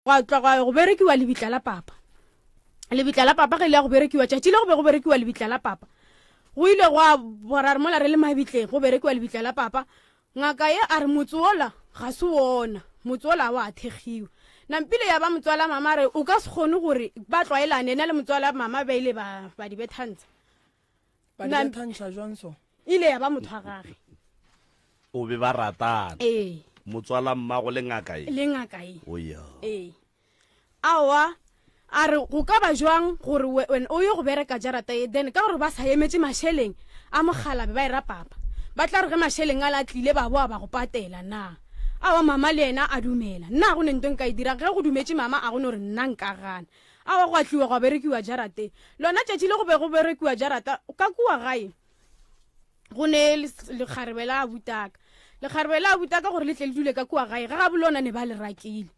Wa tloga go berekiwa lebitla la papa. Lebitla la papa ge le go berekiwa tšatši le go berekiwa lebitla la papa. Go ile go borare mola re le mabitleng go berekiwa lebitla la papa. Ngaka ye a re motsola ga se wona, motsola wa thegiwa. Nampile ya ba motswala mama re o ka se kgone gore ba tlwaelane ena le motswala mama ba ile ba di bethantsha. Ba di bethantsha jwang so? Ile ya ba motho a gage. O be ba ratana. Motswala mmago le ngaka e. Le ngaka e. O ya. Awa a re go ka ba jwang gore o yo go bereka jarata e then ka gore ba sa emetse masheleng a mogala ba ira papa. Ba tla re ge masheleng a la tlile ba boa ba go patela na. Awa mama le ena a dumela nna go ne ntwe nka e dira ge go dumetse mama a go no re nna nka gana. Awa go atliwa go berekiwa jarate lona tšatši le go berekiwa jarata ka kua gae go ne le kgaribela a butaka le kgaribela a butaka gore le tle le dule ka kua gae ga bolona ne ba le rakile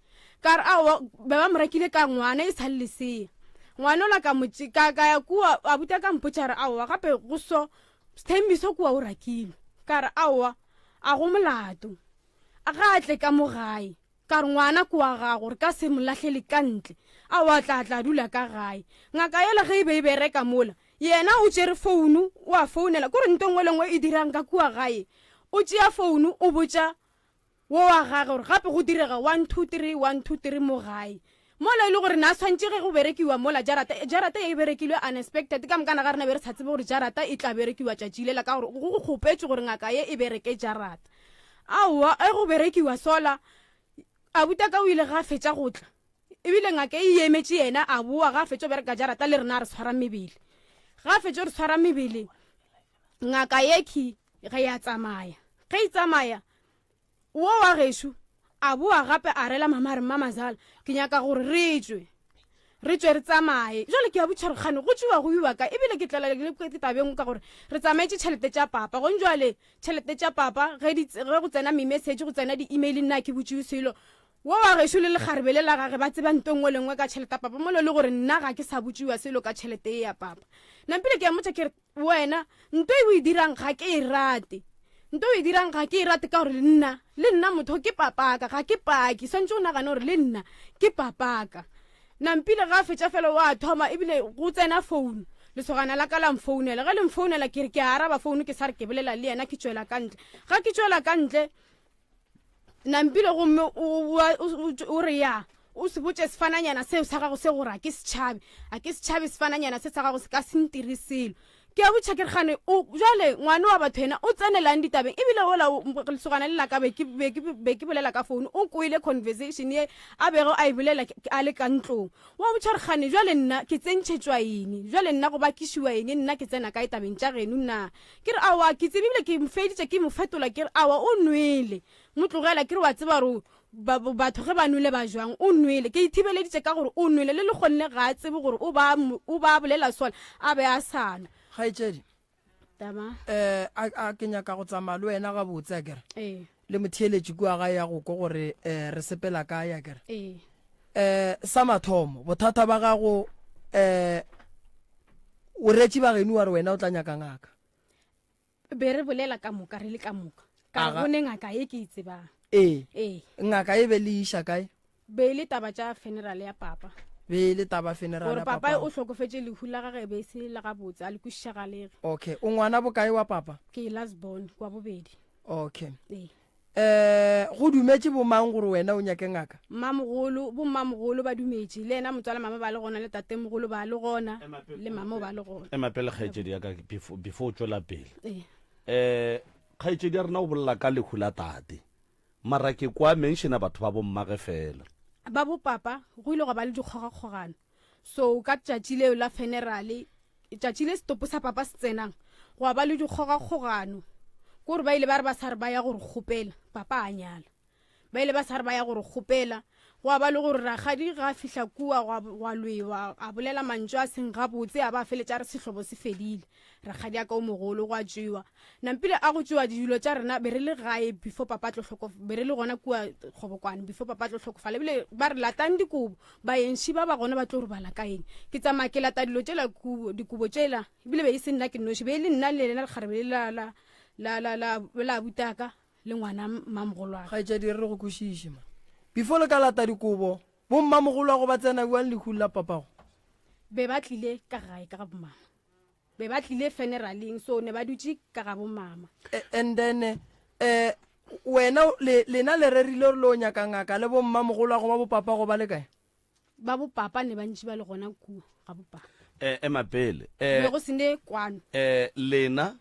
ka re awa ba mo rakile ka ngwana e sa le se ngwana la ka motse ka ya kua a butaka mpotša re awa gape go so stembiso kua o rakile ka re awa a go molato a ga tle ka mo gae ka re ngwana kwa ga gore ka se molahlele ka ntle a wa tla dula ka gae ngaka yela ge e bereka mola yena o tšere founu o a founela gore ntongwe lengwe e dirang ka kua gae o tšea founu o botša wo wa gage gore gape go direga 1 2 3 1 2 3 mo gae mola ile gore na swantse ge go berekiwa mola jarata e berekilwe unexpected ka mokana ga rena be re sa tsebe gore jarata e tla berekiwa tšatši lela ka gore go kgopetse gore ngaka ye e bereke jarata awa e go berekiwa sola a butaka o ile ga fetša go tla ebile ngaka e emetše yena a boa ga fetša bereka jarata le rena re tshwara mebele ga fetša re tshwara mebele ngaka yeki ge ya tsamaya ge e tsamaya wo wa gešo a boa gape a rela mama re mamazala ke nyaka gore re tswe re tsamaye jwale ke a botšharogane go tšewa go iwa ka ebile ke tlela le tabeng ka gore re tsamaetse tšhelete tša papa go njwale tšhelete tša papa ge go tsena me-message go tsena di-email nna ke botšeo selo wo wa gešo le lekgarebe le la gage ba tseba ntongwe lengwe ka tšhelete papa molo le gore nna ga ke sa botšewa selo ka tšhelete e ya papa nampile ke ya motša ke re wena nto e o e dirang ga ke e rate nto o e dirang ga ke e rate ka gore le nna motho ke papaka ga ke paki swantse o nagane gore le nna ke papaka nampile ga fetša fela wa thoma ebile go tsena founu lesogana la ka la mfounela ge le mfounela ke re ke araba founu ke sa re ke bolela le yena ke tšwela ka ntle ga ke tšwela ka ntle nampile gomme o re ya o se botse sefananyana seo sa gago se gore a ke setšhabe sefananyana se sa gago se ka sentire selo ke a botšha ke re gane jale ngwane wa batho ena o tsenelang ditabeng ebile ola lesogana le la ka be ke bolela ka founu o koile conversation ye a bego a e bolela a le ka ntlong wa botšha re gane jale nna ke tsentšhetšwa eng jale nna go bakišiwa eng nna ke tsena kae tabeng tša geno nna ke re awa ke tsebile ke mofeditše ke mo fetola ke re awa o nwele mo tlogela ke re wa tseba gore batho ge ba nwele ba jwang o nwele ke ithibeleditše ka gore o nwele le lekgonne ga a tsebe gore o ba bolela sola a be a sana Kgaetšedi a ke nyaka go tsamaya le wena ga botse a kere le motheeletši kua ga ya go ko gore re sepela ka ya kere sa mathomo bothata ba gago o retše ba geno wa re wena o tla nyaka ngaka be re bolela ka moka re le ka moka ka gone ngaka ye ke itsebang ngaka e be le iša kae be le taba tša funeral ya papa be le taba funeral gore papa o hlokofetše lehu la gage be se la ga botse a le kwišiša galege okay o ngwana bokae wa papa ke last born kwa bobedi okay go dumetše bomang gore wena o nyake ngaka bommamogolo ba dumetše le ena motswala mama ba le gona le tatemogolo ba le gona le mama ba le gona emapele kgaetšedi ya ka before o tšwela pele kgaetšedi ya rena o bolela ka lehu la tate mara ke kwa menšena batho ba bommage fela ba bo papa go ile go ba le dikgogakgogano so ka tšatši leo la funerale tšatši le setopo sa papa se tsenang go ba le dikgogakgogano kore ba ile ba re ba sa re ba ya gore kgopela papa a nyala ba ile ba sa re ba ya gore kgopela go ba le gore ragadi ga fihla kua wa lwewa a bolela mantšo a seng gabotse a ba feletša re sehlobo se fedile ragadi a ka o mogolo go a tšewa nampile a go tšewa dilo tša rena be re le gae before papa be re le gona kua kgobokwane before papa tlo hlokofala ebile ba re latang dikobo baenši ba gona ba tlo re bala ka eng ke tsamaya ke lata dilo tšela dikobo tšela ebile be e se nna ke noši be e le nna le lena lekgarebe la butaka le ngwana mamogolwane kgaetšedi re go kwešiše before le ka lata dikobo bommamogolo a go ba tsena buang lekhulu la papago be ba tlile ka gae ka ga bomama be ba tlile funeraleng so ne ba dutse ka ga bomama and then wena lena le rerile gore le o nyaka ngaka le bommamogolo a go ba bopapago ba le kae ba bopapa ne ba ntši ba le gona kua ga bopapa Emapele be go sene kwano lena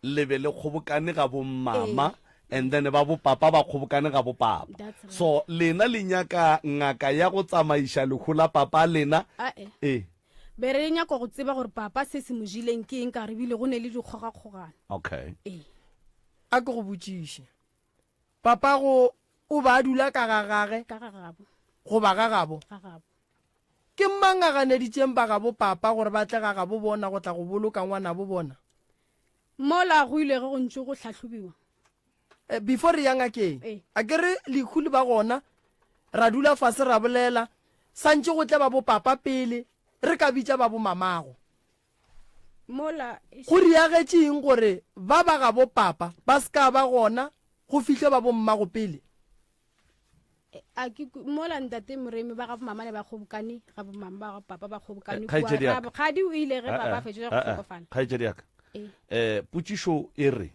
le be le kgobokane ga bommama and then ba bopapa ba kgobokane ga bopapa so lena le nyaka ngaka ya go tsamaiša lekgola papa lena be re nyaka go tseba gore papa se se mo jileng ke eng ka re bile go ne le dikgogakgogano okay a ke go botšiše papa go o ba dula ka gagage ka gagabo go ba gagabo ke mang a ganeditšeng ba gabo papa gore ba tle gagabo bona go tla go boloka ngwana bo bona mola go ile ge go ntse go tlhatlhobiwa before re yang akeng a ke re lekhulu ba gona ra dula fase ra bolela santse go tle ba bo papa pele re ka bitša ba bo mamago mola go riagetšeng gore ba ba ga bo papa ba ska ba gona go fihle ba bo mmago pele mola ntate moremi ba ga bomama ne ba kgobokane ga bomama ba ga papa ba kgobokane kgadi o ile ge papa fetše go tlhokofala kgaetšedi yaka potšišo e re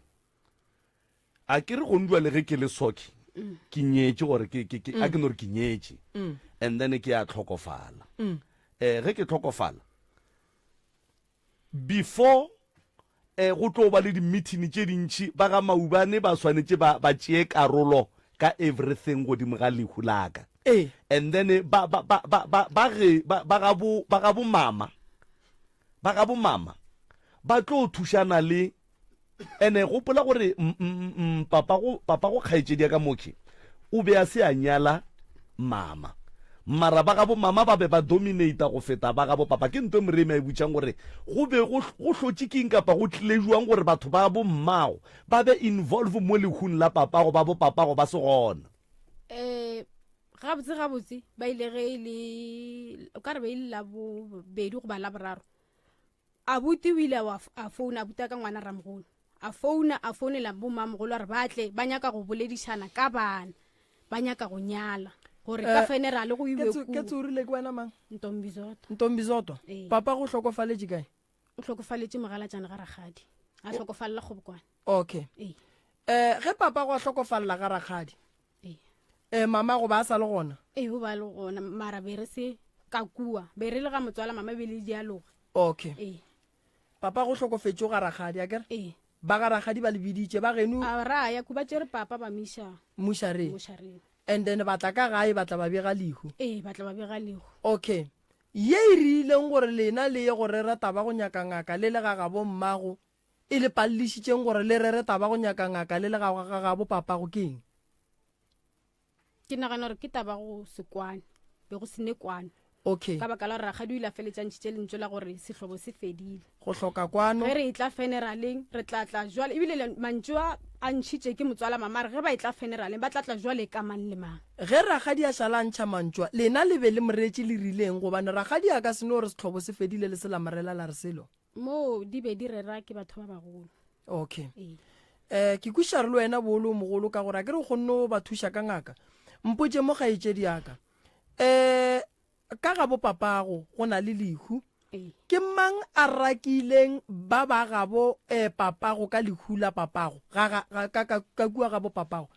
a ke re go ndua le ge ke le soki ke nyetše gore a ke no re ke nyetše and then ke a tlhokofala ge ke tlhokofala before go tlo ba le di-meeting tše dintšhi ba ga maubane ba swanetše ba tšee karolo ka everything godimo ga lehu laka and then ba ga bomama ba tlo thušana le ene gopola gore papa go kgaetšedi ya ka moke o be a se a nyala mama mara ba ga bomama ba be ba dominata go feta ba ga bopapa ke nto moremi a e butšang gore go be go hlotše keng kapa go tlile juang gore batho ba bommago ba be involve mo lekhung la papago ba bopapago ba se gona gabotse ba ile ge le o ka re ba ile la bobedi go ba la boraro abuti o ile a founa abuti ka ngwana ramogolo a founela bommamogolo a re batle ba nyaka go boledišana ka bana ba nyaka go nyala gore ka funeral go iwe ke tsorile ke wena mang Ntombizoto papa go hlokofaletše kae o hlokofaletše mogalatšana ga ragadi a hlokofalela kgobokwane okay ge papa go a hlokofalela ga ragadi mama go ba sa le gona o ba le gona mara be re se ka kua be re le ga motswala mama be le dialoga okay papa go hlokofetše ga ragadi a kere ba ga ragadi ba le biditše ba genu a ra ya kuba tšere papa ba mušareng and then batla ka gae batla ba bega lehu batla ba bega lehu okay ye e rileng gore lena le ye go rera taba go nyaka ngaka le le ga ga bo mmago e le pallišitšeng gore le rere taba go nyaka ngaka le le ga bo papago keng ke nagana gore ke taba go sekwane be go sene kwane okay ka baka la gore ragadi o ile a feletšantšhitše lentswe la gore sehlobo se fedile go hloka kwano ge re e tla funeraleng re tlatla jwale ebile mantšoa a ntšhitše ke motswala mama re ge ba e tla funeraleng ba tlatla jwale ka mang le mang ge ragadi a šala ntšha mantšwa lena le be le moretše le rileng gobane ragadi a ka seno gore sehlobo se fedile le se la morela la re selo mo di be di rera ke batho ba bagolo okay ke kuša re le wena boolo mogolo ka gore a ke re kgonne ba thuša ka ngaka mpotše mo gaetšedi yaka ka ga bo papago go na le lehu ke mang a rakileng ba ba gabo papago ka lehu la papago ka kua ga bo papago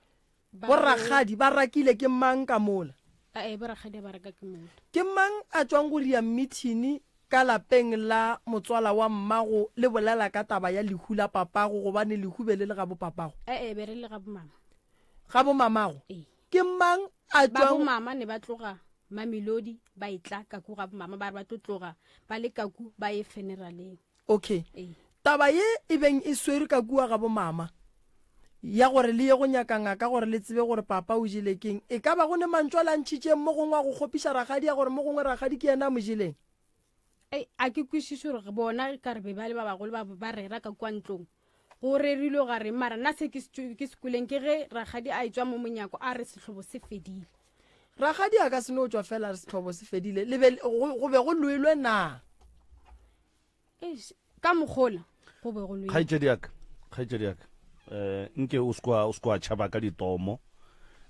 bo ragadi ba rakile ke mang ka mola ke mang a tswang go ria meeting ka lapeng la motswala wa mmago le bolela ka taba ya lehu la papago gobane lehu be le ga bo papago be re le ga bo mama ga bo mamago ke mang a tswang ba bo mama ne ba tloga Mamelodi ba itla ka ku ga mama ba re ba tloga ba le ka ku ba e funeraleng okay taba ye e beng e swere ka kua ga bo mama ya gore le ye go nyaka ngaka gore le tsebe gore papa o jile keng e ka ba go ne mantšwa la ntšhitše mo gongwe a go kgopiša ragadi ya gore mo gongwe ragadi ke yena mo jileng a ke kwešiše gore bona ka re be ba le ba bagolo ba rera ka kwa ntlong go rerilwe gare mara nna se ke sekoleng ke ge ragadi a etswa mo monyako a re sehlobo se fedile ragadi a ka seno tswa fela sehlobo se fedile go be go loilwe na ka mogola go be go loilwe kgaetšedi yaka nke o skwa tšhaba ka ditomo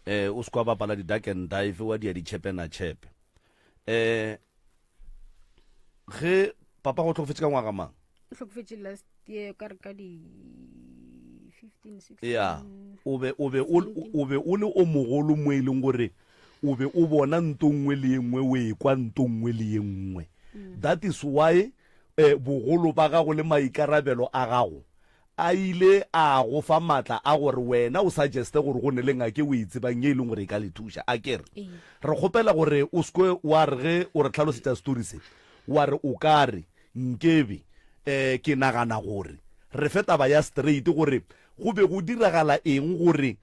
o se kwa bapala di-duck and dive wa dia di-chepe na chepe ge papa go tlhokofetse ka ngwaga mang o tlhokofetse last year ka re ka di 15 16 ya o be o le o mogolo mo e leng gore o be o bona nto nngwe le engwe o e kwa nto nngwe le engwe that is why bogolo ba gago le maikarabelo a gago a ile a go fa matla a gore wena o suggeste gore go ne le ngake o itsebang e leng gore e ka le thuša a kere re kgopela gore o sekwe wa re ge o re tlhalosetša story se wa re o ka re nkebe ke nagana gore re fe taba ya straight gore go be go diragala eng gore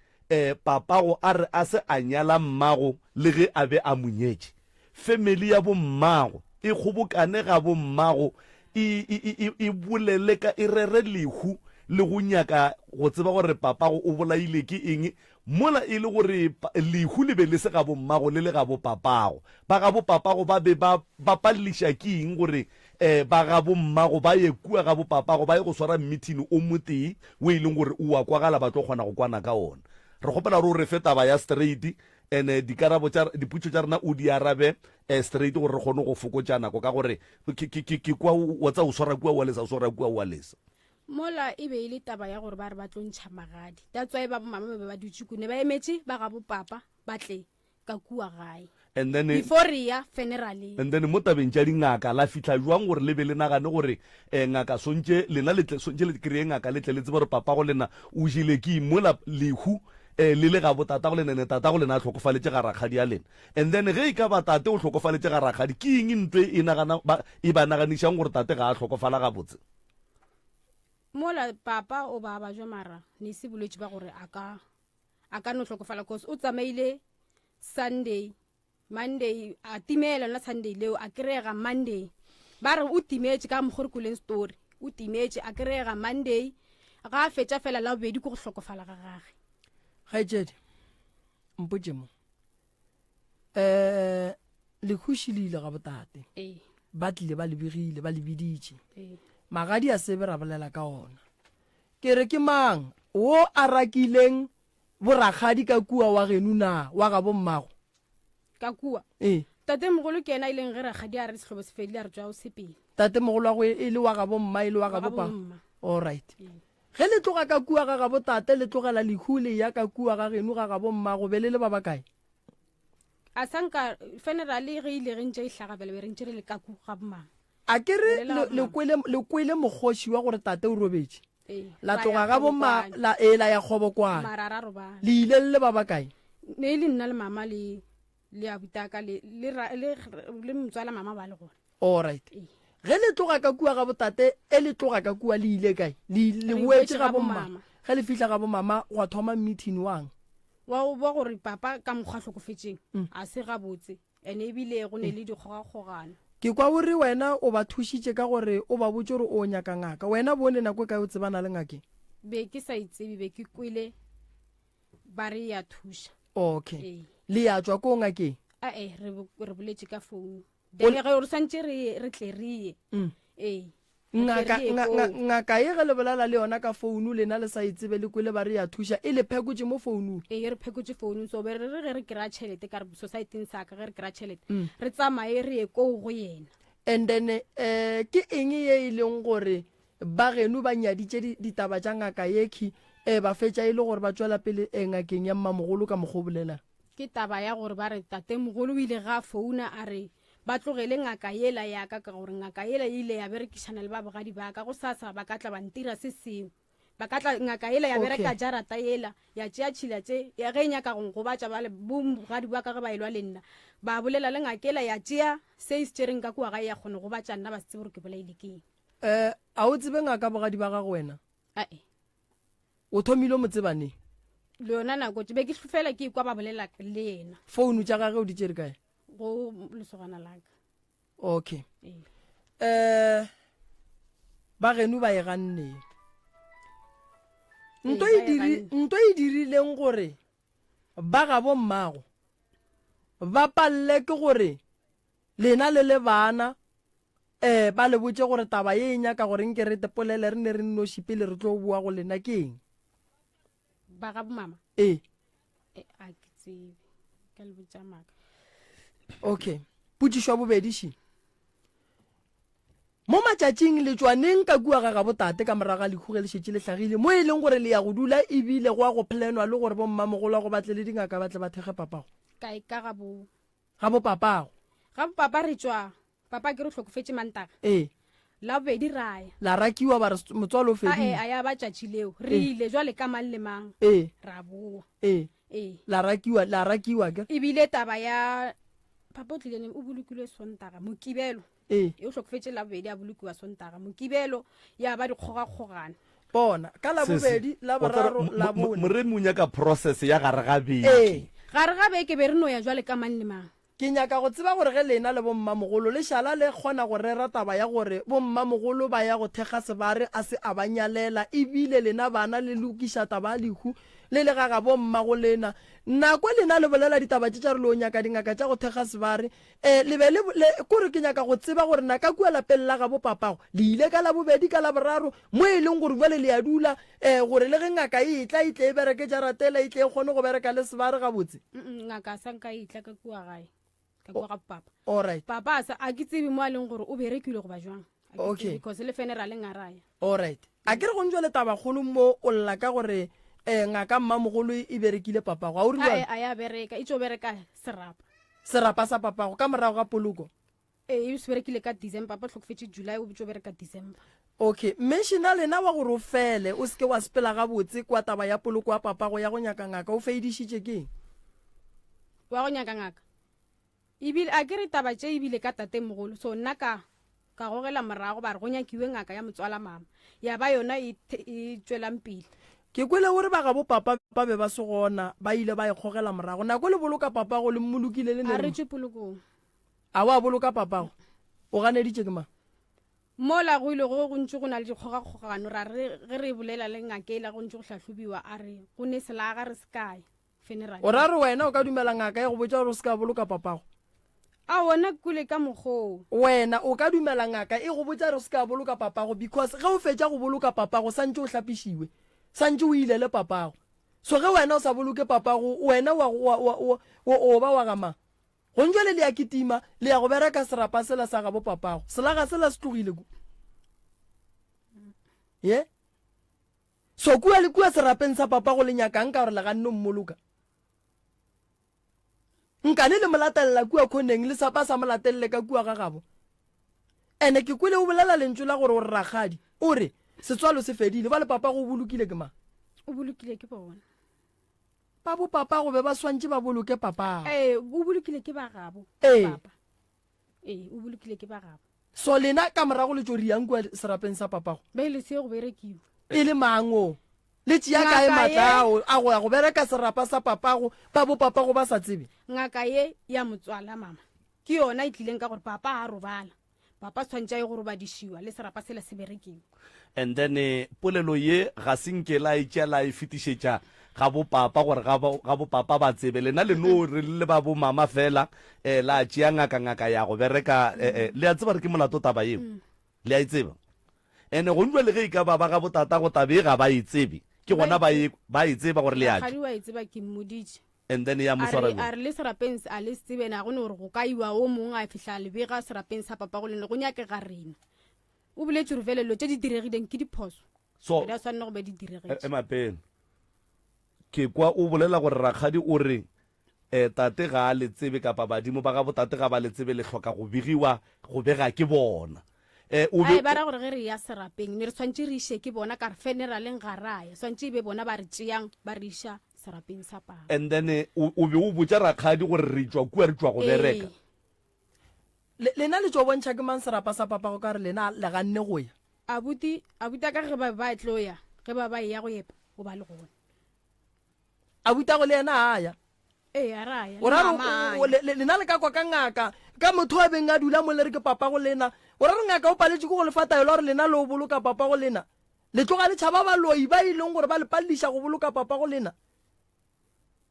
papago a re a se a nyala mmago le ge a be a monyetše family ya bommago e kgobokane ga bommago e bolele ka e rere lehu le go nyaka go tseba gore papago o bolaile ke eng mola e le gore lehu le be le se ga bommago le ga bo papago ba ga bo papago ba be ba pallisha ke eng gore ba ga bommago ba ye kua ga bo papago ba ye go swara meeting o motee o e leng gore o wa kwagala ba tlo kgona go kwana ka ona re kgopela re fe taba ya straight ene dikarabo tša diputso tša rena o di arabe straight gore re kgone go fokotša nako ka gore ke kwa wa tsa o swara kua wa lesa o swara kua wa lesa mola e be e le taba ya gore ba re ba tlo ntšha magadi that's why ba bomama ba dutse kune ba emetše ba ga bo papa ba tle ka kua gae and then before ya funerally and then mo tabeng tša dingaka la fitlha jwang gore le be le nagane gore ngaka sontše lena sontše le kry-e ngaka le tle le tsebe gore papa go lena o jile ke mola lehu le le ga botata go lena tata go lena a tlhokofaletše ga rakgadi a lena and then ge e ka ba tate o tlhokofaletše ga rakgadi ke eng ntwe e ba naganišang gore tate ga a tlhokofala ga botse mola papa o ba jwa mara ne se bolwetse ba gore a ka no tlhokofala cause o tsamaile Sunday Monday a timela na Sunday leo a kry-ega Monday ba re o timetše ka mogorikoleng story o timetše a kry-ega Monday ga a fetša fela la bobedi ko go tlhokofala ga gage gaetšedi mpotše mo lekhuši le ile ga botate ba tlile ba lebegile ba lebiditše magadi a sebe ra bolela ka ona ke re ke mang wo a rakileng boragadi ka kua wa geno na wa ga bommago ka kua tate mogolo ke ena e leng ge ragadi a re sehlobo se fedile a re tswa o sepele tate mogolo wa go e le wa ga bomma e le wa ga bopa alright ge le tloga ka kua ga ga botate le tlogela lehu le ya ka kua ga geno ga ga bommago be le ba bakae a sanka funerally ge ile ge ntše e tlhagabele be re ntše re le ka kua ga bomama a kere le kwele mokgoši wa gore tate o robetše la tloga ga bomma la ya kgobo kwana le ile le ba bakae ne le nna le mama le abutaka le motswala mama ba le gona alright ge le tloga ka kua ga botate e le tloga ka kua le ile kae le boetse ga bomma ge le fihla ga bomama go thoma meeting wang wa gore papa ka mokgwa tlhokofetseng a se gabotse ene ebile go ne le dikgogakgogano ke kwa gore wena o ba thušitše ka gore o ba botse gore o nyaka ngaka wena bone nako ka o tsebana le ngake be ke sa itsebe be ke kwele ba re ya thuša okay le ya tswa ko ngakeng re boletše ka founu then ge re santše re tle re ye ngaka ye ge le bolela le yona ka founu lena le sa itsebe le kwele ba re ya thuša e le phekotše mo founung re phekotše founu so be re ge re kry-a tšhelete ka re societeng saka ge re kry-a tšhelete re tsamaye re ye koo go yena and then ke eng ye e leng gore ba geno ba nyaditše ditaba tša ngaka yekhi ba fetša e le gore ba tswela pele ngakeng ya mmamogolo ka mokgo bolela ke taba ya gore ba re tate mogolo o ile ga founa a re ba tlogele ngaka yela yaka ka gore ngaka yela ile ya berekišana le ba bogadi ba ka go sasa ba ka tla ba ntira se sengwe ba ka tla ngaka yela ya bereka jarata yela ya tšea tšhila tše ya ge e nyaka go gobatša ba le bogadi ba ka ge ba elwa le nna ba bolela le ngaka yela ya tšea se se tšereng ka kua gae ya kgone go batša nna ba se tsebe gore ke bolaile keng a o tsebe ngaka bogadi ba gago wena o thomile o mo tsebaneng le yona nako be ke fela ke ikwa ba bolela le yena founu tša gage o di tšere kae go lesogana laka okay ba geno ba e ganne nto e dirileng gore ba ga bommago ba palle ke gore lena le bana ba le botse gore taba ye nyaka gore nke re tepolele re ne re nnoši pele re tlo bua go lena ke eng ba ga bomama tsebe ka le botsa maka okay putsišwa bobedi shi mo matšatšing le tswaneng ka kua ga botate ka moraga lekhuge le šetše le tlhagile mo e leng gore le ya go dula ebile go a go plenwa le gore bommamogolo a go batle le dingaka batle ba thege papago kae ka ga bo papago ga bo papa re tswa papa ke re tlhokofetse mantaga la bobedi raya la rakiwa ba re motswalo o fedile a ya ba tšatši leo re ile jwale ka mang le mang ra boa la rakiwa ke ebile taba ya papa o tlilene o bolokilwe sontaga mokibelo e o tlhokofetse la bobedi a bolokiwa sontaga mokibelo ya ba dikgogakgogana bona ka la bobedi la boraro la bone moremi o nyaka process ya gare ga beke gare ga beke be re no ya jwale ka mang le mang ke nyaka go tseba gore ge lena le bommamogolo le šala le kgona go rera taba ya gore bommamogolo ba ya go thega sebare a se a ba nyalela ebile lena bana le lokiša taba lehu le le gaga bommago lena nako lena le bolela ditaba tša re le o nyaka dingaka tša go thega sebare le be kore ke nyaka go tseba gore na ka kua lapeng la ga bopapago le ile ka la bobedi ka la boraro mo e leng gore jale le ya dula gore le ge ngaka e tla e tle e bereke jaratela e tle e kgone go bereka le sebare ga botse ngaka sa nka e tla ka kua gae ka kua ga papa alright papa a ke tsebe mo a leng gore o berekile go ba jwang okay because le funeral nga raya alright a ke re go ntjwa le taba golo mo o lla ka gore ngaka mmamogolo e berekile papago a o re a ya bereka e tšo bereka serapa sa papago ka morago ga poloko e se berekile ka December papa tlhokofetse July o tšo bereka December okay mentiona lena wa gore o fele o seke wa sepela ga botse kwa taba ya poloko ya papago ya go nyaka ngaka o feidišitše keng wa go nyaka ngaka ebile a ke re taba tše ebile ka tate mogolo so nna ka gogela morago ba re go nyakiwe ngaka ya motswala mama ya ba yona e tswelang pele ke kwele gore ba ga bo papa ba be ba se gona ba ile ba ikgogela morago nako le boloka papago le mmolokile le a re tše polokong a wa boloka papago o ganeditše ke mang mola go ile go ntse go na le dikgogakgogano ra ge re bolela le ngakela go ntse go tlhatlhobiwa a re go ne selaga re se kae funeral o ra re wena o ka dumela ngaka ya go botsa gore o se ka boloka papago a wona kule ka mogou wena o ka dumela ngaka e go botsa gore o se ka boloka papago because ge o fetša go boloka papago santse o hlapišiwe santse o ile le papago so ge wena o sa boloke papago wena o ba wa gamang go ntjwele le ya kitima le ya go bereka serapa sela sa ga bo papago selaga sela se tlogile ku ye so kua le kua serapeng sa papago le nyakang ka gore le ga nno mmoloka nkane le molatelela kua khoneng le sapa sa molatelele ka kua ga gabo ene ke kwele o bolela lentswe la gore o rragadi o re setswalo se fedile ba le papago o bolokile ke mang o bolokile ke bona ba bo papago be ba swantse ba boloke papago o bolokile ke ba gabo papa o bolokile ke ba gabo so lena ka morago le tšo riang kua serapeng sa papago be le se go berekiwa e le mango le tšea kae matlao a go ya go bereka serapa sa papago ba bo papago ba sa tsebe ngaka ye ya motswala mama ke yona e tlileng ka gore papa a robala papa tshwantse a ye go robadišiwa le serapa se le se berekiwa and then polelo ye ga senkela e tšela e fetišetša ga bo papa gore ga bo papa ba tsebe lena le no re le ba bo mama fela la tšea ngaka ya go bereka le a tseba re ke molato taba eo le a e tseba ene go ntšwa le ge e ka ba ga botata go tabe ga ba e tsebe ke gona ba e tseba gore le ya wa e tseba ke mmoditše and then ya moswara a re le serapeng a le tsebe na go ne gore go ka iwa o mongwe a fihla lebega serapeng sa papa go lene go nyakega rena o boletse gore felelo tše di diregileng ke diphoso so di a tshwanela go be di diregile emapene ke kwa o bolela gore rakgadi o re tate ga a le tsebe kapa badimo ba ga botate ga ba le tsebe le tlhoka go begiwa go bega ke bona ba ra gore ge re ya serapeng ne re tshwantse re iše ke bona ka re funeraleng ga raya tshwantse e be bona ba re tšeang ba re iša serapeng sa papa and then o be o botsa rakgadi gore re tswa kua re tswa go bereka lena le tšo bontšha ke mang serapa sa papago ka re lena le ganne go ya abuti ka ge ba tlo ya ge ba ya go epa o ba le gona abuta go le yena a ya a raya o ra lena le ka kwa ka ngaka ka motho a beng a dula mo le re ke papago lena o ra re ngaka o paletse go le fataela gore lena le o boloka papago lena le tloga le tšhaba baloi ba e leng gore ba le palliša go boloka papago lena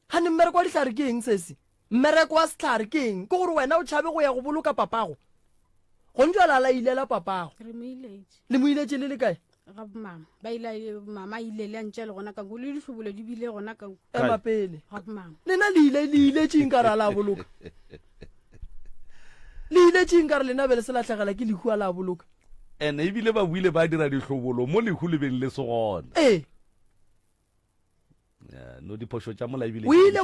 gane mmereko wa ditlhare ke eng sese mmereko wa setlhare ke eng ke gore wena o tšhabe go ya go boloka papago go ntse la ilela papago re mo iletše le mo iletše le le kae ga mama ba ile mama ile le ntse le gona ka go le dihlobola di bile gona ka ema pele ga mama lena le ile tshingara la boloka le ile tshingara lena bele se latlhagela ke lehua la boloka ene ebile ba buile ba dira dihlobolo mo lehu le beng le se gona no diphoso tša mola ebile o ile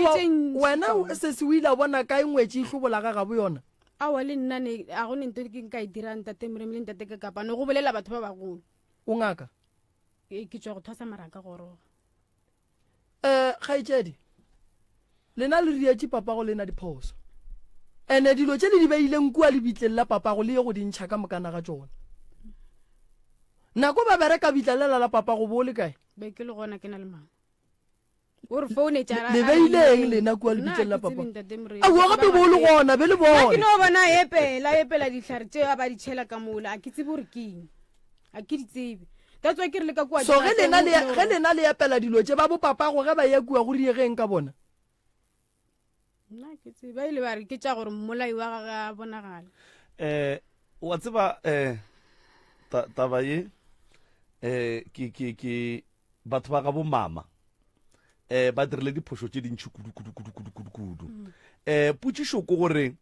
wena se se o ile a bona ka engwetse ihlobola ga gabo yona awa le nna ne a go ne nto ke nka e dira ntate mremle ntate ka kapa no go bolela batho ba bagolo o ngaka ke tswa go thosa maraka goro kgaitsedi lena le rietse papa go lena diphoso ene dilo tše le di beileng kua le bitlela papa go le ye go dintšha ka mokana ga tsona nako ba bereka bitlelela la papa go bo le kae be ke le gona ke na le mang o re phone tša le beileng lena kua le bitlelela papa a wa gape bo le gona be le bona ke no bona epela dihlare tše a ba di tšhela ka mola a ke tsebe gore keng a ke di tsebe that's why ke re le ka kua so ge lena le epela dilo tše ba bo papa go ge ba ya kua go riegeng ka bona nna ke tsebe ba ile ba re ke tša gore mmolai wa ga bonagala wa tseba taba ye ke batho ba ga bo mama ba dirile diphoso tše dintšhi kudu potšišo ko gore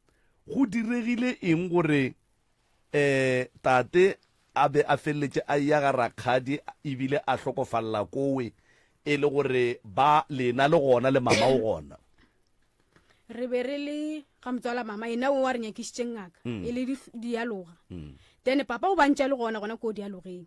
go diregile eng gore tate a be a feleletše a ya ga rakgadi ebile a hlokofalela kowe e le gore ba lena le gona le mama o gona re be re le ga motswala mama ena o wa re nyakišitšeng ngaka e le dialoga then papa o bantša le gona ko dialogeng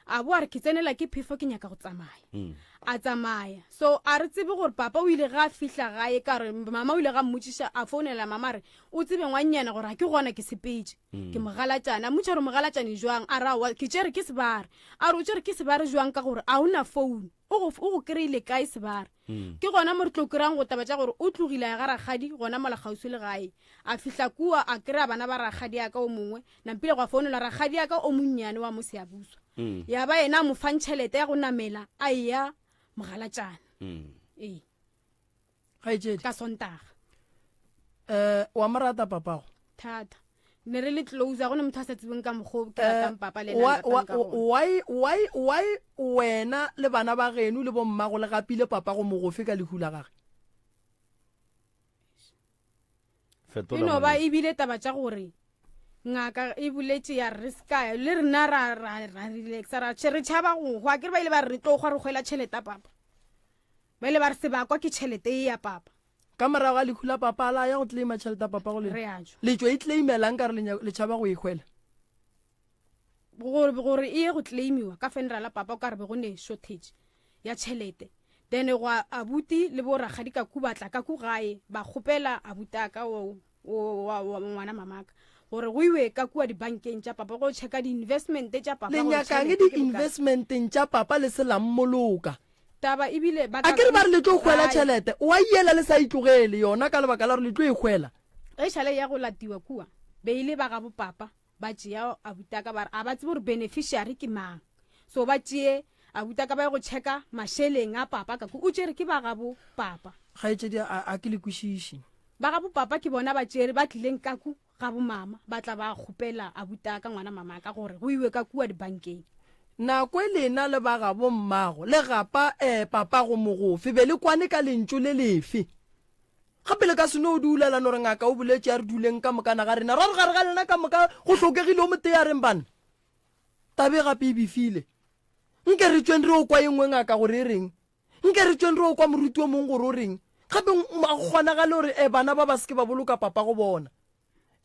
a bo a re ke tsenela ke phefo ke nyaka go tsamaya a tsamaya so a re tsebe gore papa o ile ga fihla gae ka re mama o ile ga mmotšiša a founela mama re o tsebe ngwannyana gore ga ke gona ke sepetse ke mogalatšana mmotša gore mogalatšane jwang a ra ke tšere ke sebare a re o tšere ke sebare jwang ka gore a ona founu o go kry-ile kae sebare ke gona mo re tlo kry-ang go taba tša gore o tlogile ya ga rakgadi gona mola kgauswi le gae a fihla kua a kry-a bana ba rakgadi aka o mongwe nampile go a founela rakgadi aka o monnyane wa mo seabuswa ya ba yena a mo fang tšhelete ya go namela a eya mogalatšana kgaitsedi ka sontaga wa morata papago thata ne re le closer go ne motho a sa tsebeng ka mokgo ke ratang papa le why wena le bana ba geno le bommago le gapile papa go mogofe ka lehula gage eno ba ebile taba tša gore ngaka e boletše ya riska le rena ra relaxa ra re tšhaba go hwa ke re ba ile ba re tlo gwa re kgwela tšhelete papa ba ile ba re sebakwa ke tšhelete e ya papa ka morago ga lehula papa la ya go tleima tšhelete papa go le tšo e tleimelang ka re le tšhaba go e kgwela gore e ye go tleimiwa ka funeral papa o ka re be go ne shortage ya tšhelete then go abuti le bo ragadi ka ku batla ka ku gae ba kgopela abuta ka wa ngwana mamaka gore go iwe ka kua dibankeng tša papa go checka di-investment tša papa le nyakang di-investmenteng tša papa le selammoloka taba ebile a ke re ba re le tlo kgwela tšhelete wa iela le sa itlogele yona ka lebaka la gore le tlo e kgwela e šale ya go latiwa kua be ile ba ga bo papa ba tšea abutaka ba a ba tsebe gore beneficiary ke mang so ba tšee abutaka ba go checka mašheleng a papa ka o tšere ke ba ga bo papa kgaetšedi a ke le kwešiši ba ga bo papa ke bona ba tšere ba tlileng kaku ga bo mama ba tla ba kgopela abutaka ngwana mama ka gore go iwe ka kua dibankeng nako e lena le ba ga bo mmago le gapa papa go mogofe be le kwane ka lentso le lefe gape le ka seno o dulela no re ngaka o boletše ya re duleng ka mokana ga rena ra re gare ga lena ka moka go tlhokegile o mote ya reng bana tabe gape e befile nke re tsweng re o kwa engwe ngaka gore e reng nke re tsweng re o kwa moruti o mongwe gore o reng gape kgonagale gore bana ba ba seke ba boloka papa go bona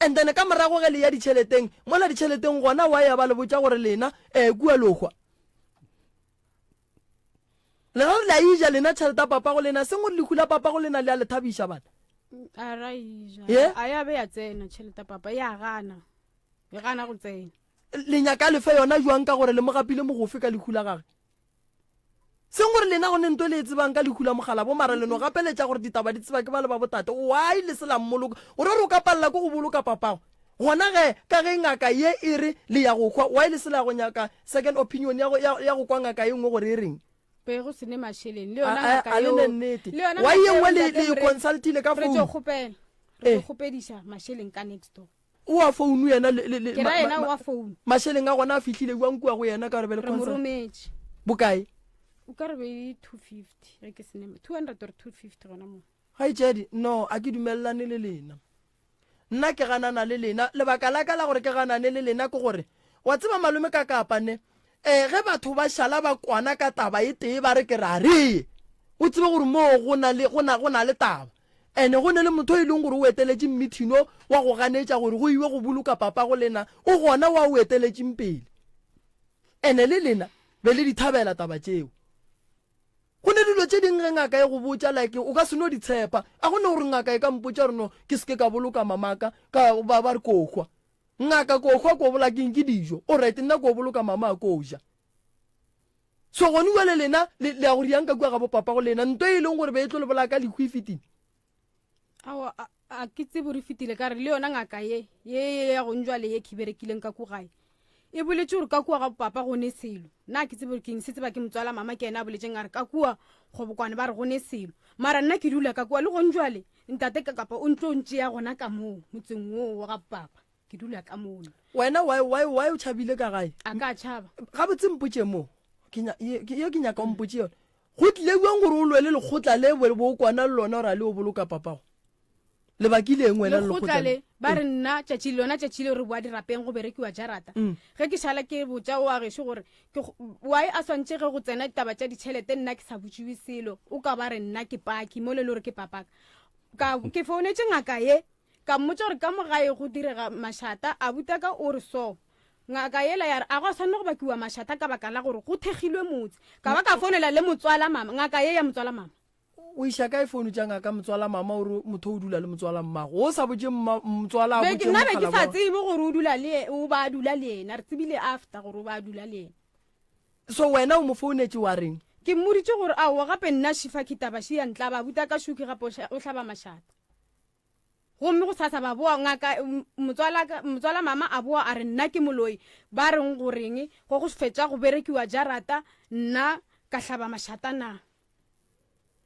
and then ka morago ge le ya ditšheleteng mola ditšheleteng gona wa ya ba le botša gore lena kua lokgwa le ga la ija lena tšhelete papa go lena sengwe le hula papa go lena le a le thabiša bana a ya be ya tsena tšhelete papa ya gana go tsena le nyaka le fe yona jwang ka gore le mogapile mogofe ka lehula gage seng gore lena go ne nto le tsebang ka lehula mogala bo mara leno gapeletša gore ditaba di tseba ke ba le ba botate why le selammoloka gore re o ka palela ko go boloka papago gona ge ka ge ngaka ye e re le ya go kgwa why le sela go nyaka second opinion ya go kwa ngaka ye nngwe gore e reng pe go sene mašheleng le yona ngaka yo le nnete wa ye nngwe le consultile ka phone re khopediša mašheleng ka next door o wa founu yena ke ra yena wa phone masheleng a gona a fihlile wa nkua go yena ka re be le re mo concert rometše bokae o ka re be 250 ge ke senema 200 or 250 gona mo ga itsedi no a ke dumelelane le lena nna ke ganana le lena lebaka la ka la gore ke ganane le lena ke gore wa tseba malome ka kapane ge batho ba šala ba kwana ka taba e tee ba re ke ra reye o tsebe gore mo go na le taba ene go ne le motho e leng gore o eteletše mmithino wa go ganetša gore go iwe go boloka papa go lena o gona wa o eteletšeng pele ene le lena be le dithabela taba tšeo go ne dilo tše dingwe ngaka e go botša like o ka seno di tshepa a go ne gore ngaka e ka mpotša reno ke seke ka boloka mamaka ka ba re kokgwa ngaka kokgwa ko bolakeng ke dijo o right nna ko boloka mama a ko ja so gone wele lena le ya go riang ka kwa ga bo papa go lena ntwe e leng gore be e tlo le bolaka le go ifitini awa a ke tse bore fitile ka re le yona ngaka ye ya go njwa le ye khiberekileng ka ku gae e boletse gore ka kua ga papa go ne selo nna ke tsebe ke se tseba ke motswala mama ke ena a boletseng a re ka kua go bokwane ba re go ne selo mara nna ke dula ka kua le go njwale ntate ka kapa o ntlo ntse ya gona ka moo motseng wo ga papa ke dula ka moo wena why o chabile ka gae a ka tshaba ga botse mpotse mo ke nyaka mpotse yone go tlile bjang gore o lwele lekgotla le bo kwana le lona gore a le o boloka papago le bakileng wena lekgotla le ba re nna tšatši lona tšatši le re boa dirapeng go berekiwa jarata ge ke šala ke botša o a gešo gore why a swantše ge go tsena ditaba tša ditšhelete nna ke sa botšiwe selo o ka ba re nna ke paki mo le le gore ke papaka ke founetše ngaka ye ka mmotša gore ka mogae go direga mašata a buta ka o re so ngaka yela ya re a go tshwanne go bakiwa mašata ka baka la gore go thegilwe motse ka ba ka founela le motswala mama ngaka ye ya motswala mama o iša ka e founu tša ngaka motswala mama gore motho o dula le motswala mmago o sa botse motswala a botse nna be ke sa tsebe gore o ba dula le ena re tsebile after gore o ba dula le ena so wena o mo founetse wa reng ke mmoditse gore ao gape nna shifa kitaba shi ya ntla ba buta ka shuki gape o hlaba mashata gomme go sasa ba boa ngaka motswala mama a boa a re nna ke moloi ba reng goreng go fetša go berekiwa jarata nna ka hlaba mashata na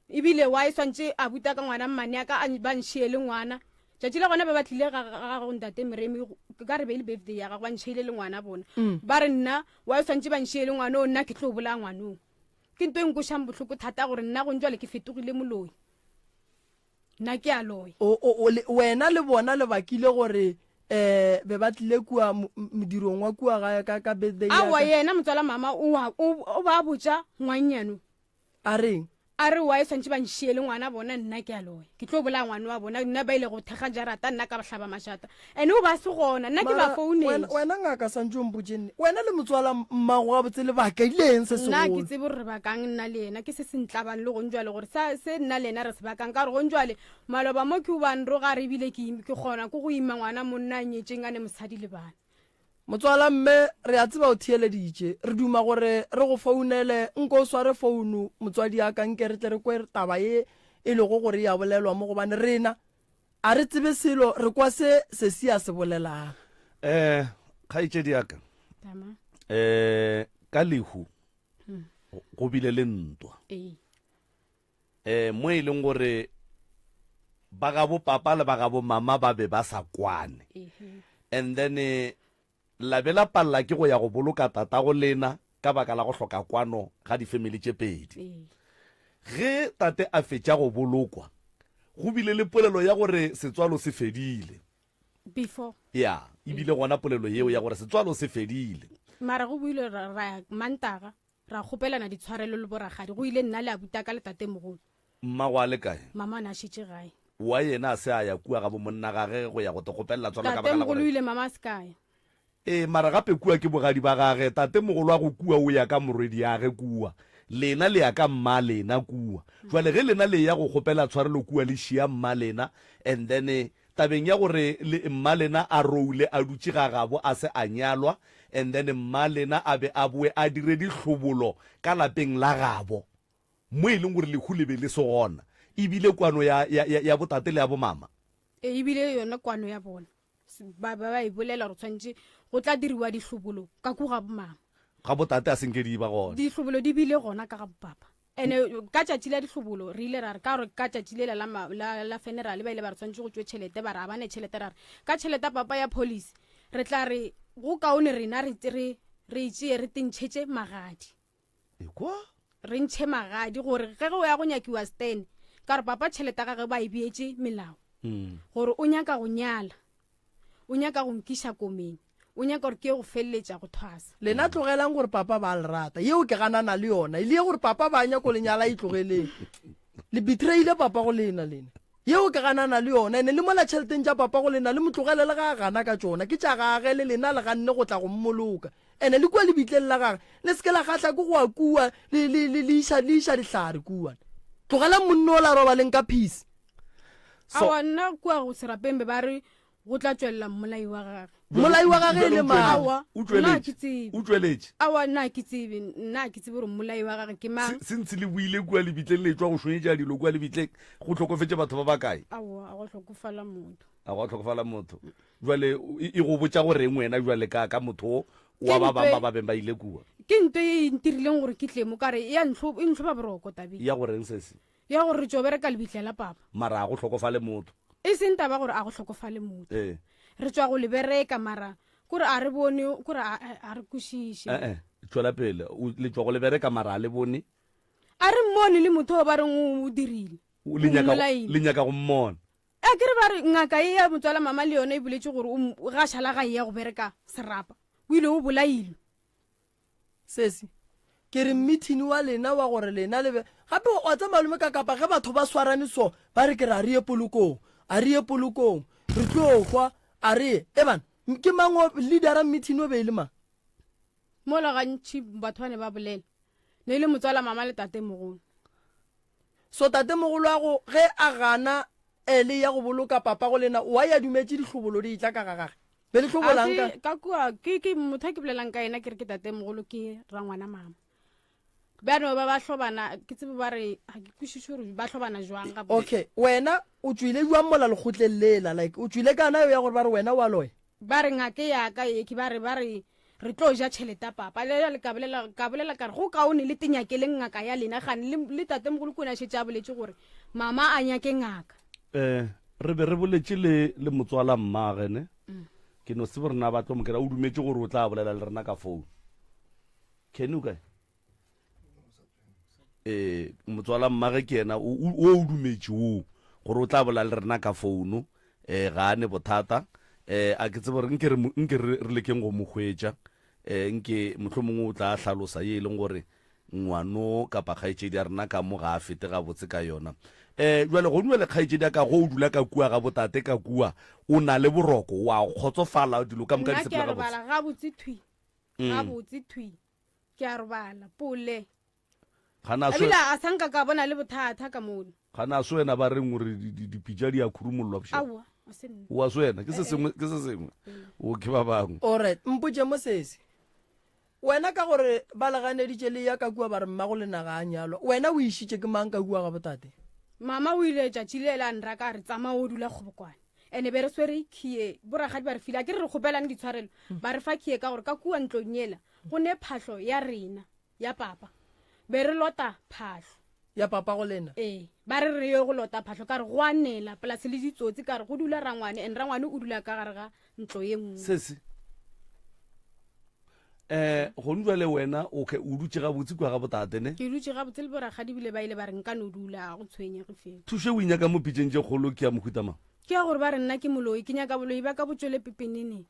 ebile wa e swantse a buta ka ngwana mmane ya ka ba nshiele ngwana tšatši le gona ba batlile ga go ntate Meremi ka re be le birthday ya ga ba nshiele le ngwana bona ba re nna wa e swantse ba nshiele ngwana o nna ke tlo bola ngwanong ke ntwe nkošang bohloko thata gore nna go njwale ke fetogile moloi nna ke a loya wena le bona le bakile gore be batlile kua modirong wa kua ka birthday ya awa yena motswala mama o ba botša ngwannyano a reng a re wa e swantse ba nshiele ngwana bona nna ke a loya ke tlo bola ngwana wa bona nna ba ile go thega jarata nna ka ba hlaba mashata ene o ba se gona nna ke ba founetse wena ngaka santse o mpotsene wena le motswala mmago wa botse le baka ileng se segolo nna ke tsebe gore re bakang nna le yena ke se sentlabang le go njwale gore se nna le yena re se bakang ka gore go njwale maloba mo ke o bane ro ga re ebile ke kgona ko go ima ngwana monna a nyetseng a ne mosadi le bana motswala mme re a tseba o theeleditše re duma gore re go founele nko o sware founu motswadi ya ka nke re tle re kwe taba ye e lego gore ya bolelwa mo gobane rena a re tsebe selo re kwa se se a se bolelang kgaitsedi yaka ka lehu go bile le ntwa mo e leng gore ba ga bo papa le ba ga bo mama ba be ba sa kwane and then la bela palla ke go ya go boloka tata go lena ka baka la go hloka kwano ga di-family tše pedi ge tate a fetša go bolokwa go bile le polelo ya gore setswalo se fedile before ya ebile gona polelo yeo ya gore setswalo se fedile mara go buile ra mantaga ra kgopelana ditshwarelo le boragadi go ile nna le a buta ka le tate mogolo mmago a le kae mama na šitše gae wa yena a se a ya kua ga bo monna gage go ya go te kgopelela tswalo ka tate mogolo ile mama a se kaya mara gape kua ke bogadi ba gage tate mogolo wa go kua o ya ka morwedi ya ge kua lena le ya ka mma lena kua jwale ge lena le ya go kgopela tshwarelo kua le šia mma lena and then tabeng ya gore mma lena a roule a dutse ga gabo a se a nyalwa and then mma lena a be a boe a dire dihlobolo ka lapeng la gabo mo e leng gore lehu le be le se gona ebile kwano ya botate le ya bomama ebile yona kwano ya bona ba e bolela gore tshwantse go tla diriwa dihlobolo ka ko ga bomama ga botate a senkedi ba gona dihlobolo di bile gona ka ga papa ene ka tšatši la ditlhobolo re ile ra re ka gore ka tšatši le la funeral ba ile ba re tshwanetse go tšwe tšhelete ba re a bane tšhelete ra re ka tšhelete papa ya police re tla re go kaone rena re itšee re tentšhetše magadi ekwa re ntšhe magadi gore ge go ya go nyakiwa stan ka gore papa tšhelete ya gage ba e beetše melao gore o nyaka go nyala o nyaka go nkiša komeng o nyaka gore ke go feleletša go thwasa lena tlogelang gore papa ba lerata yeo ke ganana le yona ile gore papa ba nyako lenyala e tlogeleng le betrayile papa go lena yeo ke ganana le yona ene le mola tšheleteng tša papa go lena le motlogele le ga gana ka tšona ke tša gage le lena le ganne go tla go mmoloka ene le kua lebitleng la gage le seke la kgatlha ke go a kua le iša dihlare kuane tlogela monno o la roba leng ka peace awa nna kua go serapeng be ba re go tla tswelela mmolai wa gage molai wa gage le Awa, o nna ke tsebe. tsweletše awa nna ke tsebe gore mmolai wa gage ke mang se ntse le buile kua lebitleng le tswa go šonyetša dilo kua lebitleng go tlhokofetse batho ba ba kae awa a go tlhokofala motho a go tlhokofala motho jale e go botša goreng wena jale ka motho wa ba bang ba beng ba ile kua ke nto e ntirileng gore ke tlemo kare e ntlhoba boroko tabi ya goreng sese ya gore re tšo bereka lebitlela papa mara a go tlhokofale motho e seng taba gore a go tlhokofale motho re tswa go lebereka mara kore a re bone kore a re kwešiše tswela pele le tswa go lebereka mara a le bone a re mmone le motho o ba reng o dirile le nyaka go mmona a ke re ba re ngaka e ya motswala mama le yone e boletše gore ga šala ga e ya go bereka serapa o ile o bolailwe sesi ke re meeting wa lena wa gore lena lebe gape o tsa malume ka kapa ge batho ba swarane so ba re ke re a re ye polokong re tlo gwa a re eban ke mango leadera meeting o be le mang mola gantši batho ba ne ba bolela ne le motswala mama le tate mogolo so tate mogolo wa go ge a gana ele ya go boloka papa go lena wa ya dumetše ditlhobolo di itla ka gagage be le tlhobolang ka kua ke motho a ke bolelang ka ena ke re ke tate mogolo ke rangwana mama bano ba hlobana ke tsebe ba re ha ke kwešiše gore ba hlobana jwang ga okay wena o tswile jwang mola le khotlelela like o tswile kana ya gore ba re wena wa loye ba re ngake ya ka e ke ba re re tlo ja tšhelete papa le ka bolela ka re go kaone le tenyakeleng ngaka ya lena gane le tate mogolo kona šetse a boletše gore mama a nyake ngaka re be re boletše le motswala mmage ne ke no se borena ba tlo mokera o dumetše gore o tla bolela le rena ka phone kene o kae motswala mmage ke ena o dumetše o gore o tla bolela le rena ka phone ga ane bothata a ke tsebe gore nke re lekeng go mo hwetša nke motlho mongwe o tla hlalosa ye e leng gore ngwano kapa kgaetšedi a rena ka mo ga a fete ga botse ka yona jwale go duele kgaetšedi a ka go o dula ka kua ga botate ka kua o na le boroko wa kgotsofala dilo ka moka di sepela ga botse thwi ke a robala pole ebile a sanka ka bona le bothata ka mono gana a se wena ba reng gore dipitša di a khurumololwa bošo wa se wena ke se sengwe o ke ba bangwe alright mpotše mo sese wena ka gore ba leganeditše le ya ka kua ba re mmago le naga a nyalwa wena o išitše ke mang ka kua ga botate mama o ile tšatši le la nra ka re tsamaya o dula kgobokwane ene be re swere khie boragadi ba re file a ke re kgopelang ditshwarelo ba re fa khie ka gore ka kua ntlong yela go ne phatlho ya rena ya papa be re lota phatlho ya papa go lena ba re yo go lota phatlho ka re go anela polase le ditsotsi ka re go dula rangwane and rangwane o dula ka gare ga ntlo ye nngwe sese go ntswele wena o dutse ga botse kwa ga botate ne ke dutse ga botse le boragadi bile ba ile ba re nka no dula go tshwenya go fela thuše o inyaka mo pitšeng tše kgolo ke ya mohutamang ke ya gore ba re nna ke moloi ke nyaka boloi ba ka botswele pepenene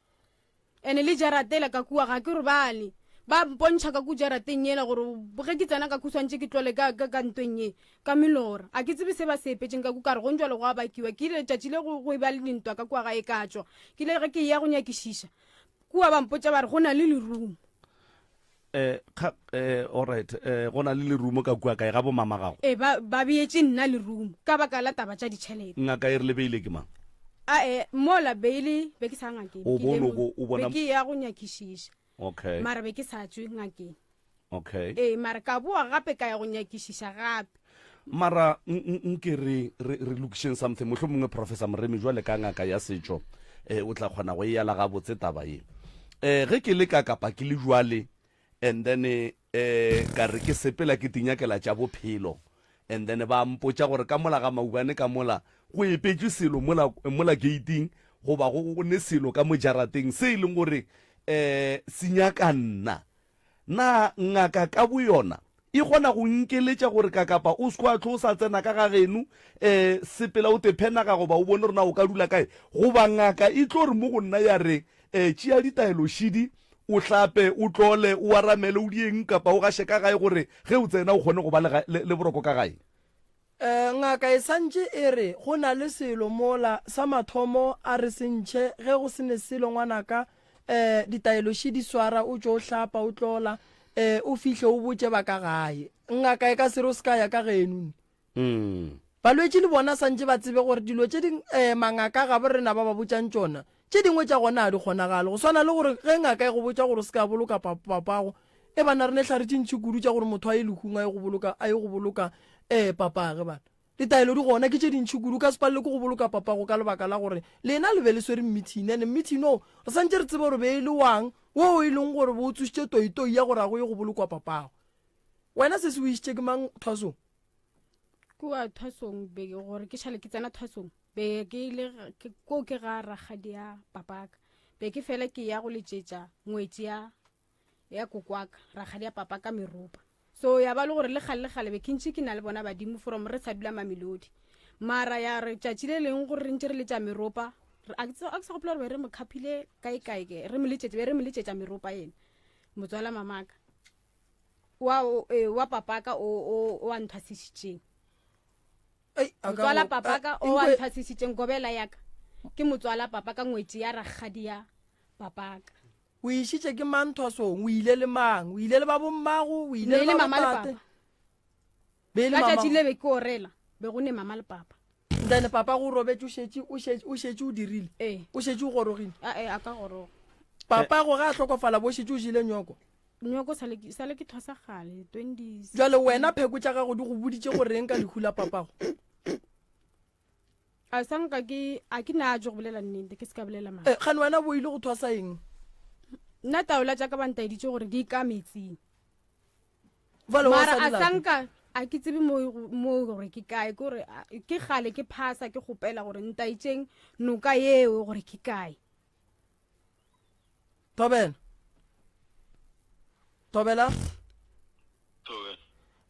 ene le jaratela ka kua ga ke gore bale ba mpontšha ka ku jarateng yela gore ge ke tsena ka kuswantše ke tlole ka ntweng ye ka melora a ke tsebe se ba sepetšeng ka ku ka re go ntšwale go a bakiwa ke ile tšatši le go e ba le dintwa ka kua ga e ka tswa ke ile ge ke ya go nyakišiša kua ba mpotša ba re go na le lerumo alright go na le lerumo ka kua kae ga bo mama gago ba beetše nna lerumo ka baka la taba tša ditšhelete ngaka e re le beile ke mang mola beile be ke sa ngakeng be ke ya go nyakišiša okay mara be ke sa tswe ngakeng okay mara ka boa gape ka ya go nyakišiša gape mara nke re lokišeng something motlho mongwe professor Moremi jwale ka ngaka ya setšo o tla kgona go e yala ga botse taba ye ge ke le ka kapa ke le jwale and then ka re ke sepela ke tinyakela tša bophelo and then ba mpotša gore ka mola ga maubane ka mola go epetše selo mola gating goba go ne selo ka mojarateng se e leng gore se nyaka nna na ngaka ka bo yona e kgona go nkeletša gore ka kapa o sekwa tlo o sa tsena ka ga geno sepela o tephenaga goba o bone gore na o ka dula kae goba ngaka e tlo re mo go nna ya re tšea ditaelošidi o hlape o tlole o aramele o dieng kapa o gaše ka gae gore ge o tsena o kgone go ba le boroko ka gae. Ngaka e santše e re go na le selo mola sa mathomo a re sentšhe ge go se ne selo ngwanaka ditaelošidi swara o tšo o hlapa o tlola o fihle o botše ba ka gae ngaka e ka sere o se ka ya ka genone balwetši le bona santše ba tsebe gore dilo tše mangaka ga bo rena ba ba botšang tšona tše dingwe tša gona a di kgonagale go swana le gore ge ngaka e go botša gore o se ka boloka papago e bana re ne tlhare tše ntšhi kudu tša gore motho a e lehung a ye go boloka papage bana ditaelo di gona ke tše dintšhi kudu ka sepalele ke go boloka papago ka lebaka la gore lena le be le swere mmithini ane mmithini o re santše re tsebe gore be e le wang wo e leng gore bo o tsošitše toitoi ya gore a go ye go bolokwa papago wena se se o išitše ke mang thwasong kua thwasong be gore ke šale ke tsena thwasong be ke ga ragadi ya papaka be ke fela ke ya go letšetša ngwetši ya kokwaka ragadi ya papaka meropa so ya ba le gore le gale be ke ntše ke na le bona badimo from re sa dula mamelodi mara ya re tšatši le leng gore re ntše re letša meropa a ke sa gopola gore be re mo khapile kae re mo letšetša meropa ene motswala mamaka wa papaka o a nthwasišitšeng motswala papaka o a nthwasišitšeng kobela yaka ke motswala papaka ngwetši ya ragadi ya papaka o išitše ke mang thwasong o ile le mang o ile le ba bommago o ile le mama le papa ka tšatši le be ke orela be go ne mama le papa then papa go robetse o šetše o dirile o šetše o gorogile a ka goroga papa go ga a hlokofala bo šetše o jile nyoko sale ke thwasa gale 20 jale wena pheko tša gago di go boditše goreng ka lehu la papago a sanka a ke na jo go bolela nnete ke se ka bolela mang gane wena bo ile go thwasa eng nna taola tša ka bantaeditše gore di ka metsing mara a sanka a ke tsebe mo gore ke kae gore ke gale ke phasa ke gopela gore ntaitšeng noka yeo gore ke kae Tobela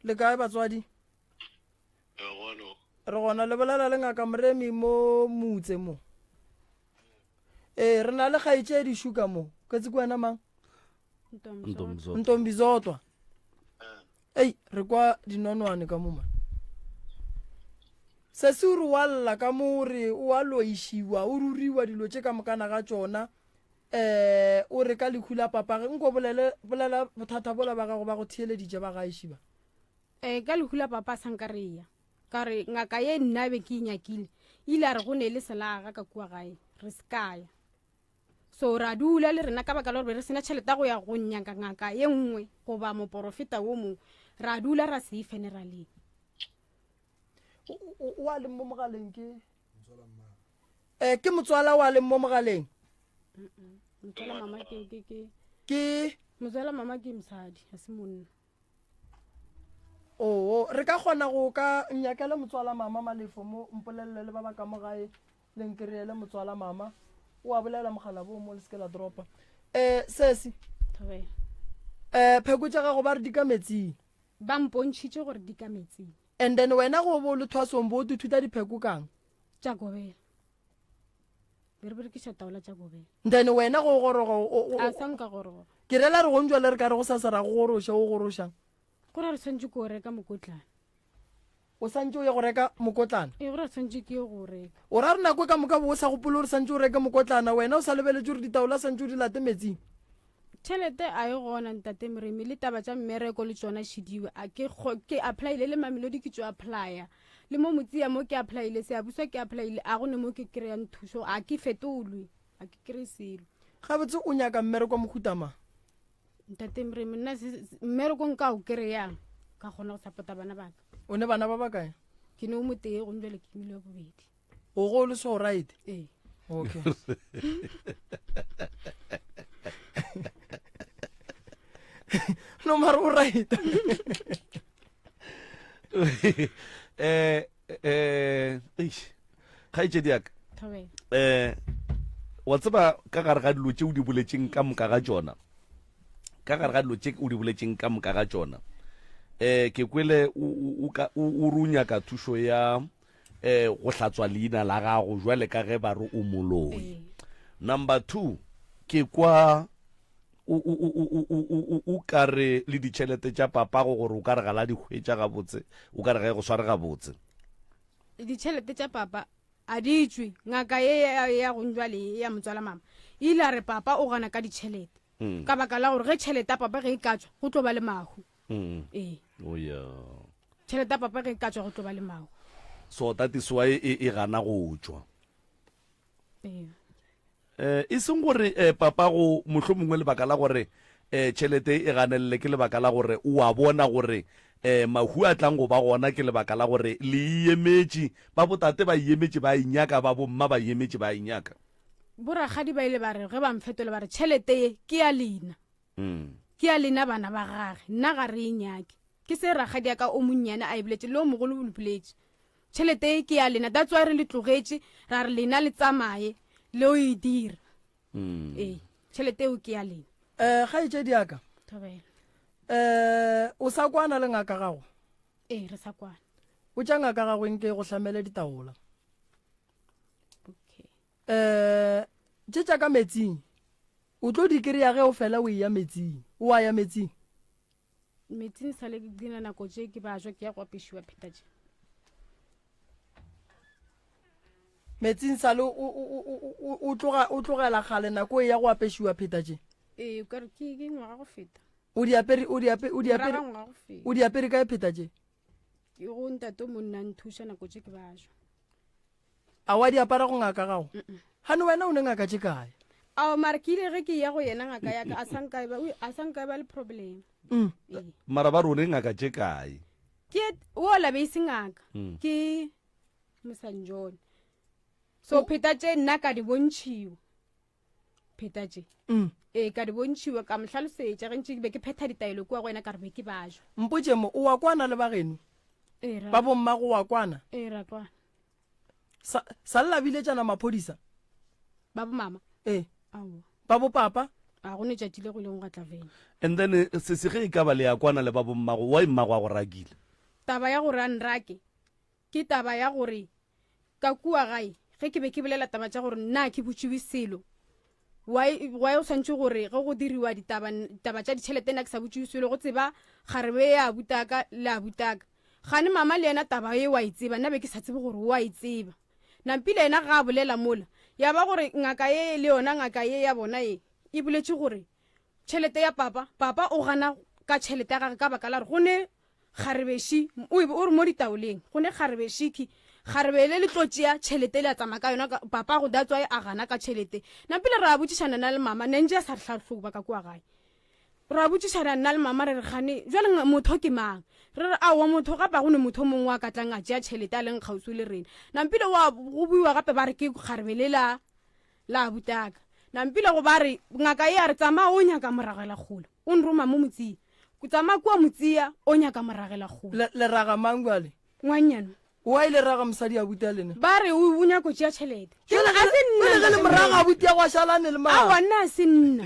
le kae batswadi re gona le bolela le ngaka moremi mo motse mo re na le kgaetše di shuka mo ka tse kwena mang Ntombizodwa re kwa dinonwane ka mo man se se o re wa lla ka mo re o a loišiwa o ruriwa dilo tše ka mokana ga tšona o re ka lekhu la papage nko bolela bothata bola ba gago ba go theeleditše ba gaešhi ba ka lekhu la papa sankareya ka re ngaka ye nna be ke inyakile ile a re go ne le selaga ka kua gae re skaya so ra dula le rena ka baka la gore re sena tšhelete go ya go nyaka ngaka ye nngwe goba moporofeta wo mongwe ra dula ra se funeraleng o a le mo mogaleng ke motswala wa le mo mogaleng motswala mama ke motswala mama ke msadi a se monna re ka kgona go ka nyakela motswala mama malefo mo mpolelele le ba ba ka mo gae le nkreele motswala mama o a bolela mogala bo mo le seke la dropa sesi pheko tša gago ba re di ka metsing ba mpontšhitše gore di ka metsing and then wena go bo le thwasong bo o tuthuta dipheko kang tša kobela be re berekiša taola tša kobela then wena go goroga a sanka goroga ke rela re go ntšwa le re ka re go sa se ra go goroša o gorošang gore re tshwanetse ko reka mokotlana o santse o ye go reka mokotlana gore re tshwanetse ke ye go reka o ra re nako ka moka bo o sa gopole gore santse o reka mokotlana wena o sa lebeletse gore ditaola santse o di late metsing tšhelete a e gona ntate moremi le taba tša mmereko le tsona šidiwe ke applyile le mamelodi ke tšo applya le mo motsia mo ke applyile seabuswa ke applyile a gone mo ke kry-ang thuso a ke fetolwe a ke kry selo gabotse o nyaka mmereko mokhutama ntate moremi nna mmereko nka o kry-yang ka kgona go sapota bana baka o ne bana ba bakae ke ne o motee go njwale ke mmile wa bobedi o go le so right okay no mara o right kgaitsedi yaka Thobela. wa tseba ka gare ga dilo tse o di boletseng ka moka ga tsona ka gare ga dilo tse o di boletseng ka moka ga tsona ke kwele o runya ka thuso ya go hlatswa leina la gago jwale ka ge ba re o moloi. Number 2 ke kwa o kare le ditšhelete tša papago gore o ka re gala di hwetša gabotse o ka re ge go sware gabotse Ditšhelete tša papa a di tswe ngaka ye ya go njwale ya motswala mama ile a re papa o gana ka ditšhelete ka baka la gore ge tšhelete ya papa ge e ka tswa go tlo ba le mahu tšhelete ya papa ge e ka tswa go tlo ba le mahu so that is why e gana go tswa e seng gore papa go mohlho mongwe lebaka la gore tšhelete e ganelele ke lebaka la gore o a bona gore mahu a tlang go ba gona ke lebaka la gore le emetše ba botate ba emetše ba inyaka ba bomma ba emetše ba inyaka boragadi ba ile ba re ge ba mfetole ba re tšhelete ye ke ya lena ke ya lena bana ba gage nna ga re inyake ke se ragadi ya ka o monnyane a e boletše le o mogolo o boletše tšhelete ye ke ya lena that's why re le tlogetše ra re lena le tsamaye le o e dira tšhelete eo ke ya lena ga etse diaka Thobela. o sa kwana le ngaka gago re sa kwana o tša ngaka gago nke go hlamele ditaola okay tše tša ka metsing o tlo di kry-a ge o fela o eya metsing o a ya metsing metsing sa le dina nako tše ke ba jwa ke ya go apešiwa phetaje metsing sale o tlogela gale nako e ya go apešiwa phethatše o kare ke ngwaga go feta o di apere ka e phethatše ke go ntate monna nthuša nako tše ke ba jwa a wa di apara go ngaka gago gane wena o ne ngaka tše kae ao mara ke ile ge ke ya go yena ngaka yaka a sanka e ba le problem mara ba rone ngaka tše kae ke o labe e se ngaka ke mosanjone so phethatše nna ka di bontšhiwa phethatše ka di bontšhiwa ka mohlalosetša ge ntše be ke phetha ditaelo kua go wena ka re be ke bajwa mpotše mo o wa kwana le bageno ba bommago wa kwana ra kwana sa llabiletšana maphodisa ba bomama ba bopapa a go ne tšatile go leng ga tlavena and then se ge e ka ba le ya kwana le ba bommago wa immago a go rakile taba ya gore a nrake ke taba ya gore ka kua gae ge ke be ke bolela taba tša gore nna ke botšiwe selo why o swantse gore ge go diriwa taba tša ditšhelete nna ke sa botšiwe selo go tseba kgarebe ya butaka le a butaka gane mama le yena taba ye wa e tseba nna be ke sa tsebe gore wa e tseba nampile yena ga a bolela mola ya ba gore ngaka ye le yona ngaka ye ya bona ye e boletše gore tšhelete ya papa o gana ka tšhelete ya gage ka baka la re go ne kgarebeši o re mo ditaoleng go ne kgarebešiki kgarebe le tlo tšea tšhelete le a tsamaya ka yona papa go datswa a gana ka tšhelete nampile re a botšišana na le mama nentše a sa re tlhatlhoba ka kua gae re a botšišana nna le mama re re gane jale motho ke mang re re aowa motho gape go ne motho mongwe wa ka tlang a tšea tšhelete a leng kgausi le rena nampile go buiwa gape ba re ke kgarebe le la butaka nampile go ba re ngaka e a re tsamaya o nyaka moragela kgolo o nroma mo motsia ko tsamaya kua motsia o nyaka moragela kgolo le raga mangwale ngwanyana wa ile raga mosadi a buta lena ba re o nyako tšea tšhelete le moraga a butia go šalane le awa nna a se nna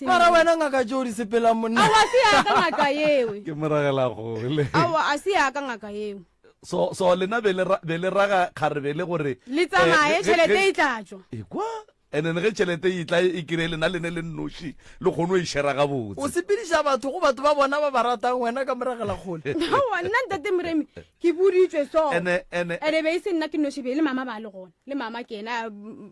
mara wena ngaka jodi sepela monna awa a se yaka ngaka yewe ke moragela gole awa a se yaka ngaka yewe so lena be le raga kgarebe le gore le tsamaye tšhelete e tlatšwa ekwa and then ge tšhelete e tla e kry lena lene le nnoši le kgone o e shera gabotse o sepediša batho go batho ba bona ba ba ratang wena ka moragela kgole awa nna ntate moremi ke boditswe so ene be e se nna ke noši be le mama ba le gona le mama ke ena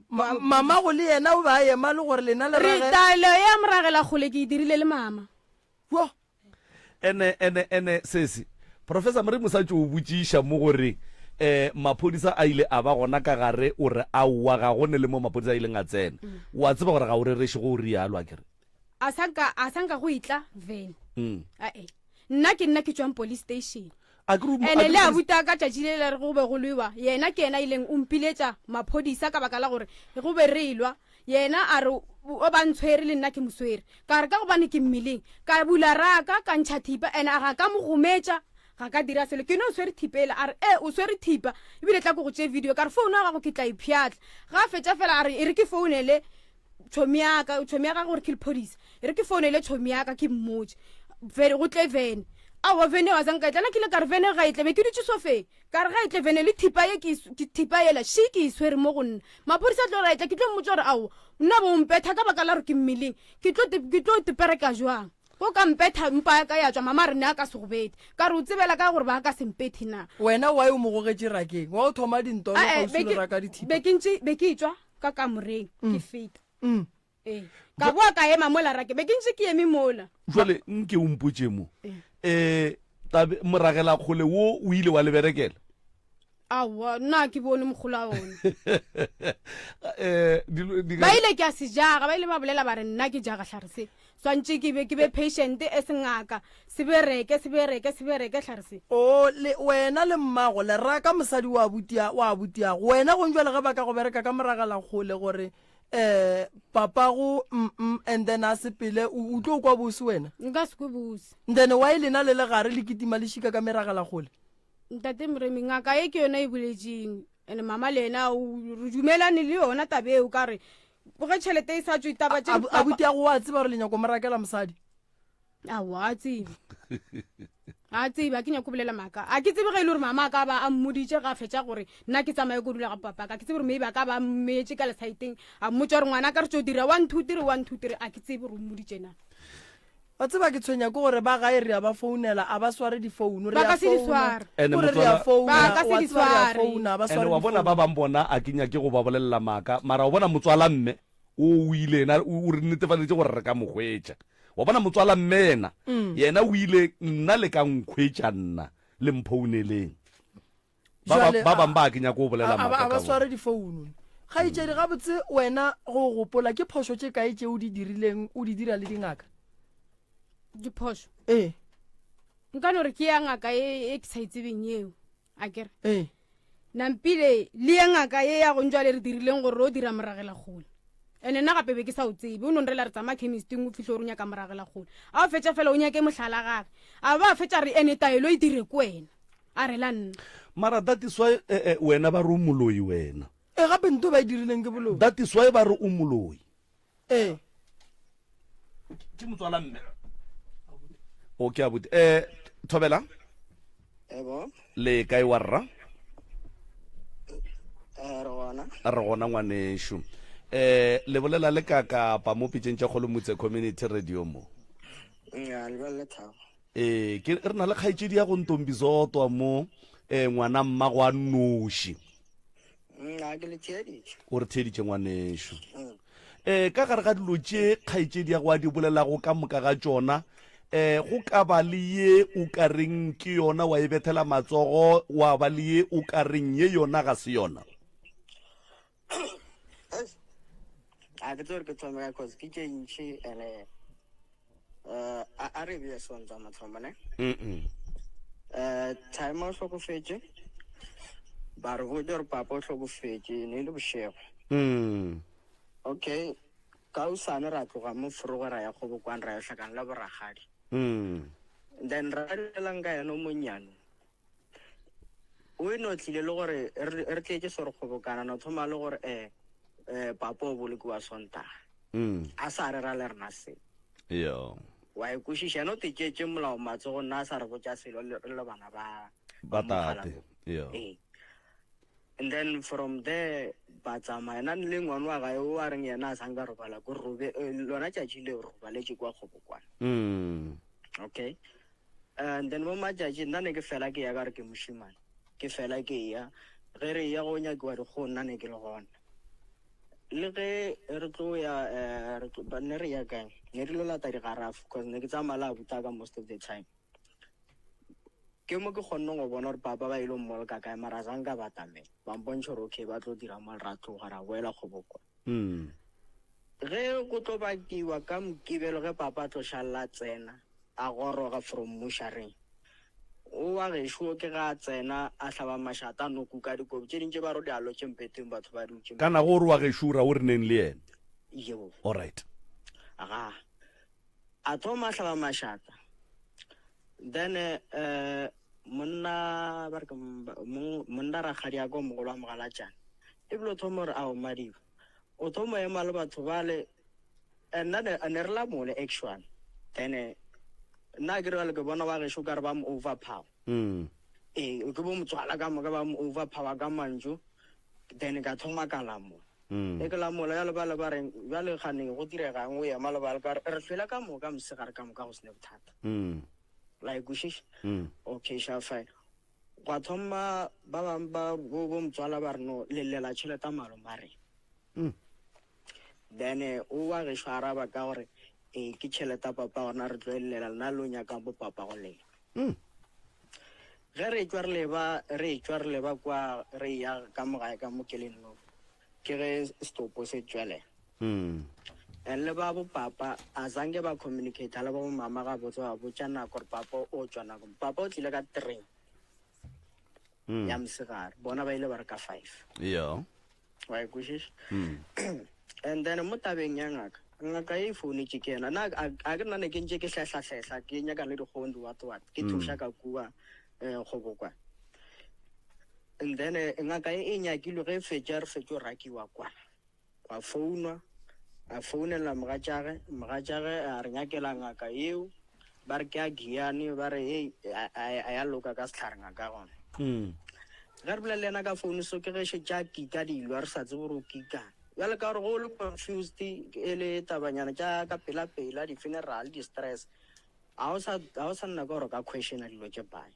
mama go le yena o ba ema le gore lena le re taelo ya moragela kgole ke e dirile le mama ene sesi professor moremi sa tse o botšiša mo gore maphodisa a ile a ba gona ka gare o re aowa ga gone le mo maphodisa a ileng a tsena wa tseba gore ga o rereše go o rialo a kere a sanka go itla vene nna ke tswang police station ene le a buta ka tšatši le re go be go lwewa yena ke ena ileng o mpiletša maphodisa ka baka la gore go be re ilwa yena a re o ba ntshwere le nna ke moswere ka re ka gobane ke mmeleng ka bula raka ka ntšha thipa and a ga ka mo gometša ga ka dira selo ke no o swere thipela a re o swere thipa ebile tla ko go tšee video ka re founu ya gago ke tla ipšhatla ga a fetša fela a re e re ke founele tšhomi yaka gore ke lephodisa e re ke founele tšhomi yaka ke mmotse go tle vene awa vene wa zanka itlana kile ka re vene ga itle be ke ditše sofeng ka re ga itle vene le thipa ye ke thipa yela shi ke e swere mo go nna maphodisa tlo ra itle ke tlo mmotse gore aowa nna bompetha ka baka la gore ke mmeleng ke tlo tepereka jwang go ka mpetha mpa ka ya tswa mama re ne a ka se go bete ka re o tsebela ka gore ba ka se mpethe na wena wa o mo gogetše rakeng wa o thoma dintolo ga o sule raka dithipa be ke itswa ka kamoreng ke feta ka boa ka ema mola rake be ke ntse ke eme mola jwale nke o mpotse mo moragela kgole wo o ile wa leberekela awa nna ke bone mogola one ba ile ke a se jaga ba ile ba bolela ba re nna ke jaga tlharese swantse ke be patient e sengaka se bereke tlharese o le wena le mmago le raka mosadi wa butiago wena go njwa le ge ba ka go bereka ka moragela kgole gore papa go and then a sepele o tlo kwa bose wena nka se kwe bose then wa ilena le legare le kitima le shika ka meragela kgole ntate moremi ngaka e ke yona e boletseng ene mama le ena re dumelane le yona tabeo ka re boge tšhelete e sa tswe taba abuti ya go wa tseba gore lenyako morakela mosadi awa a tseba ke nyako bolela maaka a ke tsebe ge e le gore mama ka ba a mmoditše ga fetša gore nna ke tsamaye ko dula ga papa ka ke tsebe gore maybe a ka ba mmetše ka lesaeteng a mmotsa gore ngwana ka re tšo dira 1 2 3 a ke tsebe gore o mmoditše na wa tseba ke tshwenya ko gore ba gae re a ba founela a ba sware difounu ba ka se di sware ene wa bona ba bang bona a kenya ke go ba bolelela maaka mara o bona motswala mme o ile o re netefaditse gore re ka mogwetša wa bona motswala mme yena o ile nna le ka nkgwetša nna le mphouneleng ba bang ba kenya ko bolela maaka ba sware difounu ga itšedi gabotse wena go gopola ke phoso tše kae tše o di dirileng o di dira le dingaka diphoso nka no re ke ya ngaka e ke sa itsebeng eo a kere nampile le ya ngaka e ya go njwa le re dirileng gore o dira moragela kgole ene nna gape be ke sa o tsebe o nonrela re tsama chemisting o fitlhe gore o nyaka moragela kgole a o fetša fela o nyake motlhala gage a ba fetša re ene taelo e dire ko wena a rela nna mara that is why wena ba re o moloi wena gape nto ba e dirileng ke boloi that is why ba re o moloi ke motswala mme okay abuti Thobela le kae wa rra re gona ngwanesho le bolela le kakapa mo pitšeng tša kgolomotse community radio mo ke re na le kgaetšedi ya go ntombizotwa mo ngwana mmago a noši o re theditše ngwanesho ka gare ga dilo tše kgaetšedi ya go a di bolelago ka moka ga tšona go ka ba le ye o ka reng ke yona wa e bethela matsogo wa ba le ye o ka reng ye yona ga se yona a ke tsore ke thome ka cause ke tše ntšhi ene a re bea sontsa mathombane time o hlokofetše ba re botse gore papa o hlokofetše ne le bošego okay ka usane ra tloga mo forogo ra ya kgobokwane ra ya hlakane la boragadi then ra lelang ka yena o monnyane o e no tlile le gore re tletse sore kgobokana no thoma le gore papa o bolokiwa sontaga a sa re ra le rena se wa e kwešiša no teketse molao matsogo nna a sa re botša selo re le bana ba tate and then from there ba tsamaya ena le ngwane wa gae o a reng yena a sanka robala ko robe lona tšatši le robaletše kwa kgobokwane okay and then mo matšatši nna ne ke fela ke ya ka re ke mošimane ke fela ke ya ge re ya go nyakiwa dikgo nna ne ke le gona le ge re tlo ya ne re ya kae ne re lo lata digarafu because ne ke tsamaya la buta ka most of the time ke mo ke kgonne go bona gore papa ba ile mmolo ka kae mara zanka batamela ba mpontšha gore okay ba tlo dira mo ra tloga ra boela kgobokwane ge go tlo bakiwa ka mokibelo ge papa tlo šalla tsena a goroga from moshareng o wa gešo ke ga tsena a hlaba mašata no kuka dikobo tše dintše ba ro di alotše mpeteng batho ba dutše kana go re wa gešura o re neng le yena yeo all right aga a thoma hlaba mashata then monna ra khadi ya go mogolo mogala tjana e blo thoma re a o madiba o thoma e male batho bale nna ne re la mole actually then nna ke re le ke bona ba ge sugar ba mo overpower ke bo motswala ka moka ba mo overpower ka manjo then ka thoma ka la mo e ke la mola ya le ba le ba re ba le khane go direga ngwe ya male ba le ka re fela ka moka msegare ka moka go sne bothata like kushish okay sha fine kwa thoma ba ba bo motswala ba re no le lela tšhelete malo mare then o wa ge shara ba ka gore ke tšhelete papa ona re tloelela lena lo nyaka bo papa go lela ge re tswa re leba kwa re ya ka mogae ka mokeleng no ke ge stopo se tswele and le ba bo papa a zange ba communicate le ba bo mama ga botsa ba botsa nako gore papa o tswa nako papa o tlile ka 3 ya msegare bona ba ile ba re ka 5 yeah wa ikušiša and then mo tabeng ya ngaka e phone ke kena na a ke nna ne ke ntse ke hlahla ke nyaka le dikgondi what ke thuša ka kua go bokwa and then ngaka e nyakile ge fetša re fetšo rakiwa kwa founwa a founela mogatšage a re nyakela ngaka eo ba re ke a giane ba re hey a ya loka ka setlhare ngaka gona ge re bolela lena ka phone so ke ge šetša kika dilo re sa tsebe gore o kikang jale ka gore go le confused e le tabanyana tša ka pela di-funeral di-stress a o sa nna ka gore ka questiona dilo tše bae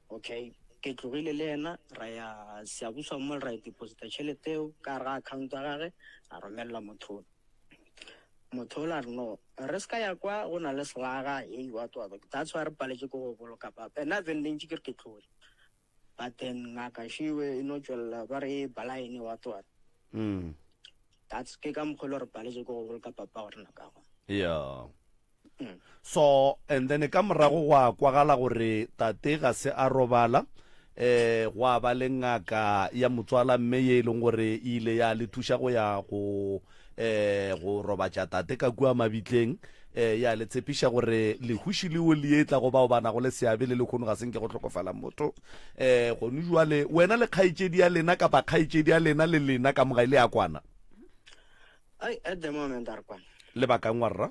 okay ke tlogile le ena ra ya seabuswa mo ra deposita tšhelete eo ka re ga account ya gage a romelela motho o la re no re ska ya kwa go na le selaga hey what that's why re paletše ko go boloka papa ena vendentše ke re ke tlogile but then ngaka šiwe e no tšwelela ba re balaene what that's ke ka mokgolo re paletše ko go boloka papa gore naka go yeah so and then ka morago go a kwagala gore tate ga se a robala go a ba le ngaka ya motswala mme ye e leng gore ile ya le thuša go ya go robatša tate ka kua mabitleng ya le tshepiša gore lehuši leo le etla go bao ba nago le seabe le lekgono ga senke go tlhokofala motho gone jwale wena le kgaetšedi ya lena kapa kgaetšedi ya lena le lena ka moga ile ya kwana at the moment a re kwana lebakang wa rra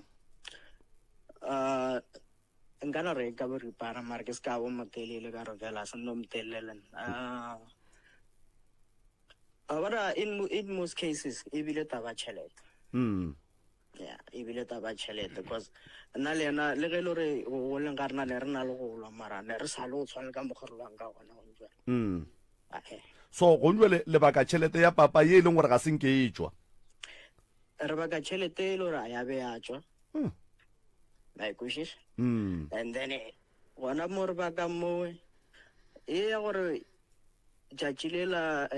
nkana re ka boripana mare ke se ka bo motelele ka re fela se nno motelele but in most cases ebile taba tšhelete yeah ebile taba tšhelete because nna le ena le ge le re go leng ga rena ne re na le go lwa mara ne re sa le go tshwane ka mogorolwang ka gona go jwale so go jwale lebaka tšhelete ya papa ye e leng gore ga senke e tswa re baka tšhelete e le gore a ya be ya tswa ba ikušiša and then gona mo re baka mowe e ya gore tšatši lela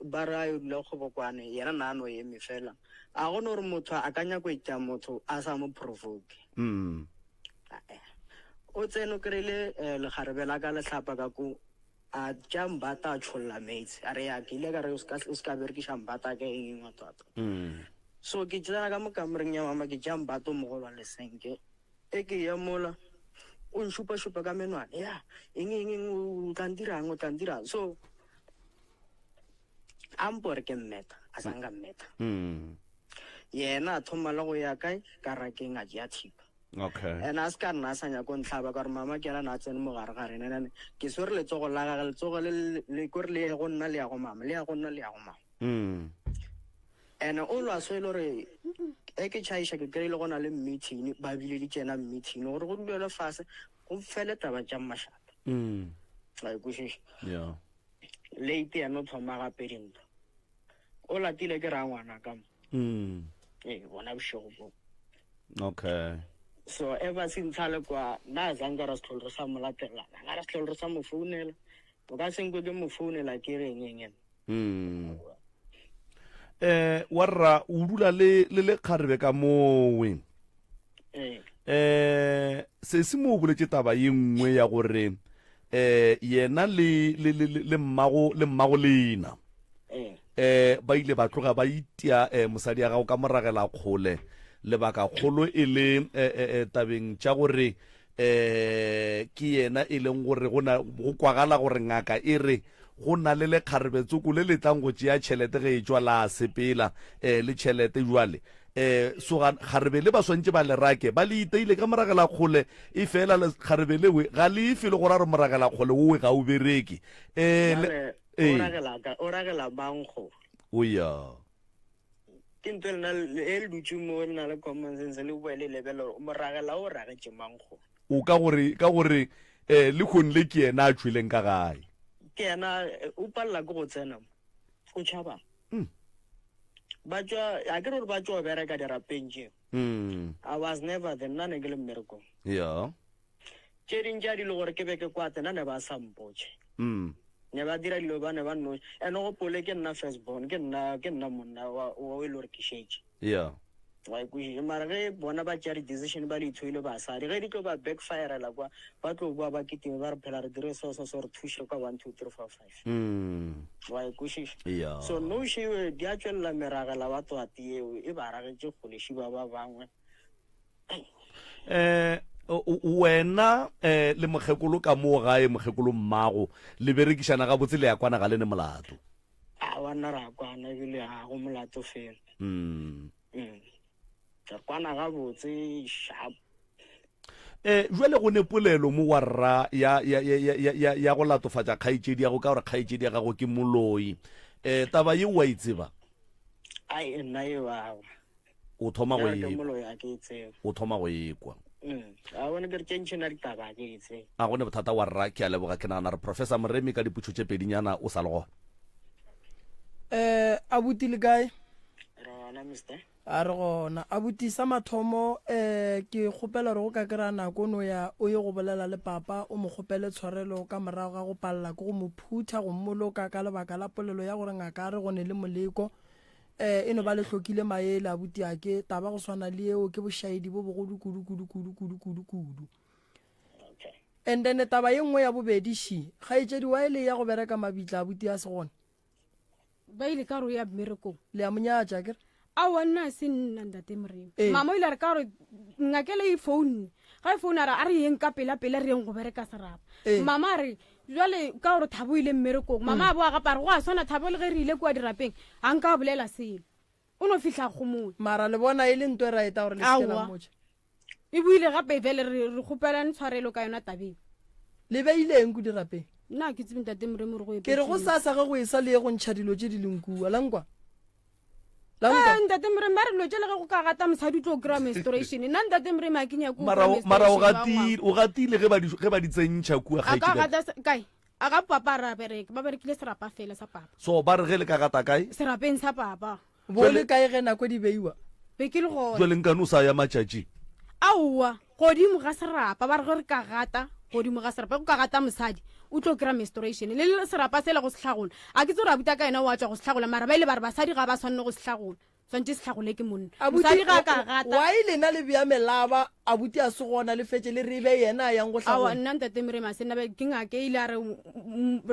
ba re a yo dula kgobokwane yena naano eme fela a gone gore motho a ka nyako ita motho a sa mo provoke o tseno kry-ile lekgarebe la ka letlhapa ka ko a tša mbata a tšholola meetse a re ya ke ile ka re o se ka berekiša mbata ka eng engwe tota so ke tsena ka mo kamoreng ya mama ke tša mbata o mogolwa lesenke e ke ya mola o nšupa-šupa ka menwana ya eng o tlang dirang so ampo re ke mmeta a sanka mmeta yena a thoma le go ya kae ka rakeng a tšea thipa okay and a se ka nna a sa nyako ntlhaba ka gore mama ke ela na a tsene mo gare ga renenane ke se re letsogo la gage letsogo le kore le ya go nna le ya go mama and o lwa so e le gore e ke tšhaiša ke kry-ile go na le meeting ba bile di tsena meeting gore go dulele fase go fele taba tša mašata a ikušiša late ya no thoma gape dintho o latile ke ra ngwana ka mo bona bošego bo okay so ever since a le kwa nna a zanka ra setlholo re sa mo latelelana nga ra setlholo re sa mo founela o ka senkwe ke mo founela ke reng engene warra o dula le lekgarebe ka mowe se se mo boletše taba ye nngwe ya gore yena le mmago lena ba ile ba tloga ba itia mosadi ya gago ka moragela kgole lebaka kgolo e le tabeng tša gore ke yena e leng gore go kwagala gore ngaka e re go na le lekgarebetsoko le letlang go tšea tšhelete ge e tswa la sepela le tšhelete jwale so kgarebe le ba swantse ba lerake ba le iteile ka moragela kgole e fela kgarebe lewe ga le ife le gore a re moragela kgole owe ga o bereke o ragela bankgo oya ke ntho e le dutse mo nna le common sense le bue le lebelo moragela o ragetse bankgo o ka gore le kgonle ke yena a tshweleng ka gae ke yena o palela ke go tsena o tšhaba a ke re gore ba tswa bereka dirapeng tšeo I was never there nna ne ke le mmerekong tše dintši a di le gore ke be ke kwate nna ne ba sampotše ne ba dira dilo ba ne ba nnoše and gopole ke nna first born ke nna monna o e le gore ke šetše wa ikušiše mara ge bona ba tšea di-decision ba le itshoile basadi ge di tlo ba backfirela kwa ba tlo boa ba ketime ba re phela re dire so re thuše kwa 1 2 3 4 5 wa ikušiše so nošiwe di a tšwelela meragela wa twati eo e ba ragetse kgoleši ba bangwe wena le mokgekolo ka moo gae mokgekolo mmago le berekišana ga botse le ya kwana ga le ne molato wa nna ra kwana ebile ga go molato fela re kwana ga botse sharp jwale go ne polelo mo wa rra ya go latofatša kgaetšedi ya go ka gore kgaetšedi ya gago ke moloi taba ye wa itseba ai nna e wa o thoma go ekwa a bone ke re tšentšhena ditaba ke etse a gone bothata wa rra ke a leboga ke nagana re professor Moremi ka diputšo tše pedinyana o sa le gona abuti le kae rona mister a re gona abuti sa mathomo ke kgopela gore go ka kry-a nako no ya o ye go bolela le papa o mo kgopele tshwarelo ka morago ga go palela ke go mo phutha go mmoloka ka lebaka la polelo ya gore ngaka a re go ne le moleko e no ba le hlokile maele abuti a ke taba go swana le eo ke bošaedi bo bogodu kudu and then taba ye nngwe ya bobedi shi kgaetšedi wa ele ya go bereka mabitla abuti a se gona ba ile ka ro ya mmerekong le a monyatša kere a wanna se nna ntate Moremi mama o ile a re ka gore ngakele e phone ga e phone a re yeng ka pela re yeng go bereka serapa mama a re jwale ka gore Thabo ile mmerekong mama a boa gapa re go a swana Thabo le ge re ile kwa dirapeng a nka bolela selo o no fihla kgomoe mara le bona e le ntwe ra eta gore le sekela motse e buile gape vele re kgopela ntshwarelo ka yona tabeng le beileng go dirapeng nna ke tsebe ntate Moremi re go ke re go sa ge go isa le go ntšha dilo tše di leng kua lankwa ntate Moremi ba re lo tšele ge go ka gata mosadi o tlo kry-a menstruation nna ntate Moremi a kenya mara o gatile ge ba di tsentšha kua kae a ga papa ra bereke ba berekile serapa fela sa papa so ba re ge le ka gata kae serapeng sa papa bo le kae ge nako di beiwa be ke le gona jwale nkane o sa ya matšatši aowa godimo ga serapa ba re ge re ka gata godimo ga serapa go ka gata mosadi o tlo kry-a menstruation le serapa sela go setlhagola a ke tse gore a buta ka ena o a tswa go setlhagola mara ba ile ba re basadi ga ba tshwanne go setlhagola swantse setlhagole ke monna mosadi ga ka gata wa ile na le bia melaba abuti a se gona le fetse le ribe yena a yang go tlhagola nna ntate Moremi a sena ke ngake ile a re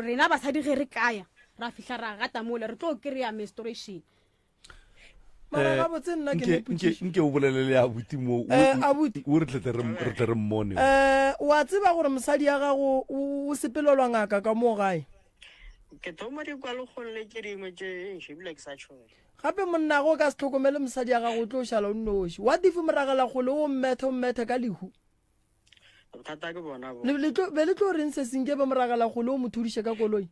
rena basadi ge re kaya ra fihla ra gata mo le re tlo kry-a menstruation mara ga botse nna ke nke o bolelele abuti mo o re tle re mmone wa tseba gore mosadi ya gago o sepelelwa ngaka ka mo gae ke thoma di kwa le kgonle ke dingwe tše ebile ke sa tšhoe gape monna go ka se tlhokomele mosadi ya gago o tlo o šala o nnoši wa dife moragela kgole o mmethe ka lehu bothata ke bona bo be le tlo reng se senke be moragela kgole o mo thudiše ka koloi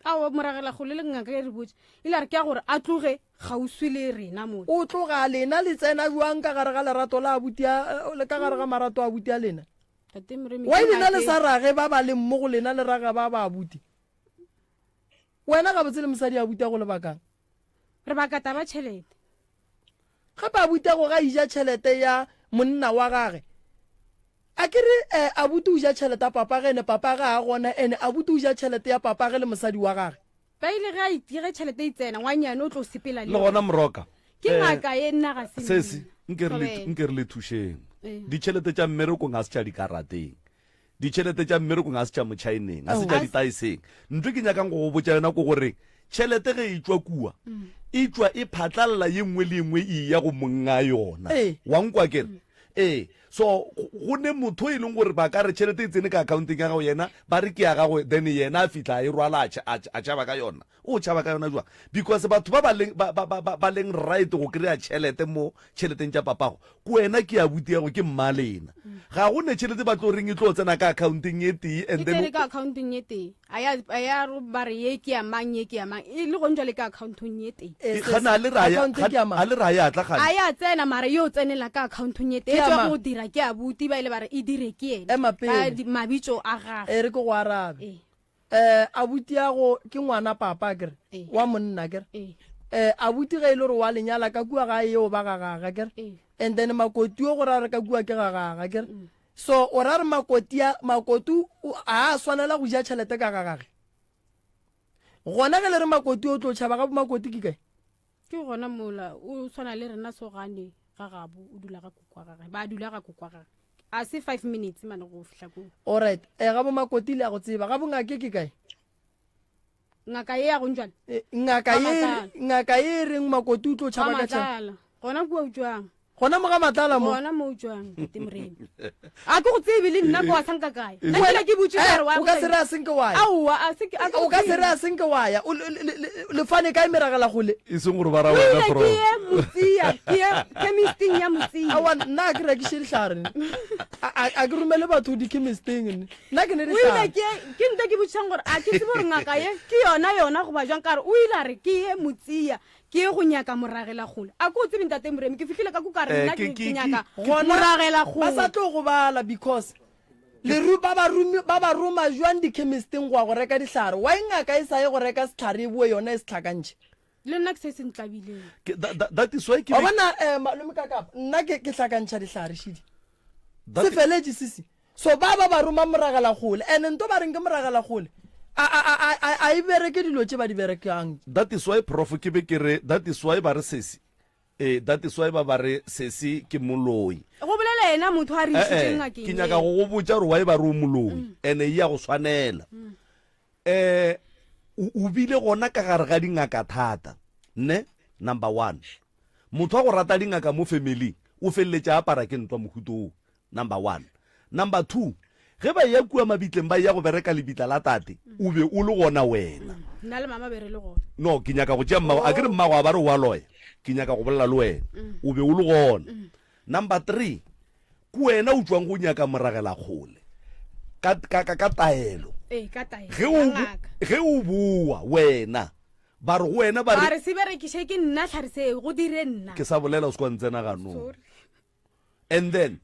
awa moragela kgole le ngaka e re botse ile a re ke ya gore a tloge gauswi le rena mo o tloga lena le tsena jwang ka gare ga lerato la abuti le ka gare ga marato a abuti a lena tate Moremi wa lena le sa rage ba ba le mmo go lena le raga ba ba abuti wena ga botse le mosadi a abuti a go lebakang re bakata ba tšhelete gape abuti a go ga ija tšhelete ya monna wa gage a ke re abuti o ja tšhelete ya papa ge ene papa ga a gona ene abuti o ja tšhelete ya papa ge le mosadi wa gage ba ile ga itire tšhelete e tsena ngwanyane o tlo sepela le gona moroka ke ngaka ye nna ga sesi nke re le thušeng ditšhelete tša mmerekong ga se tša dikarateng ditšhelete tša mmerekong ga se tša motšhaeneng ga se tša ditaiseng ntho ke nyakang go go botša yona ko gore tšhelete ge e tswa kua e tswa e phatlalela ye nngwe le nngwe e ya go monga yona wa nkwa kere so go ne motho e leng gore ba ka re tšhelete e tsene ka accounting ya gago yena ba re ke ya gago then yena a fitlha e rwala a tšhaba ka yona o tšhaba ka yona jwang because batho ba leng right go kry-a tšhelete mo tšheleteng tša papago ko wena ke abuti yago ke mmalena ga go ne tšhelete ba tlo reng e tlo tsena ka accounting ye tee and then ka accounting ye tee a ya ba re ye ke ya mang ye ke ya mang e le go ntjwa le ka accounting ye tee gana le raya atla gana a ya tsena mara yo tsenela ka accounting ye tee e tswa go dira ke abuti ba ile ba re e dire ke ena ka mabitso a gagwe e re ke go arabe abuti yago ke ngwana papa kere wa monna kere abuti ge e le gore wa lenyala ka kua ga eo ba gagaga kere and then makoti o gore a re ka kua ke gagaga kere so o ra re makotu a swanela go ja tšhelete ka gagage gona ge le re makoti o tlo tšhaba ga bo makoti ke kae ke gona mola o tshwana le rena so gane ga gabo o dula ga kokwa gagwe ba dula ga kokwa gagwe a se 5 minutes mane go fihla ko alright ga bo makoti le a go tseba ga bo ngake ke kae ngaka ye ya go ntjwana ngaka ye reng makoti o tlo tšhaba ka tšhelete gona kua utswang gona mo ga matlala mo gona mo utswang temremi a ke go tsebe le nna ko wa sanka kae nna ke butse re wa o ka se re a senke wa ya o ka se re a senke wa ya le fane ka meragela gole e seng gore ba ra wena pro ke mutsia ke chemistry ya mutsia a wa nna ke re ke shilhlare a ke rumele batho di chemistry nna ke ne re tla ke nta ke butsang gore a ke tsebo re ngaka ye ke yona go ba jwang ka re o ile re ke ye mutsia ke go nyaka moragela gole a go tsebe ntate moremi ke fitlhile ka go ka re nna ke nyaka moragela gole ba sa tlo go bala because le ru ba ba ruma jwang di chemistry go go reka dihlare wa ngaka e sa ye go reka setlhare bo yona e setlhakantše le nna ke se se ntlabileng that is why ke bona malome ka kapa nna ke tlhakantša dihlare shidi se feletse sisi so ba ruma moragela gole and nto ba reng ke moragela gole a e bereke dilo tše ba di berekang that is why prof ke be kere that is why ba re sesi that is why ba re sesi ke moloi go bolela ena motho a re ishitseng ngakeng ke nyaka go botsa gore why ba re o moloi ene ya go swanela o bile gona ka gare ga dingaka thata ne number 1 motho wa go rata dingaka mo family o felletša apara ke ntwa mohuto number 1 number 2 ge ba ya kua mabitleng ba ya go bereka lebitla la tate o be o le gona wena nna le mama bere le gona no ke nyaka go tšea mmago a ke re mmago a ba re o a loya ke nyaka go bolela le wena o be o le gona number 3 ke wena o tswang go nyaka moragela kgole ka taelo ge o bua wena ba re go wena ba re se berekiše ke nna tlharise go dire nna ke sa bolela o se kwa ntsena ganong and then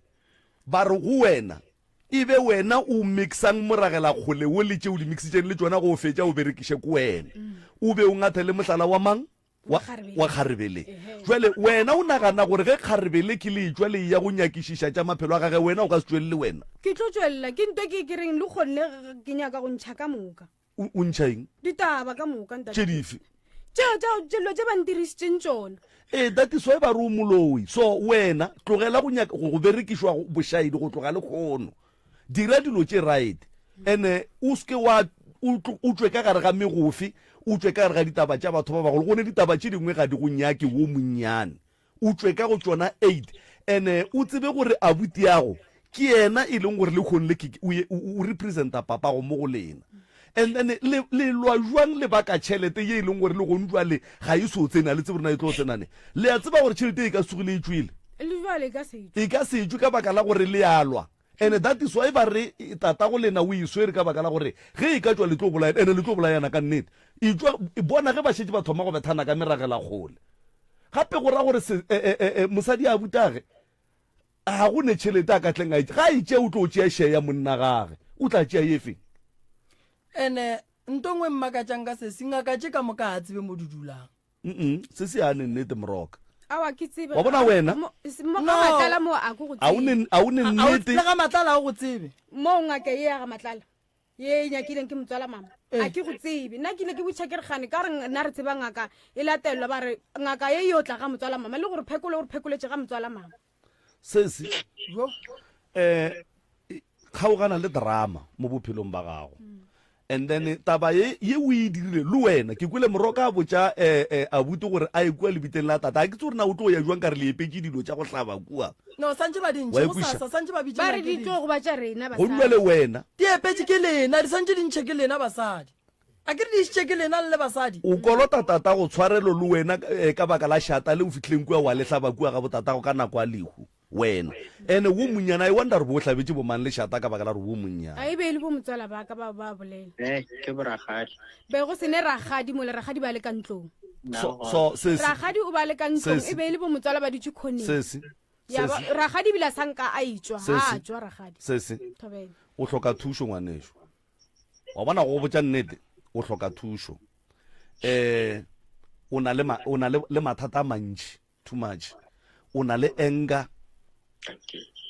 ba re go wena e be wena o mixang moragela kgole o le tšeo di mixitšeng le tsona go fetša o berekiše ko wena o be o ngathe le mohlala wa mang wa kgarebele jwale wena o nagana gore ge kgarebele ke le tswa le ya go nyakišiša tša maphelo a gage wena o ka se tswelele wena ke tlo tswelela ke ntwe ke kereng le kgonne ke nyaka go ntšha ka moka o ntšhaeng ditaba ka moka tše dife tšelo tše ba ntirišitšeng tšona that is why ba re o moloi so wena tlogela go nyaka go berekišwa bošaedi go tloga le kgono dira dilo tše right ene o seke wa o tswe ka gare ga megofe o tswe ka gare ga ditaba tša batho ba bagolo gone ditaba tše dingwe ga di go nyake wo monnyane o tswe ka go tsona 8 ene o tsebe gore abuti yago ke yena e leng gore le kgonle o representa papago mo go lena and then le lwa jwang le baka tšhelete ye e leng gore le gone jwale ga e so tsena le tsebe rena e tlo tsenane le a tseba gore tšhelete e ka sogile e tswile e ka se tswe ka baka la gore le alwa and that is why ba re tata go lena o iswere ka baka la gore ge e ka tswa le tlo bolaya ene le tlo bolayana ka nnete e bona ge ba šetse ba thoma go bethana ka meragela kgole gape go ra gore mosadi a butage ga go ne tšhelete a katleng a itse ga a itse o tlo o tšea share ya monna gage o tla tšea efeng ene ntongwe mmakatšang ka se sengaka tše ka moka a tsebe mo di dulang se se ane nnete moroka awa ke tsebe wa bona wena matlala mo a go a o ne nnete le ga matlala a go tsebe mo ngaka ye ya ga matlala ye nyakileng ke motswala mama a ke go tsebe nna ke ne ke botšha ke re gane ka re nna re tseba ngaka e latelelwa ba re ngaka ye yo tla ga motswala mama le gore phekoletse ga motswala mama sese kgaogana le drama mo bophelong ba gago and then taba ye o e dirile le wena ke kwele moroka a botsa a bute gore a ekua lebiteng la tata a ke tse gore na o tlo ya jwang ka re le epetse dilo tsa go hlaba kua no santse ba dintšhe go sasa santse ba bitse ba re di tlo go ba tša rena go dula le wena di epetse ke lena di santse dintšhe ke lena basadi a ke re di isitše ke lena le basadi o kolota tata go tshwarelo le wena ka baka la shata le o fitlheng kua wa le hlaba kua ga botatago ka nako a lehu wena ene wo monyana I wonder bo hlabetse bo mang le shata ka baka la re wo monyana a e be le bo motswala ba ka ba bolela ke boragadi be go sene ragadi mo le ragadi ba le ka ntlong so ragadi o ba le ka ntlong e be le bo motswala ba ditse khoneng sesi ya ragadi bila sanka a itswa ha tswa ragadi sesi thobela o hloka thusho ngwanesho wa bona go botsa nnete o hloka thusho o na le mathata mantši too much o na le enga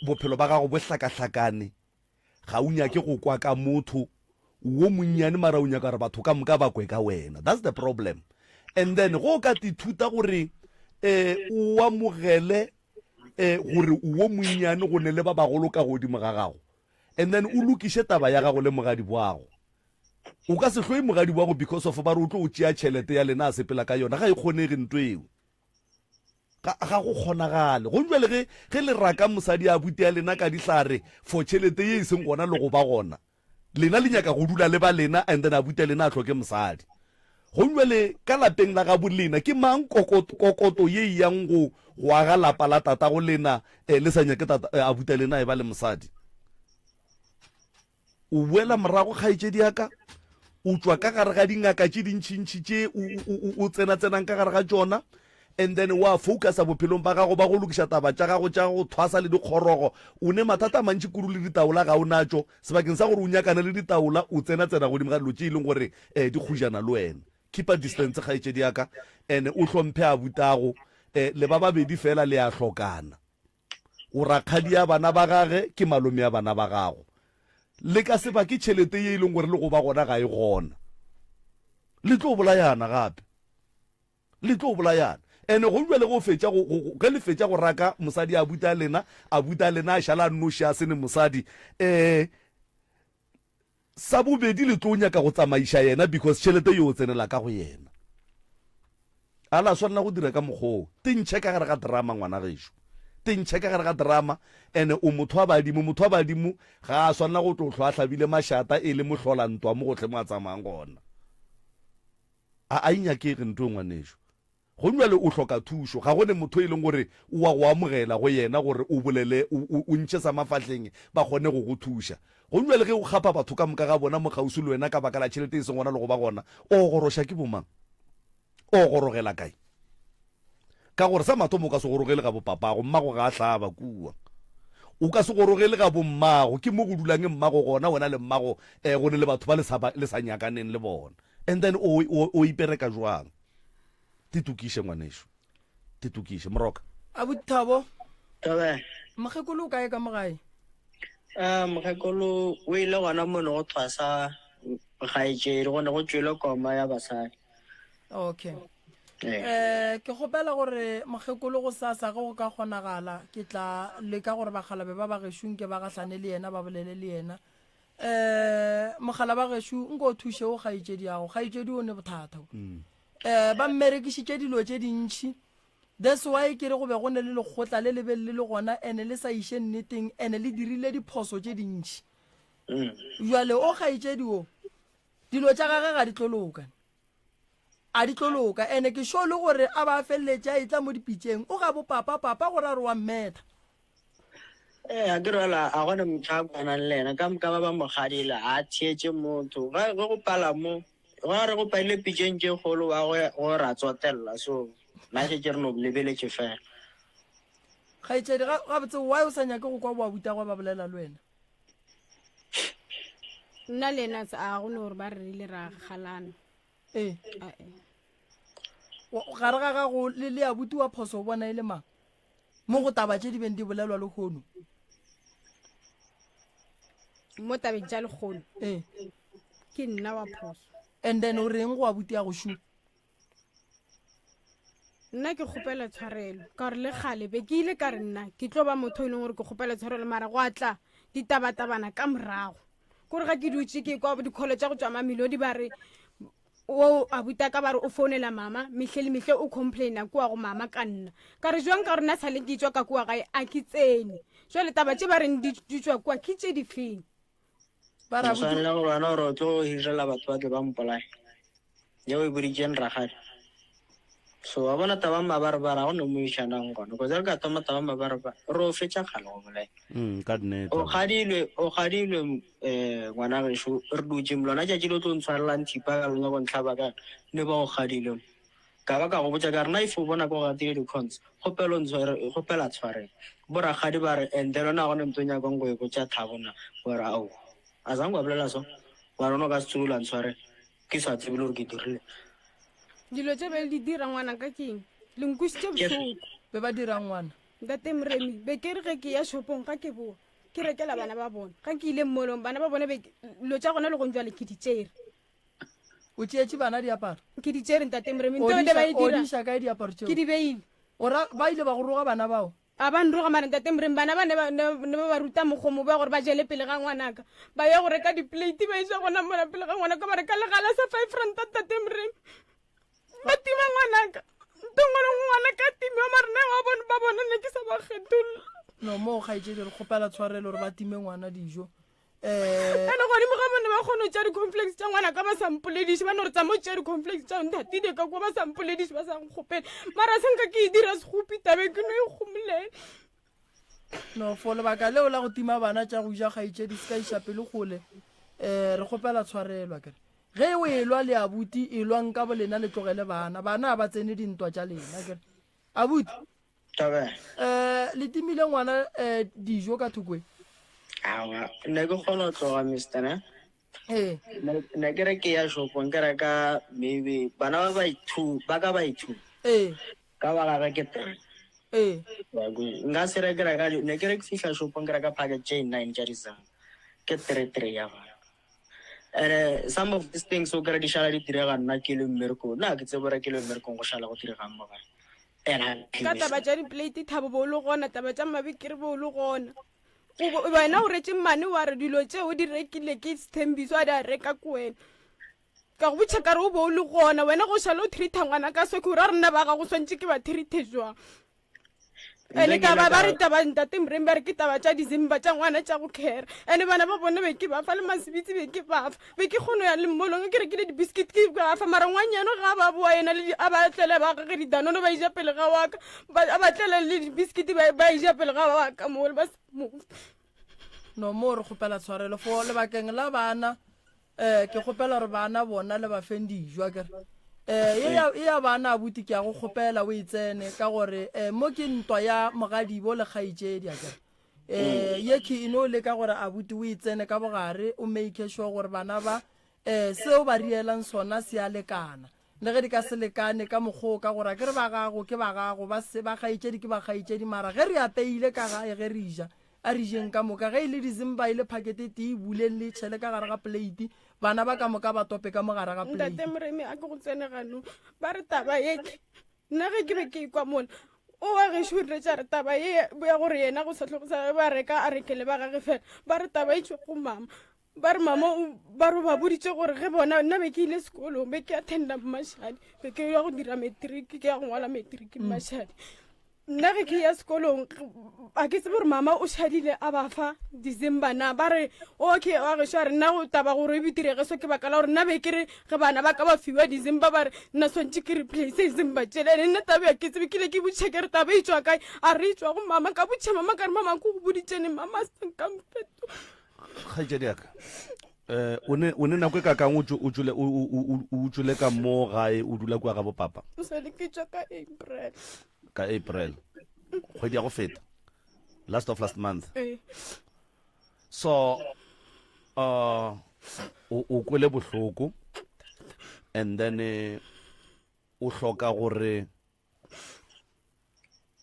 bophelo ba gago bo hlakahlakane ga o nyake go kwa ka motho wo monnyane mara o nyaka re batho ka moka ba kwe ka wena that's the problem and then go ka tithuta gore o amogele gore wo monnyane go ne le ba bagolo ka godimo ga gago and then o lokiše taba ya gago le mogadi boago o ka se hlwe mogadi boago because of ba re o tlo o tšea tšhelete ya lena a sepela ka yona ga e kgonege ntho eo ga go kgonagale go jwale ge le raka mosadi a butea lena ka dihlare for tšhelete ye e seng gona le go ba gona lena le nyaka go dula le ba lena and then a butea lena a tlhoke mosadi go jwale ka lapeng la ga bolena ke mang kokoto ye e yang go aga lapa la tata go lena le sa nyake a butea lena e ba le mosadi o buela morago kgaetšedi yaka o tswa ka gare ga dingaka tše dintšhintšhi tše o tsenang ka gare ga tšona and then wa focusa bophelong ba gago ba go lokiša taba tša gago tša go thwasa le dikgorogo o ne mathata mantši kudu le ditaola ga o natšo sebakeng sa gore o nyakane le ditaola o tsena godimo ga dilo tše e leng gore di khujana le wena keep a distance kgaetšedi yaka and o hlomphe a butago le ba babedi fela le a hlokana o rakgadi ya bana ba gage ke malome ya bana ba gago le ka seba ke tšhelete ye e leng gore le go ba gona ga e gona le tlo bolayana gape le tlo bolayana ene go jwale go fetša ge le fetša go raka mosadi a buta lena a šala nnoši a sene mosadi sa bobedi le tlo nyaka go tsamaiša yena because tšhelete yo o tsenela ka go yena a la swanela go dira ka mokgoo tentšhe ka gare ga drama ngwana gešo tentšhe ka gare ga drama ene o motho wa badimo ga a swanela go tlo hlwa a hlabile mašata e le mohlolantwa mo gotlhe mo a tsamayang gona a inyakege ntho ngwanešo go jwale o hloka thušo ga gone motho e leng gore o wa go amogela go yena gore o bolele o ntše sa mafatlheng ba kgone go go thuša go jwale ge o gapa batho ka moka ga bona mo kgausi le wena ka baka la tšhelete e seng gona le go ba gona o goroša ke bomang o gorogela kae ka gore sa mathomo o ka se gorogele ga bopapago mmago ga a hlaba kua o ka se gorogele ga bommago ke mo go dulang mmago gona wena le mmago go ne le batho ba le sa nyakaneng le bona and then o ipereka jwang titukiše ngwanešo titukiše moroka a bothabo tobe mokgekolo o kae ka mogae mokgekolo o ile gona mono go thwasa gaetšedi gone go tšwele koma ya basadi okay ke kgopela gore mokgekolo go sasa ge go ka kgonagala ke tla leka gore bagalabe ba bagešong ke ba gahlane le yena ba bolele le yena mogala ba gešo nko o thuše o gaetšedi yago gaetšedi o ne bothata ba mmerekišitše dilo tše dintšhi that's why ke re go be go ne le lekgotla le lebe le gona ene le sa iše nneteng ene le dirile diphoso tše dintšhi jwale o gaetšedi dilo tša gage ga di tloloka a di tloloka ene ke sho le gore a ba feleletše a etla mo dipitšeng o ga papa gore a re wa mmetha a ke rela a gone motho a kwanang le ena ka moka ba ba mogadile a thietse motho ge go pala mo ga re go paile pitšeng tše kgolo wa go ra tsotelela so nna ke re no lebeletše fela gaetšedi gabotse why o sa nyake go kwa boa buta go ba bolela le wena nna le ena a go ne gore ba rerile ra galana gare ga gago le abuti wa phoso o bona e le mang mo go taba tše di beng di bolelwa le kgono mo tabeng tša lekgono ke nna wa phoso and then o reng go abuti ya go shu nna ke kgopela tshwarelo ka gore le gale be ke ile ka re nna ke tlo ba motho e leng gore ke kgopela tshwarelo mara go atla ditabatabana ka morago kore ga ke dutse ke kwa dikholo tsa go tswa mamelodi ba re o abuta ka ba re o founela mama mehle le mehle o complaina kwa go mama ka nna ka re jwang ka rena sa le ke tswa ka kwa gae a ke tsene jwale taba tse ba reng di tswa kwa ke tse difeng ba ra botsa go rana ro tlo hirela batho ba tle ba mpolai ya o boditseng ragadi so wa bona taba mabarabara go no mo ishanang gona go ka tama taba mabarabara ro fetsa khalo go bolai ka nnete o gadilwe ngwana re sho re dutse mlona ja tshilo tlo ntshwarela nthipa ka lona go ntlhaba ka ne ba go gadilwe ka ba ka go botsa ka rena ifo bona go gatile di cons gopelo gopela tshware bora gadi ba re endelo na go ne mtonya go ngo go tsa thabona bora au azangwa bolela so ba rona ka tsula ntshware ke sa tsebile re ke dirile dilo tse be di dira ngwana ka keng le nkusitse botlhoko be ba dirang ngwana ntate Mremi be ke re ge ke ya shopong ga ke boa ke rekela bana ba bona ga ke ile mmolong bana ba bone lo tsa gona le go ntjwa le ke ditsere o tšeetse bana diaparo ke ditsere ntate Mremi ntse ba e dira odisa ka diaparo tseo ke di beile ora ba ile ba go roga bana bao a ba nroga mara ntate Mremi bana ba ne ba ruta mogomo ba gore ba jele pele ga ngwanaka ba ya go reka di-plate ba isa gona mona pele ga ngwanaka ba reka legala sa 5 rand ntate Mremi ba tima ngwanaka ntongolo ngwanaka time wa marena wa bona ba bona ne ke sa ba kgetholla no mo ga itsedi re kgopela tshwarelo gore ba time ngwana dijo ene gone mo ga bone ba kgone tsa di-complex tsa ngwana ka ba sampolediše ba no re tsa mo tsa di-complex tsa ntatile ka kwa ba sampolediše ba sa nkgopela mara senka ke e dira segopi tabe ke no e gomolela no for lebaka leo la go tima bana tša go ja gaitsedi se ka išapele gole re kgopela tshwarelwa kere ge o e lwa le abuti e lwang ka bolena le tlogele bana ba tsene dintwa tša lena kere abuti le timile ngwana dijo ka thokwe awa ne ke kgona go tloga mister ne ne ke re ke ya shopong ke reka maybe bana ba ka ba ithu ka ba ga ke tere nka se re ke reka ne ke re ke fihla shopong ke reka package 9 tša disang ke 3 ya bana some of these things o kry di šala di direga nna ke le mmereko nna ke tsebora ke le mmerekong go šala go diregang mo bana ka taba tša di-plate thabo bo le gona taba tša mabekere bo le gona wena o retse mmane wa re dilo tse o di rekile ke sethembiso a di a reka ko wena ka go botšha kare o bo o le gona wena go šala o treata ngwana ka soke ore a rena ba ga go swantse ke ba treate jwang ene taba ba re taba ntate Mremi ba re ke taba tša dizimba tša ngwana tša go kera ene bana ba bone be ke ba fa le masebitsi be ke ba fa be ke kgono ya le mmolong ke rekile di-biscuit ke ba fa mara ngwanyano ga ba boa ena a ba tlele ba gage didanono ba ija pele ga waka a ba tlele le di-biscuit ba ija pele ga waka mo ba no mo re kgopela tshwarelo fo lebakeng la bana ke kgopela gore bana bona le ba feng dijo kere e ya bana abuti ke ya go kgopela o itsene ka gore mo ke ntwa ya mogadibo le kgaitsedi akere ye ke ino le ka gore abuti o itsene ka bogare o make sure gore bana ba seo ba rielang sona se a lekana le ge di ka se lekane ka mokgwa ka gore ke re ba gago ke ba gago ba kgaitsedi ke ba kgaitsedi mara ge re apeile ka gae ge re ja a re jeng ka moka ge e le dizimba ile packete te e buleng le tšhele ka gare ga plate bana ba ka moka ba tope ka mogare ga plate ntate Mremi a ke go tsene gano ba re taba ye nna ge ke be ke ikwa mona o wa gešo re tša re taba ye ya gore yena go satlhogo sa ba reka a rekele ba gage fela ba re taba e tswe go mama ba re mama ba re ba boditse gore ge bona nna be ke ile sekolong be ke attenda Mashadi be ke ya go dira matric ke ya go ngwala matric Mashadi nna ge ke ya sekolong a ke tsebe gore mama o šadile a ba fa December na ba re okay wa gešo a re nna go taba gore e bedirege so ke baka la gore nna be ke re ge bana ba ka ba fiwa December ba re nna swantse ke replace December tšhelene nna taba ya ke tsebe ke le ke botšhe ke re taba e tswa kae a re e tswa go mama ka botšhe mama ka re mama ko go boditsene mama a sankamfeto kgaitsedi yaka o ne nako e kakang o tswile ka mo gae o dula kwa ga bo papa o sa le ke tswa ka April kgwedi ya go feta last month so o kwele bohloko and then o hloka gore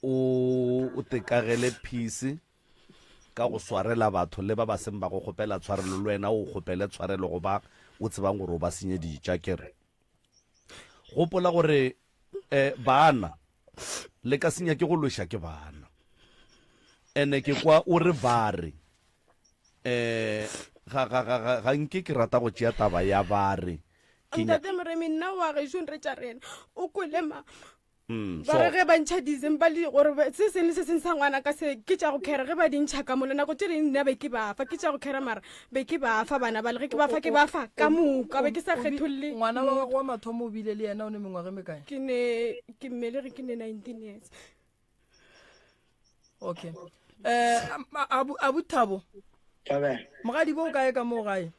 o tekagele peace ka go swarela batho le ba ba seng ba go kgopela tshwarelo le wena o kgopele tshwarelo go ba o tsebang gore o ba senye ditšakere gopola gore bana le ka senya ke go loša ke bana ene ke kwa o re bare ga nke ke rata go tšea taba ya bare ntate Moremi nna wa gešo re tša rena o kolema ba re ge ba ntšha december le gore se seng le se seng sa ngwana ka se ke tša go kgera ge ba dintšha ka mole nako tše ding nna be ke bafa ke tša go kgera mara be ke bafa bana ba le ge ke bafa ka moka be ke sa kgetholle ngwana wa gago wa mathomo o bile le yena o ne mengwaga e mekae ke mmele ge ke ne 19 years okay abu thabo mogadi bo o kae ka moo gae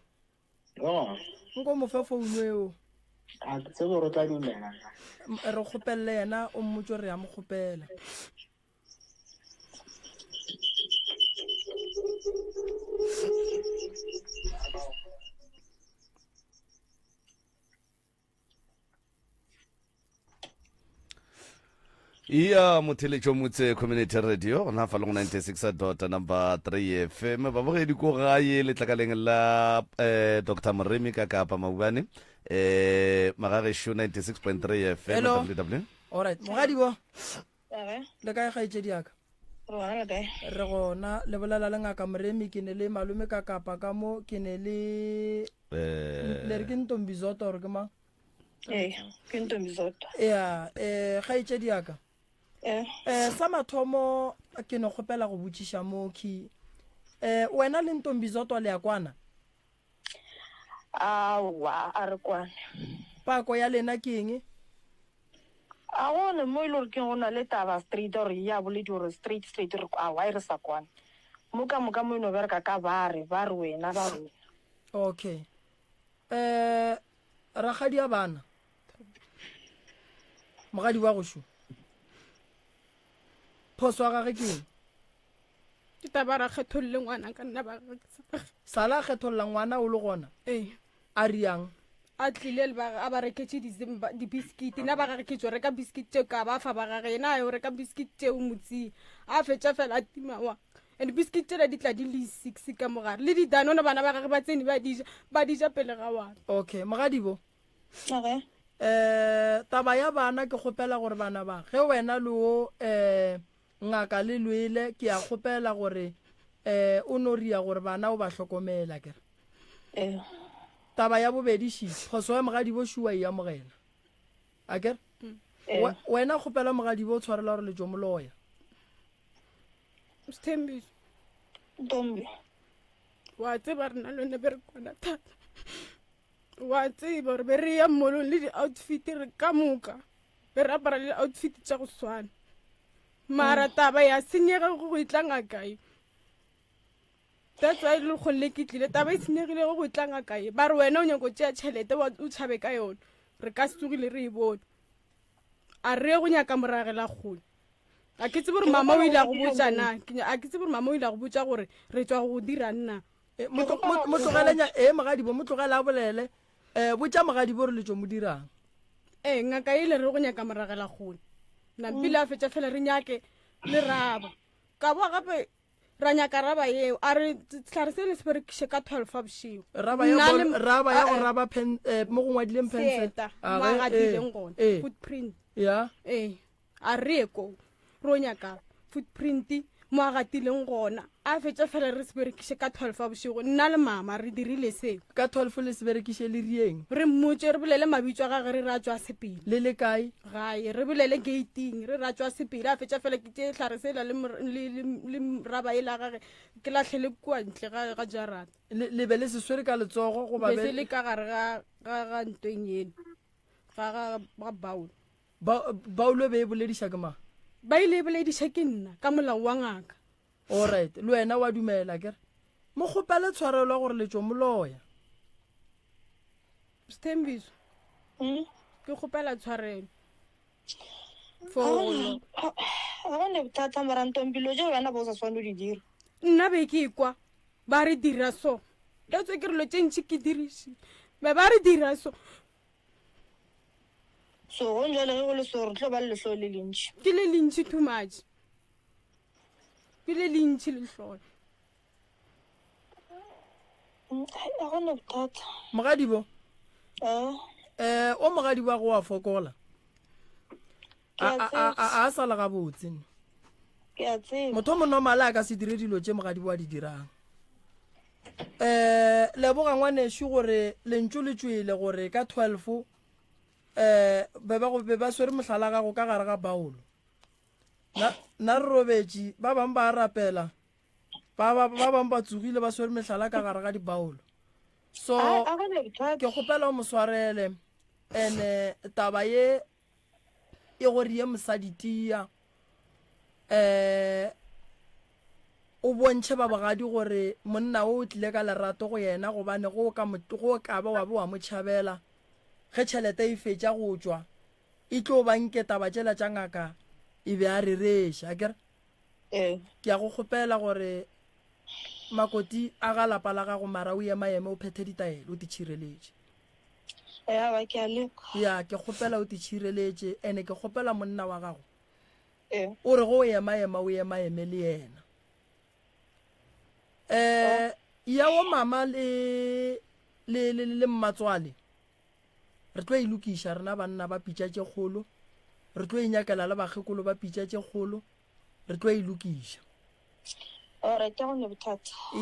nko mofe founu eo a ke tse gore o tla dumela re kgopelele yena o mmotse re ya mo kgopela iya motheletšo motse community radio gona fa le go 96.3 FM babogedi ko gae letlakaleng la Dr. Moremi ka Kapa Maubane magagešo 96.3 FM www. Alright mogadi bo le kae gaetšedi yaka re gona le bolela le ngaka Moremi ke ne le malome ka Kapa ka mo ke ne le re ke Ntombizoto gore ke mang ke Ntombizoto ya gaetšedi yaka sa mathomo ke no kgopela go botšiša mo ki wena le Ntombizoto le ya kwana awa a re kwane pako ya lena ke eng a gone mo ile gore ke gona le taba street gore ya boledi gore street re awa e re sa kwane moka mo ino bereka ka bare wena ba rona okay ragadi ya bana mogadi wa go shu phoso ga ge ke ke taba ra kgetholle ngwana ka nna ba sala kgetholla ngwana o le gona a riang a tlile le ba ba reketse di biscuit na ba ga ke tsore ka biscuit tse ka ba fa ba ga yena yo reka biscuit tse o motsi a fetša fela timawa and biscuit tse di tla di le 6 ka mogare le di dano na bana ba ga ba tseni ba dija pele ga wana okay mogadi bo okay taba ya bana ke kgopela gore bana ba ge wena le o ngaka le lwele ke a kgopela gore o no ria gore bana o ba hlokomela kere taba ya bobedi shi phoso ya mogadi bo shua ya mogena a kere wena kgopela mogadi bo tshwarela gore le jo moloya Stembiso Ntombi wa tseba rena le ne bere kona thata wa tseba re bere ya molong le di outfit re ka moka bere apara le outfit tša go swana mara taba ya senyega go itlanga kae that's why le go le kitlile taba e senyegile go itlanga kae ba re wena o nyako tšea tšhelete o tshabe ka yona re ka setsogile re e bone a re go nyaka moragela kgone a ke tsebe gore mama o ile go botsa na a ke tsebe gore mama o ile go botsa gore re tswa go dira nna motlogelenya mogadi bo motlogela a bolele botsa mogadi bo re le tšo mo dirang ngaka ile re go nyaka moragela kgone nampile a fetša fela re nyake le raba ka boa gape ra nyaka raba eo a re tlhare se le se berekiše ka 12 a bošego raba ya go raba mo go ngwadileng penseta magadileng gona footprint ya a re ko ro nyaka footprint mo agatileng gona a fetša fela re se berekiše ka 12 a bošego nna le mama re dirile seo ka 12 le se berekiše le rieng re mmotse re bolele mabitso a gage re ra tswa sepele le le kae gae re bolele gating re ra tswa sepele a fetša fela ke tše tlhare sela le raba e la gage ke latlhele kua ntle ga jarata le be le seswere ka letsogo go be se le ka gare ga ntweng eno ga baulo be e bolediša ke mang ba ile e bolediša ke nna ka molao wa ngaka alright le wena wa dumela kere mo kgopele tshwarelwa gore le tšo moloya Stembiso ke kgopela tshwarelo a gone bothata mara Ntombilo je wena ba o sa tshwane di dira nna be ke ikwa ba re dira so that's why ke re lo tše ntši ke diriše ba re dira so go njale ge go le so re tlo ba le letlho le lentši ke le lentši too much ke le lentši letlholo a gone bothata mogadi bo o mogadi ba go wa fokola a sala ga botse ke a tseba motho mo normala a ka se dire dilo tše mogadi bo a di dirang leboga ngwaneso gore lentso le tswele gore ka 12 be ba swere mohlala gago ka gare ga baolo na re robetše ba bangwe ba rapela ba bangwe ba tsogile ba swere mehlala ka gare ga dibaolo so ke kgopela o mo swarele and taba ye e gore ye mosaditia o bontšhe ba bogadi gore monna o tlile ka lerato go yena gobane go ka ba wa bo wa mo tšhabela ge tšhelete e fetša go tšwa e tlo banke taba tšela tša ngaka e be a rereša akere ke a go kgopela gore makoti a ga lapa la gago mara o emaeme o phethe ditaelo o ditšhireletše ya ke kgopela o ditšhireletše ande ke kgopela monna wa gago o re go o emaema o emaeme le yena ya wo mama le mmatswale re tlo ilukiša rena banna ba pitša tše kgolo re tlo inyakela le bakgekolo ba pitša tše kgolo re tlo ilukiša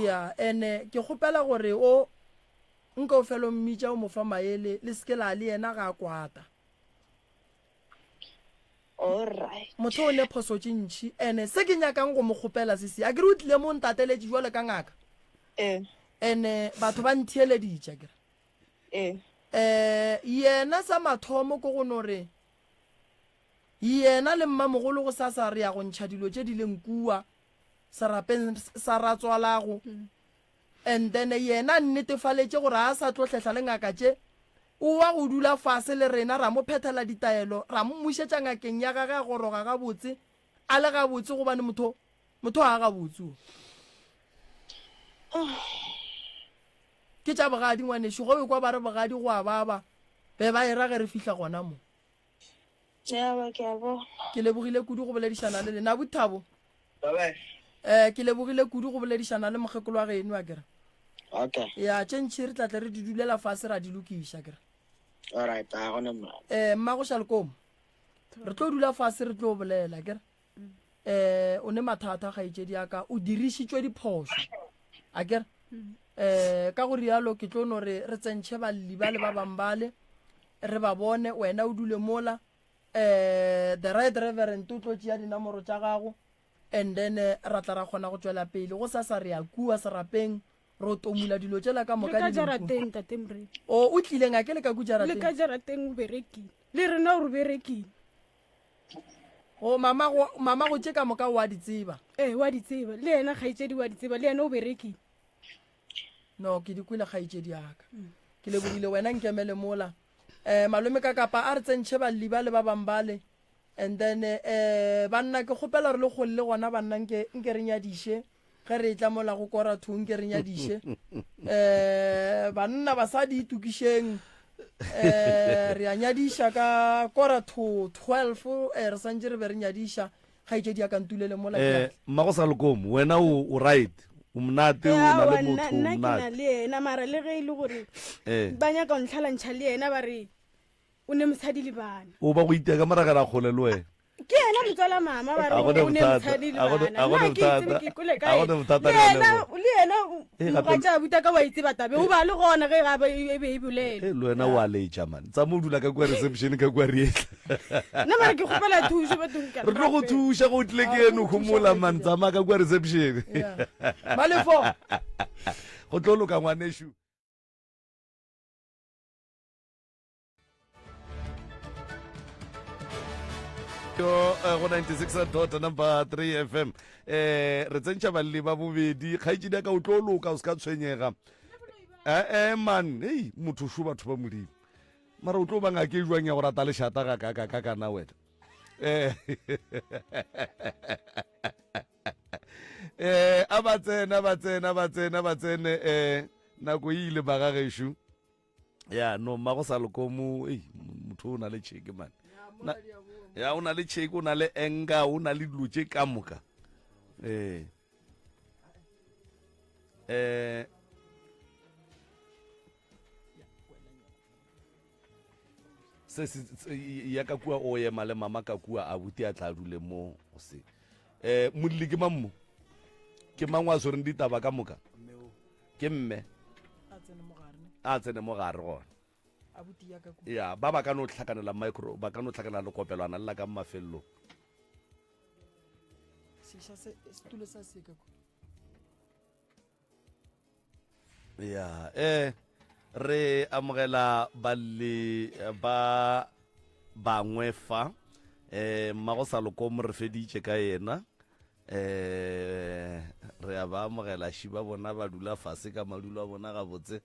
ya ene ke kgopela gore o nka o fela mmitša o mofa maele le seke la le yena ga kwata motho o ne phoso tše ntšhi ene se ke nyakang go mo kgopela sese a kere o tlile mo ntateletše jwale ka ngaka ene batho ba nthieleditša kere yena sa mathomo ko go nore yena le mmamogolo go sa re ya go ntšha dilo tše di leng kua serapeng sa ratswalago and then yena nnetefaletše gore a sa tlo tlhehla le ngaka tše o wa go dula fase le rena ra mo phethela ditaelo ra mo mušetša ngakeng ya gage a goroga gabotse a le gabotse gobane motho a gabotse ke tša bogadi ngwanešo go be kwa ba re bogadi go a baba be ba e rage re fihla gona mo ke lebogile kudu go boledišana le lena bothabo ke lebogile kudu go boledišana le mokgekolo wa geno a kere ya tšentšhi re tlatle re di dulela fase ra di lokiša kere mmago šalekomo re tlo dula fase re tlo bolela kere o ne mathata gaetšedi aka o dirišitšwe diphoso a kere ka go rialo ke tlo no re tsentšhe balli ba le ba bambale re ba bone wena o dule mola the right reverend o tlo tšea dinamoro tša gago and then ra tla ra kgona go tswela pele go sa re a kua serapeng ro tomula dilo tšela ka moka o tlile ngake le ka kujarateng le ka jarateng o berekile le rena o re berekile o mama go tše ka moka wa di tseba wa di tseba le yena kgaetšedi wa di tseba le yena o berekile no ke di kwile kgaetšedi aka ke lebogile wena nkemele mola malome ka kapa a re tsentšhe balli ba le ba bambale and then banna ke kgopela re le golle gona banna nke re nyadiše ge re tla mola go kora thong ke re nyadiše banna basadi itukišeng re a nyadiša ka kora 12 re santse re be re nyadiša kgaetšedi ya kantulele mola mmago Salokomo wena o right o mnate o na le motho o mnate le yena mara le ge ile gore ba nyaka o ntlhalantšha le yena ba re o ne mosadi le bana o ba go itea ka maragana kgole le wena ke yena motswala mama ba re o ne mosadi le bana le yena ga tša buta ka wa itse batabe o ba le gona ge ga e be e bolele le wena wa leitša man tsa mo dula ka kwa reception ka kwa rietla nna mara ke kgopela thuso batong re tlo go thuša go tlile ke eno gomola man tsama ka kwa reception malefo go tlo loka ngwaneshu go 96 number 3 FM re tsentšha balli ba bobedi kgaetšedi ka o tlo loka o se ka tshwenyega man hei motho šo batho ba modimo mara o tlo ba ngake e jwang ya go rata lešata ga kana wena a batsene nako e ile ba ga gešo ya no mmago Salokomo motho o na le tšheke man ya o na le tšheke o na le enga o na le dilo tše ka moka ya ka kua o ema le mama ka kua a buti a tla dule mo se modile ke mammo ke mang wa tshwereng ditaba ka moka ke mme a tsene mo gare gona abuti ya ka ko ya ba ba ka no tlhakanela micro ba ka no tlhakanela lekopelwana lla ka mafellong sisha se stulo sa se ka ko ya re amogela ba bangwe fa mmago sa loko mo re feditše ka yena re a ba amogela šiba bona ba dula fase ka madulo a bona gabotse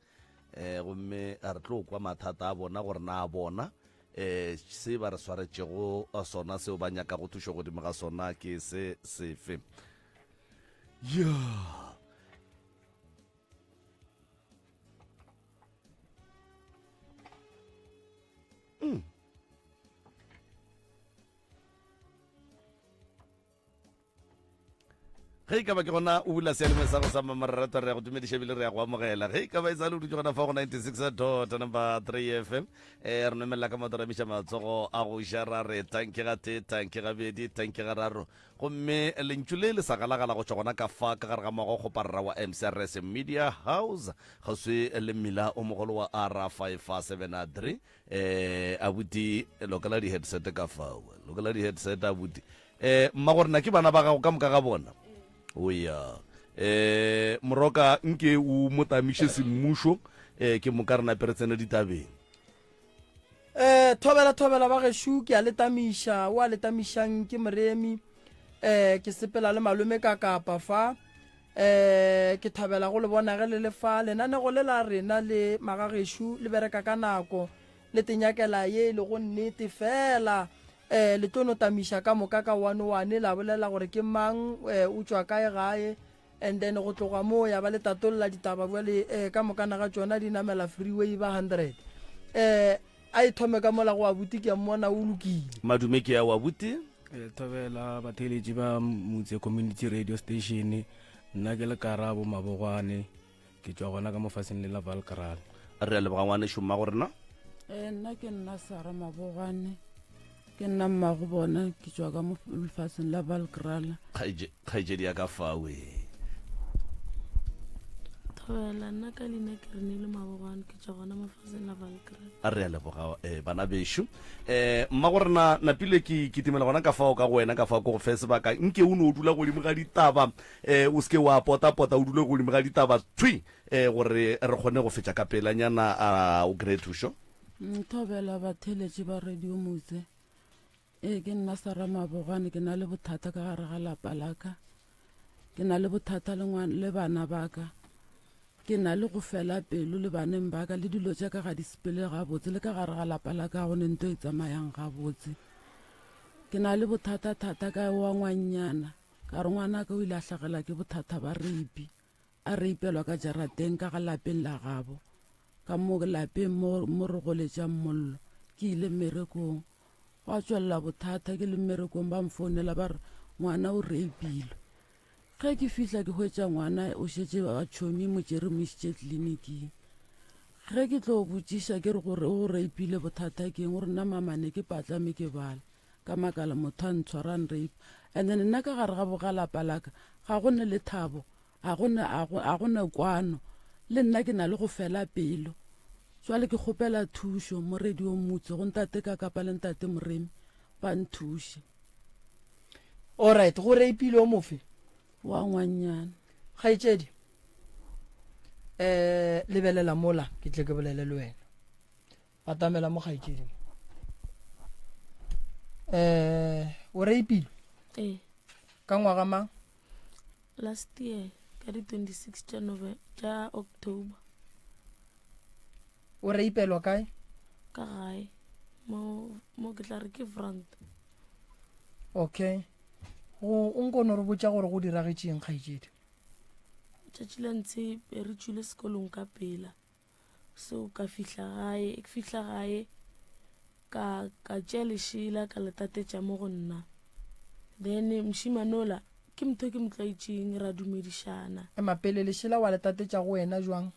gomme a re tlo kwa mathata a bona gore na a bona se ba re swaretšego sona seo ba nyaka go thuša godimo ga sona ke se sefe ya ge ka ba ke gona o bula sealeme sa go sa mamararato re ya go tumediša ebile re ya go amogela ge ka ba e sale o dutse gona fa go 96 number 3 fm re nomelela ka matoramiša matsogo a go šara re tanke ga te tanke ga bedi tanke ga raro gomme lentšu le le sagalagala go tšwa gona ka fa ka gare ga mago kgoparara wa mcrs media house ga se le mmila o mogolo wa ara 5573 abuti lokela di-headset ka fao lokela di-headset abuti mma gore na ke bana ba gago ka moka ga bona oya moroka nke o motamiše semmušo ke moka re naperetsene ditabeng thobela ba gešo ke a letamiša o a letamišang ke moremi ke sepela le malome ka kapa fa ke thabela go le bona ge le lefa lenanego le la rena le magagešo le bereka ka nako le tenyakela ye le go nnete fela le tlo notamiša ka moka ka 1 la bolela gore ke mang o tswa kae gae and then go tloga moo ya ba le tatolola ditaba bjale ka moka naga tsona di namela freeway ba 100 a ithome ka mola go abuti ke mmona o lokile madume ke ya o abuti thobela batheletši ba motse community radio station nna ke le Karabo Mabogwane ke tswa gona ka mofaseng le la Valkaral re le bogangwane šoma gore na nna ke nna Sara Mabogwane ke nna mmago bona ke tswa ka mofaseng la Valkaral kgaitsedi ya ka fawe thobela nna ka leina ke re ne le Mabogwane ke tswa gona mofaseng la Valkaral a re a leboga bana bešo mma gore na pile ke timela gona ka fao ka go wena ka fao ko go fe sebaka nke o ne o dula godimo ga ditaba o seke wa pota-pota o dule godimo ga ditaba tshwi gore re kgone go fetša ka pelanyana o kry thušo thobela batheletši ba radio motse ke nna Sara Mabogwane ke na le bothata ka gare ga lapa laka ke na le bothata le bana baka ke na le go fela pelo le baneng baka le dilo tša ka ga di sepele gabotse le ka gare ga lapa laka go ne nto e tsamayang gabotse ke na le bothata thata ka wa ngwanyana ka re ngwana ka o ile a tlhagela ke bothata ba reipi a reipelwa ka jarateng ka ga lapeng la gabo ka mo lapeng mo re goletšang mollo ke ile mmerekong wa tswella bothata ke le mmerekong ba mfounela ba re ngwana o reipilwe ge ke fihla ke hwetša ngwana o šetše a tšhomi motšere mo išitše tleliniking ge ke tlo botšiša ke re gore o reipile bothata keng gore nna mamane ke patlame ke bala ka makala motho a ntshwarang reipa and then nna ka gare ga bogalapa laka ga go ne le thabo a go ne kwano le nna ke na le go fela pelo jwale ke kgopela thušo mo radio motse go ntate ka kapa le ntate moremi ba nthuše alright go reipile o mofe wa ngwanyana kgaitsedi lebelela mola ke tle ke bolele le wena batamela mo kgaitsedi o reipile ka ngwaga mang last year ka di 26 tša October o reipelwa kae ka gae mo ke tla re ke front okay o nkono re botša gore go diragetšeng kgaitsedi tšatši la ntse re tšwile sekolong ka pela so ka fihla gae ka tšea lešela ka letatetša mo go nna then mošimanola ke motho ke motlaitšeng ra dumedišana mapele lešela wa letatetša go wena jwang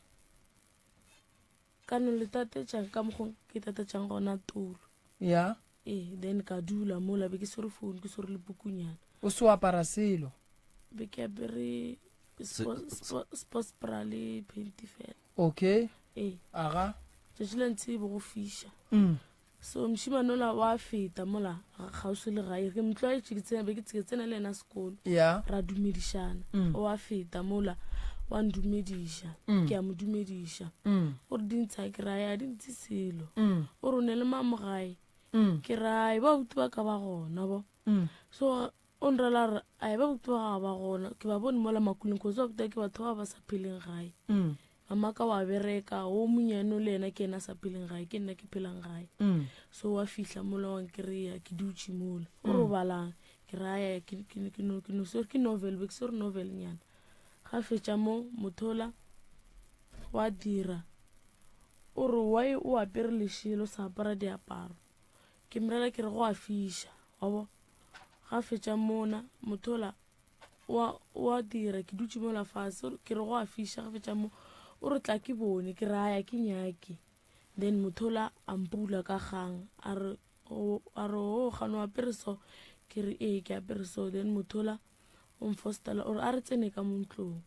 ka no letatetša ka mokgong ke tatetšang gona tolo ya then ka dula mola be ke swere phone ke swere le bukunyana o se o apara selo be ke apere sports bra le painti fela. Okay. Aga tšatši le ntse bo go fiša. So mošimane ola wa feta mola kgauswi le gae ke motloetše ke tsena le ena sekolo ra dumedišana o wa feta mola wa ndumediša ke a mo dumediša o re dintsha ke raya di ntse selo o re ne le mamogae ke rae ba utu ba ka ba gona bo so o nrela re a ba utu ba ba gona ke ba bone mola makuleng ko tsa ke batho ba ba sa pheleng gae mama ka wa bereka o munyane le ena ke ena sa pheleng gae ke nna ke phelang gae so wa fihla mola wa nkreya ke dutse mola o re balang ke raya ke novel be ke se re novel nyana ga fetša mo mothola wa dira o re why o apere lešilo sa apara diaparo ke mrela ke re go a fiša wa bo ga fetša mona mothola wa dira ke dutse mola fase ke re go a fiša ga fetša mo o re tla ke bone ke raya ke nyake then mothola a mpula ka gang a re o gano apere so ke re ke apere so then mothola o mfostela o re a re tsene ka montlong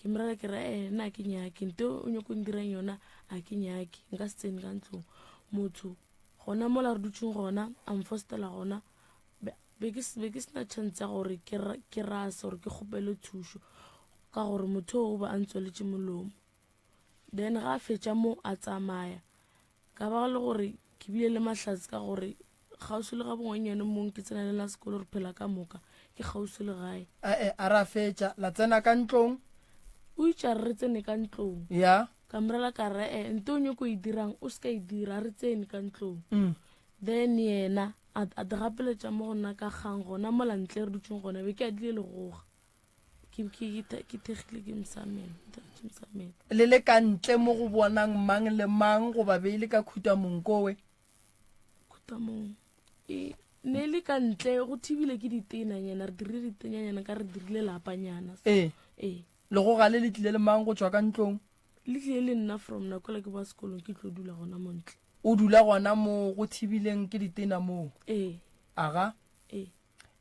ke mrela ke re nna ke nyake nte o nyoko ndirang yona a ke nyake nka se tsene ka ntlong motho gona mola re dutseng gona a mfostela gona be ke sena chance ya gore ke rasa gore ke kgopele thušo ka gore motho o ba a ntsweletše molomo then ga fetša mo a tsamaya ka ba le gore ke bile le mahlatsi ka gore kgauswi le ga bongwenyane mong ke tsena le la sekolo re phela ka moka ke kgauswi le gae a ra fetša la tsena ka ntlong o itša re tsene ka ntlong ka mrela ka re nte o nyoko e dirang o se ka e dira re tsene ka ntlong then yena a gapeletša mo gona ka gang gona mola ntle re dutseng gona be ke a dile legoga ke thegile ke msamelo le le ka ntle mo go bonang mang le mang go ba beile ka khutamong kowe khutamong ne le ka ntle go thibile ke ditenanyana re dirile ditenanyana ka re dirile lapanyana le go ga le tlile le mang go tswa ka ntlong le tlile le nna from nakola ke ba sekolong ke tlo dula gona montle o dula gona mo go thibileng ke ditena moo aga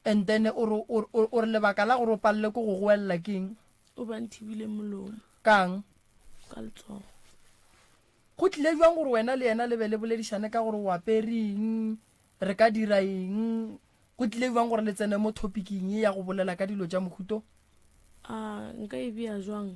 and then o re lebaka la gore o palele ko go goelela keng o ba nthibile molomo kang ka letsogo go tlile jwang gore wena le yena le be le boledišane ka gore o apereng re ka dira eng go tlile jwang gore le tsene mo topiking ya go bolela ka dilo tša mohuto nka e bea jwang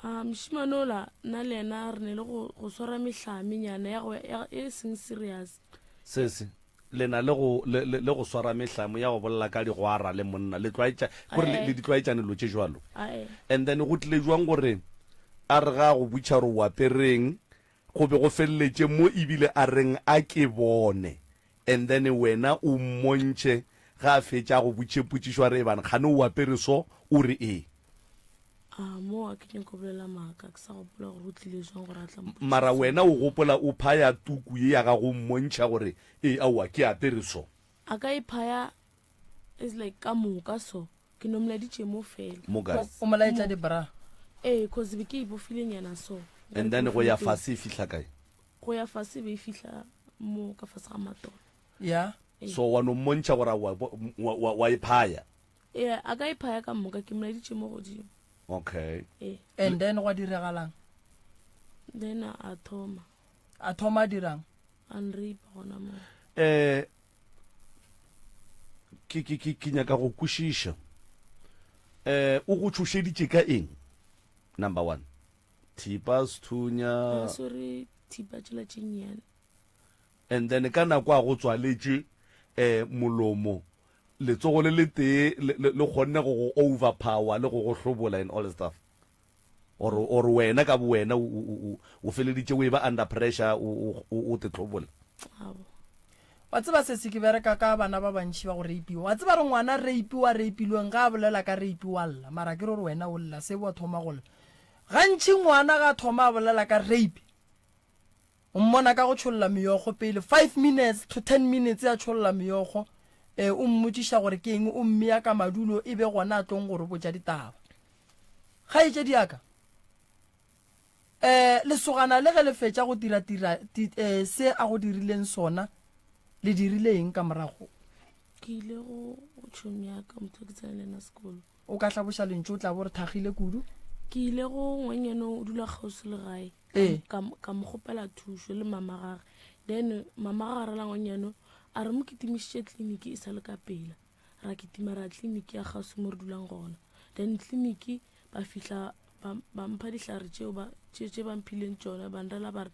mošimane ola nna le ena re ne le go swara mehlamenyana e seng serious sese lena le go swara mehlamo ya go bolela ka digwara le monna le ditlwaetšane lo tše jwalo and then go tlile jwang gore a re ga go butša gore o apereng go be go feleletše mo ebile a reng a ke bone and then wena o mmontšhe ga a fetša go butše potšišwa re bane gane o apere so o re mo a ke nyako bolela maaka ke sa gopola gore o tlile jwang gore a tla mara wena o gopola o phaya tuku ye ya ga go mmontšha gore aowa ke apere so a ka iphaya is like ka moka so ke nomoladitše mo fela o molaetša dibra cause be ke ibofile nyana so and then go ya fase e fihla kae go ya fase be e fihla mo ka fase ga matolo so wa no mmontšha gore wa iphaya a ka iphaya ka moka ke moladitše mo godimo okay and then go diregalang then a thoma dirang unrape gona mo ke nyaka go kwešiša o go tšhošeditše ka eng number 1 thipa sethunya sorry thipa tšela tšenyane and then ka nako a go tswaletše molomo letsogo le tee le kgonne go go overpower le go go hlobola and all the stuff or wena ka bo wena o feleditše o e ba under pressure o te hlobola wa tseba se se ke bereka ka bana ba bantši ba go reipiwa wa tseba re ngwana reipilweng ga a bolela ka reipiwa lla mara ke re gore wena o lla se bo thoma golla gantši ngwana ga thoma a bolela ka rape o mmona ka go tšholola meyogo pele 5 minutes to 10 minutes ya tšholola meyogo o mmotiša gore ke eng o mmea ka madulo e be gona a tlong gore botša ditaba ga e tše diaka lesogana le ge le fetša go dira se a go dirileng sona le dirile eng ka morago ke ile go tšhomi ya ka motho ke tsena le ena sekolo o ka tlaboša lentše o tla bo re thagile kudu ke ile go ngwenyano o dula kgausi le gae ka mo kgopela thušo le mama gage then mama gage la ngwenyano a re mo ketimišitše tleliniki e sa le ka pela ra ketima ra tleliniki ya kgausi mo re dulang gona then tleliniki ba fihla ba mpha dihlare tše ba mphileng tšona ba nrela ba re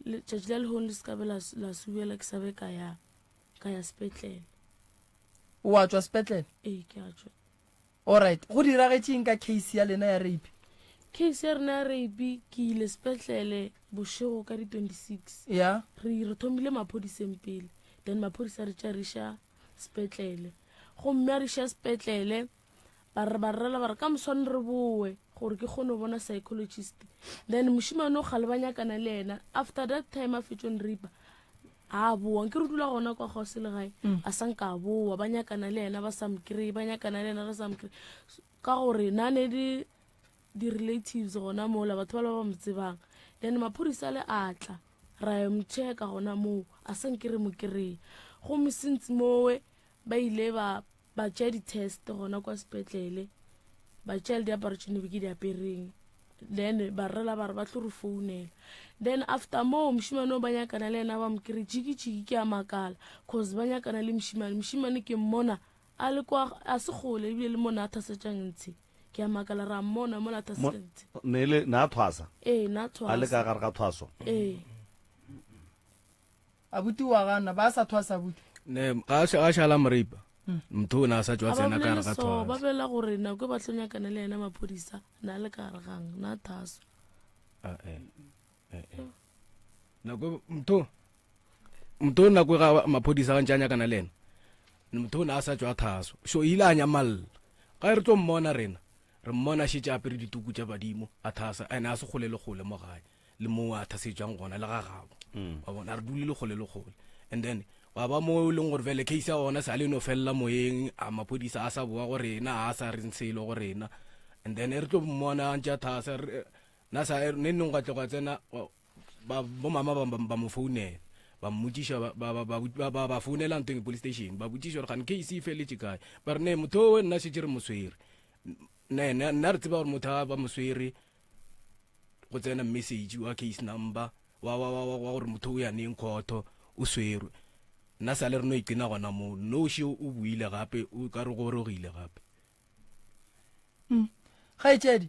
letšatši la lehong le sekabe la subela ke sabe ka ya sepetlele o a tswa sepetlele ee ke a tswa alright go diragetšeng ka case ya lena ya rape case ya rena ya rape ke ile sepetlele bošego ka di-26 ya re thomile maphodiseng pele then maphodisa re tša riša sepetlele gomme a riša sepetlele ba rrela ba re ka moswane re boe gore ke kgone go bona psychologist then mošimane o gale ba nyakana le ena after that time a fetšong ripa a boa ke re dula gona kwa kgause le gae a sanka a boa ba nyakana le ena ba sa mokry ba nyakana le ena re sa mokry ka gore nane di-relatives gona moola batho ba le ba mo tsebang then maphodisa le atla ra mcheka gona moo a sankere mo kry gomme sentse mowe ba ile ba tšea di-test gona kwa sepetlele ba tšea le diaparo tšone be ke di apereng then ba rrela ba re ba tlo re founela then after moo mošimane o ba nyakana le ena ba mokry jiki ke a makala cause ba nyakana le mošimane ke mmona a le kwa a se gole ebile le mona a thasetšang ntshe ke a makala ra mmona mona a thasetšang ntshe na thwasa na thwasa a le ka gare ga thwaso abuti wa gana ba sa thwasa abuti ne ga šala moripa motho o ne a sa tswa tsena ka gare ga ba thwasa bela gore nako e ba tlo nyakana le ena maphodisa na le ka gare gang na thaso motho nako ga maphodisa ga ntse a nyakana le ena motho o ne a sa tswa thaso so ile a nyamalla ga re tlo mmona rena re mmona šetse apere dituku tša badimo a thasa ane a se kgole le kgole mo gae le mo a thasetswang gona le ga gago wa bona re dule le kgole le kgole and then wa ba mo e leng gore vele case ya ona sa le no felela moyeng a maphodisa a sa boa go rena a sa re ntshelo go rena and then re tlo mmona ntša thasa na sa ne nngwe ga tloga tsena bo mama ba mo founela ba mmotšiša ba founela nteng police station ba botšiša gore gane case e feletse kae ba re ne motho o nna šetse re moswere nna re tseba gore motho a ba moswere go tsena message wa case number wa gore motho o ya neng khoto o swerwe nna sa le re no ikena gona mo noši o buile gape o ka re gorogile gape kgaetšedi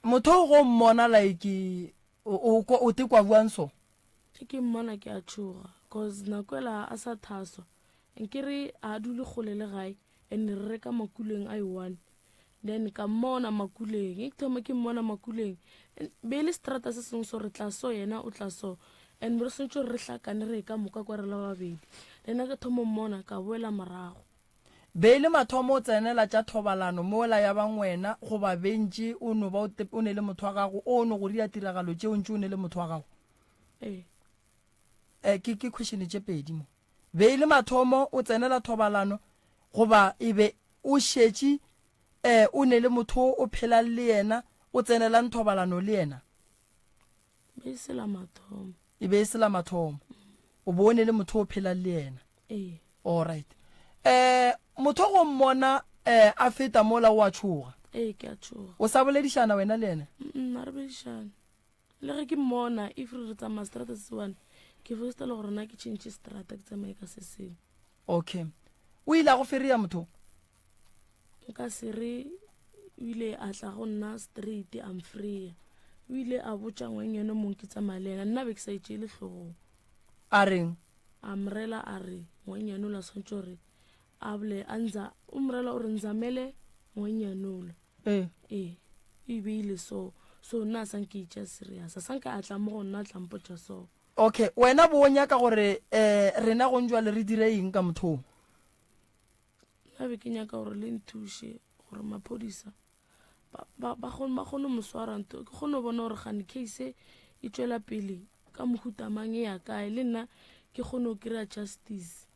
motho go mmona like o te kwa buang so ke mmona ke a tshoga cause nakwela a sa thaswa nkere a dule kgole le gae and re reka makuleng a i1 then ka mmona makuleng e thoma ke mmona makuleng be le strata se sengwe so re tla so yena o tla so and re sentse re hlakane re ka moka kwa re la babedi then ka thomo mmona ka boela morago be le mathomo o tsenela tša thobalano mola ya bang wena go ba bentši o no ba o ne le motho wa gago o no go ria tiragalo tšeo ntše o ne le motho wa gago ke question tše pedi mo be le mathomo o tsenela thobalano go ba ebe o šetše o ne le motho o phela le yena o tsenela thobalano le yena be se la mathomo e be se la mathomo o bone le motho o phela le yena all right motho go mmona a feta mola wa tshoga ke a tshoga o sa boledišana wena le ena nna re boledišana le ge ke mmona if re tsamaya strata se one ke fosita le gore na ke change strata ke tsamaye ka se sengwe okay o ile a go feria motho nka se re o ile a tla go nna straight am free o ile a botša ngwenyane mong ke tsamaya le ena nna be ke sa itše le tlhogong a reng a mrela a re ngwenyane o la swantse gore a bole anza o mrela o re nzamele ngwenyane ola e beile so nna sa nke itša serious sa nka a tla mo go nna a tla mpotša so okay wena bo nyaka gore rena go njwa le re dire eng ka mothong a be ke nyaka gore le nthuše gore maphodisa ba kgone mo swara nto ke kgone bona gore gane case e tšwela pele ka mohutamang e ya kae le nna ke kgone go kry-a justice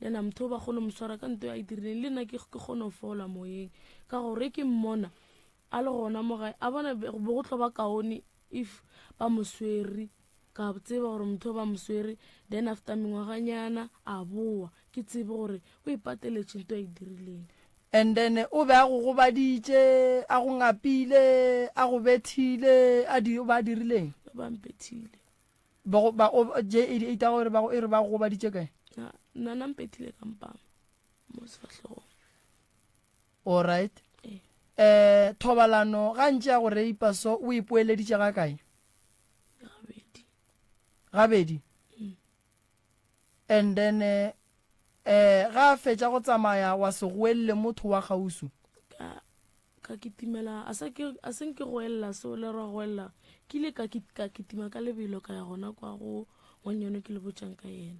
le na motho ba kgone mo swara ka nto a e dirileng le nna ke kgone go fola moyeng ka gore ke mmona a le gona mo gae a bona bo go tlo ba kaone if ba mo swere ka tseba gore motho ba moswere then after mengwaganyana a boa ke tsebe gore o ipateletse nto a e dirileng. And then o be a go gobaditše a go ngapile a go bethile ba dirileng ba mpethile je ita gore e re ba go gobaditše kae nna mpethile ka mpama mo sefatlhegong. alright thobalano gantši ya go reipa so o ipoeleditše ga kae gabedi and then ga fetša go tsamaya wa se goelle motho wa gausu ka kitimela a seng ke goelela seo le ra goelela ke ile ka kitima ka lebelo ka ya gona kwa go ngwanyone ke le botšang ka yena.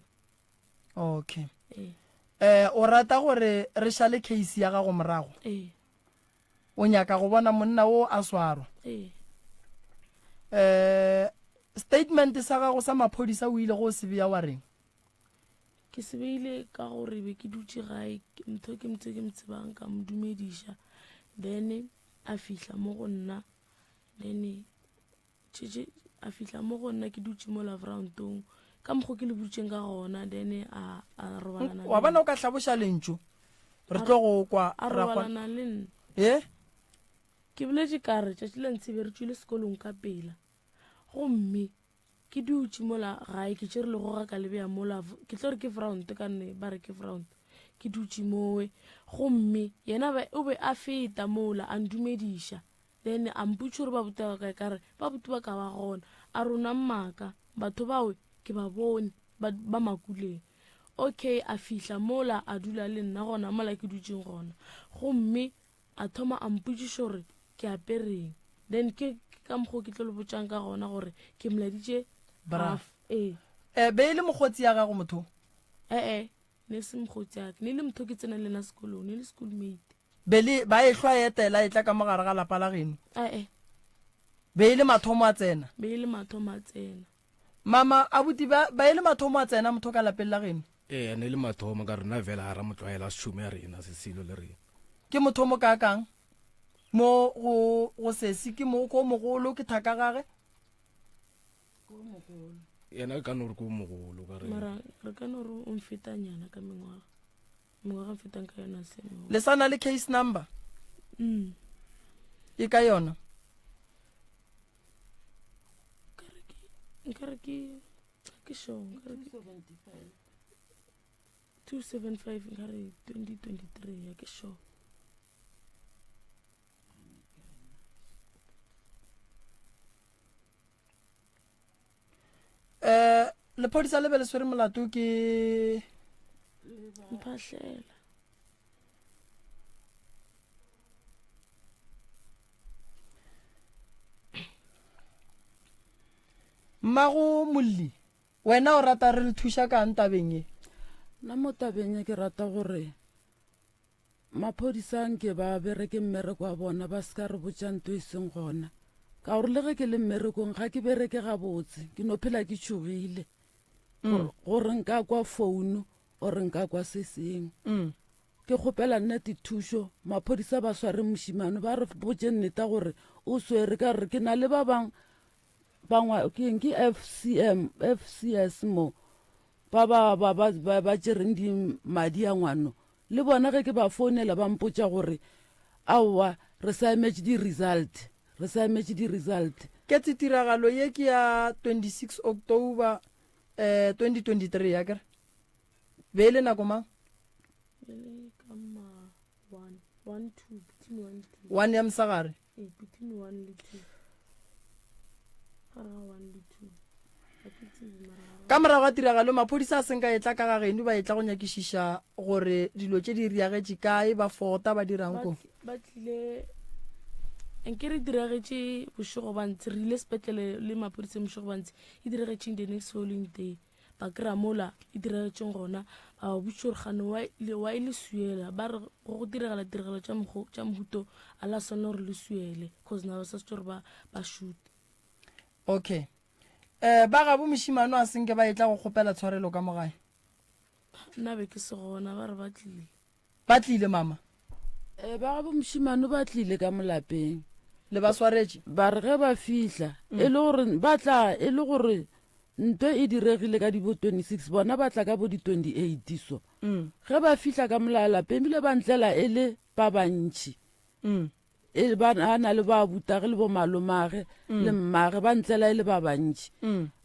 okay o rata gore re šale case ya gago morago o nyaka go bona monna o a swarwa statement sa gago sa maphodisa o ile go se beya wa reng? Ke se beile ka gore be ke dutse gae motho ke mtsebang ka mo dumediša then a fihla mo go nna then a fihla mo go nna ke dutse mo lavrontong ka mokgo ke le butseng ka gona then a robalana wa bona o ka hlaboša lentšu re tlo go kwa a robalana le nna ke boletše ka re tšatši le ntshebe re tswile sekolong ka pela gomme ke dutse mola gae ke tšere legoga ka lebeya mola ke tlo re ke front ka nne ba re ke front ke dutse mowe gomme yena o be a feta mola a ndumediša then a mputše gore ba botega kae ka re ba bote ba ka ba gona a rona mmaka batho bawe ke ba bone ba makuleng. Okay a fihla mola a dula le nna gona mola ke dutseng gona gomme a thoma a mputšiša gore ke apereng then ke ka mokgo ke tlo le botšang ka gona gore ke moladitše braf be e le mogotsi ya gago motho ne se mogotsi yake ne le motho ke tsena le na sekolong ne le schoolmate bele ba e hlwa etela e tla ka mogare ga lapa la geno be e le mathomo a tsena mama abuti ba e le mathomo a tsena motho ka lapeng la geno ne le mathomo ka rena vela ga ra motlwaela setšhomo ya rena se selo le rena ke mothomo ka kang mo go sesi ke mo ko mogolo ke thaka gage yena ka no re ko mogolo ka mara re ka no re o mfetanyana ka mengwaga mfetang ka yona seno le sana le case number e ka yona nkare ke show 275 nkare 2023 ya ke show lephodisa le be le swere molato ke mphatlhela mmago molli wena o rata re le thuša ka ntabeng e nna mo tabeng ke rata gore maphodisang ke ba bereke mmereko wa bona ba se ka re botša nto e seng gona ka gore le ge ke le mmerekong ga ke bereke gabotse ke no phela ke tšhogile gore nka kwa founu ore nka kwa se seng ke kgopela nnete thušo maphodisa ba sware mošimane ba re botše nneta gore o swere ka re ke na le ba bangwe ke FCS mo ba tšereng di madi a ngwano le bona ge ke ba founela ba mpotša gore aowa re sa emetše di result ke tiragalo ye ke ya 26 October 2023 ya kere be le nako mang one ya msagare ka morago ga tiragalo maphodisa a seng ka etla ka gageno ba etla go nyakišiša gore dilo tše di riagetše kae ba fota ba dirang ko ba tlile nke re diragetše bošogo bantsi re ile sepetlele le maphodisa mošogo bantsi e diragetšeng the next following day ba kry-a mola e diragetšeng gona ba botse gore gane wa e le suela ba re go diragala tiragalo tša mohuto a la sona gore le suele cause na ba sa setso gore ba shoot. Okay ba ga bo mošimano a senke ba etla go kgopela tshwarelo ka mogae nna be ke se gona ba re ba tlile mama ba ga bo mošimano ba tlile ka molapeng le ba swaretše ba re ge ba fihla e le gore ba tla e le gore ntwe e diregile ka di bo 26 bona ba tla ka bo di 28 so ge ba fihla ka molalapeng ebile ba ntlela e le ba bantšhi e ba na le ba butage le bo malomage le mmage ba ntlela e le ba bantšhi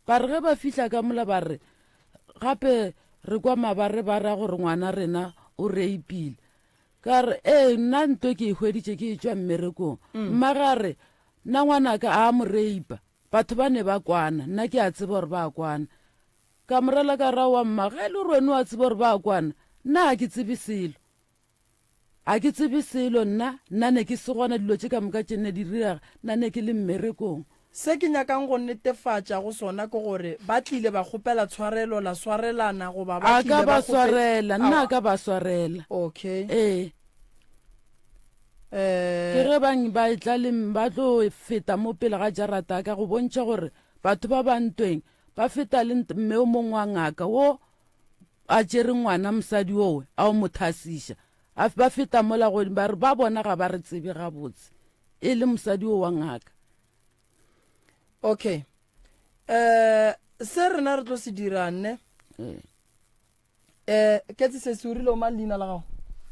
ba re ge ba fihla ka mola ba re gape re kwa mabare ba ra gore ngwana rena o reipile ka re nna ntwe ke e hweditše ke e tšwa mmerekong mmage a re nna ngwanaka a mo reipa batho ba ne ba kwana nna ke a tseba gore ba kwana ka morela ka ra wa mmage e le gore wene wa tseba gore ba kwana nna a ke tsebe selo nna ne ke se gona dilo tše ka moka tše ne di diraga nna ne ke le mmerekong se ke nyakang go netefatša go sona ke gore ba tlile ba kgopela tshwarelo la swarelana goba a ka ba swarela nna a ka ba swarela okay ke ge bang ba tlaleng ba tlo feta mo pele ga jarata ka go bontšha gore batho ba bantweng ba feta le mme o mongwe wa ngaka wo a tšere ngwana mosadi owe a o mo thasiša ba feta mola godimo ba re ba bona ga ba re tsebe gabotse e le mosadi o wa ngaka okay se rena re tlo se dirane ke tse se surile o mang leina la gago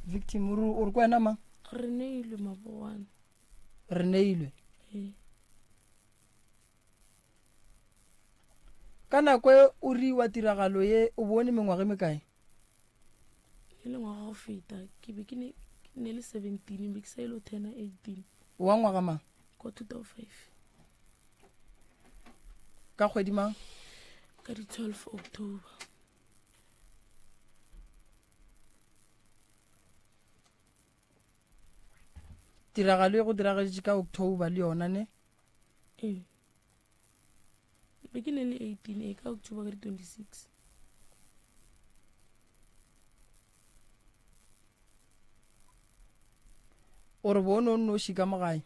victim o re kwena mang re neilwe Maboane re neilwe ka nako e o riwa tiragalo ye o bone mengwaga e mekae e le ngwaga go feta ke be ke ne le 17 be ke sa ile 10 18 wa ngwaga mang ko 2005 ka kgwedi mang ka di 12 October tiragalo e go diragaditše ka October le yona ne be ke ne le 18 ka October ka di 26 o re bone o nnoši ka mogae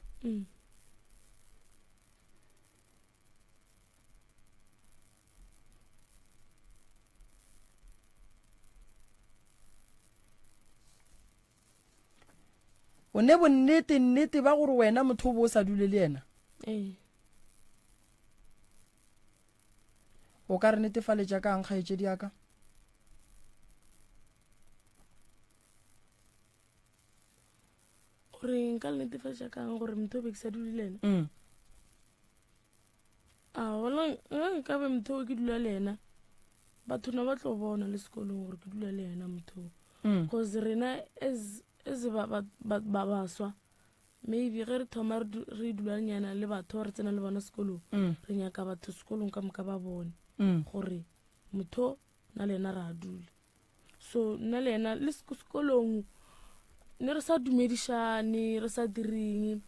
o ne bonnete ba gore wena motho o bo o sa dule le yena o ka re netefaletša ka nkgaetšedi yaka gore nka le netefaletša kang gore motho o be ke sa dule le ena wala nka be motho o ke dula le ena batho na ba tlo bona le sekolong gore ke dula le ena motho because rena as ba baswa maybe ge re thoma re dulanyana le batho re tsena le bona sekolong re nyaka batho sekolong ka moka ba bone gore motho na le ena ra dula so nna le ena le sekolong ne re sa dumedišane re sa direng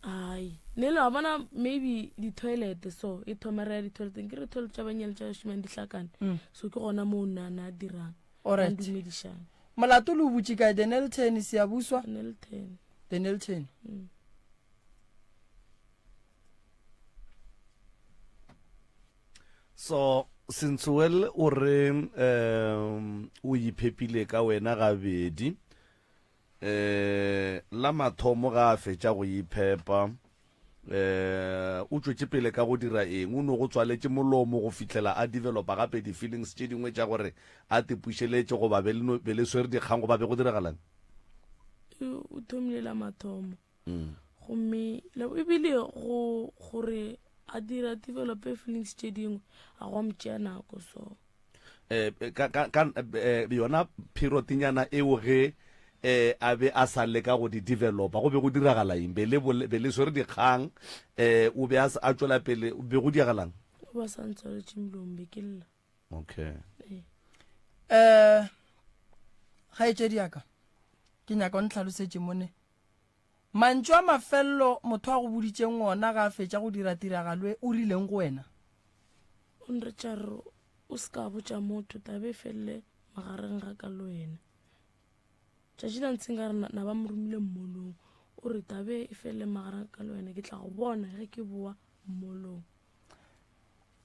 ai ne le wa bona maybe di-toilet so e thoma re ya di-toileteng ke re toilet tša banyele tša šimang dihlakane so ke gona moo nna a dirang a dumedišane molato le o botse kae the Nelton se ya buswa the Nelton so Sentsoel o re o iphepile ka wena gabedi la mathomo ga a fetša go iphepa o tšwetše pele ka go dira eng o ne go tswaletše molomo go fitlhela a developa gape di-feelings tše dingwe tša gore a tepušeletše goba be le swere dikgang goba be go diragalang o thomile la mathomo gomme ebile gore a dira develope feelings tše dingwe a go mtšea nako so yona periodinyana eo ge a be a sa leka go di-developa go be go diragala eng be le swere dikgang o be a tšwela pele be go diragalang o ba sa ntshwaretše melong be ke lla okay kgaetšedi yaka ke nyaka o ntlhalosetše mone mantšu a mafelelo motho a go boditšeng ona ga a fetša go dira tiragalo o rileng go wena o nretša re o se ka botša motho tabe felele magareng ga ka le wena tšatši la ntsheng ka re na ba mo romile mmolong o re tabe e felele magareng ka le wena ke tla go bona ge ke boa mmolong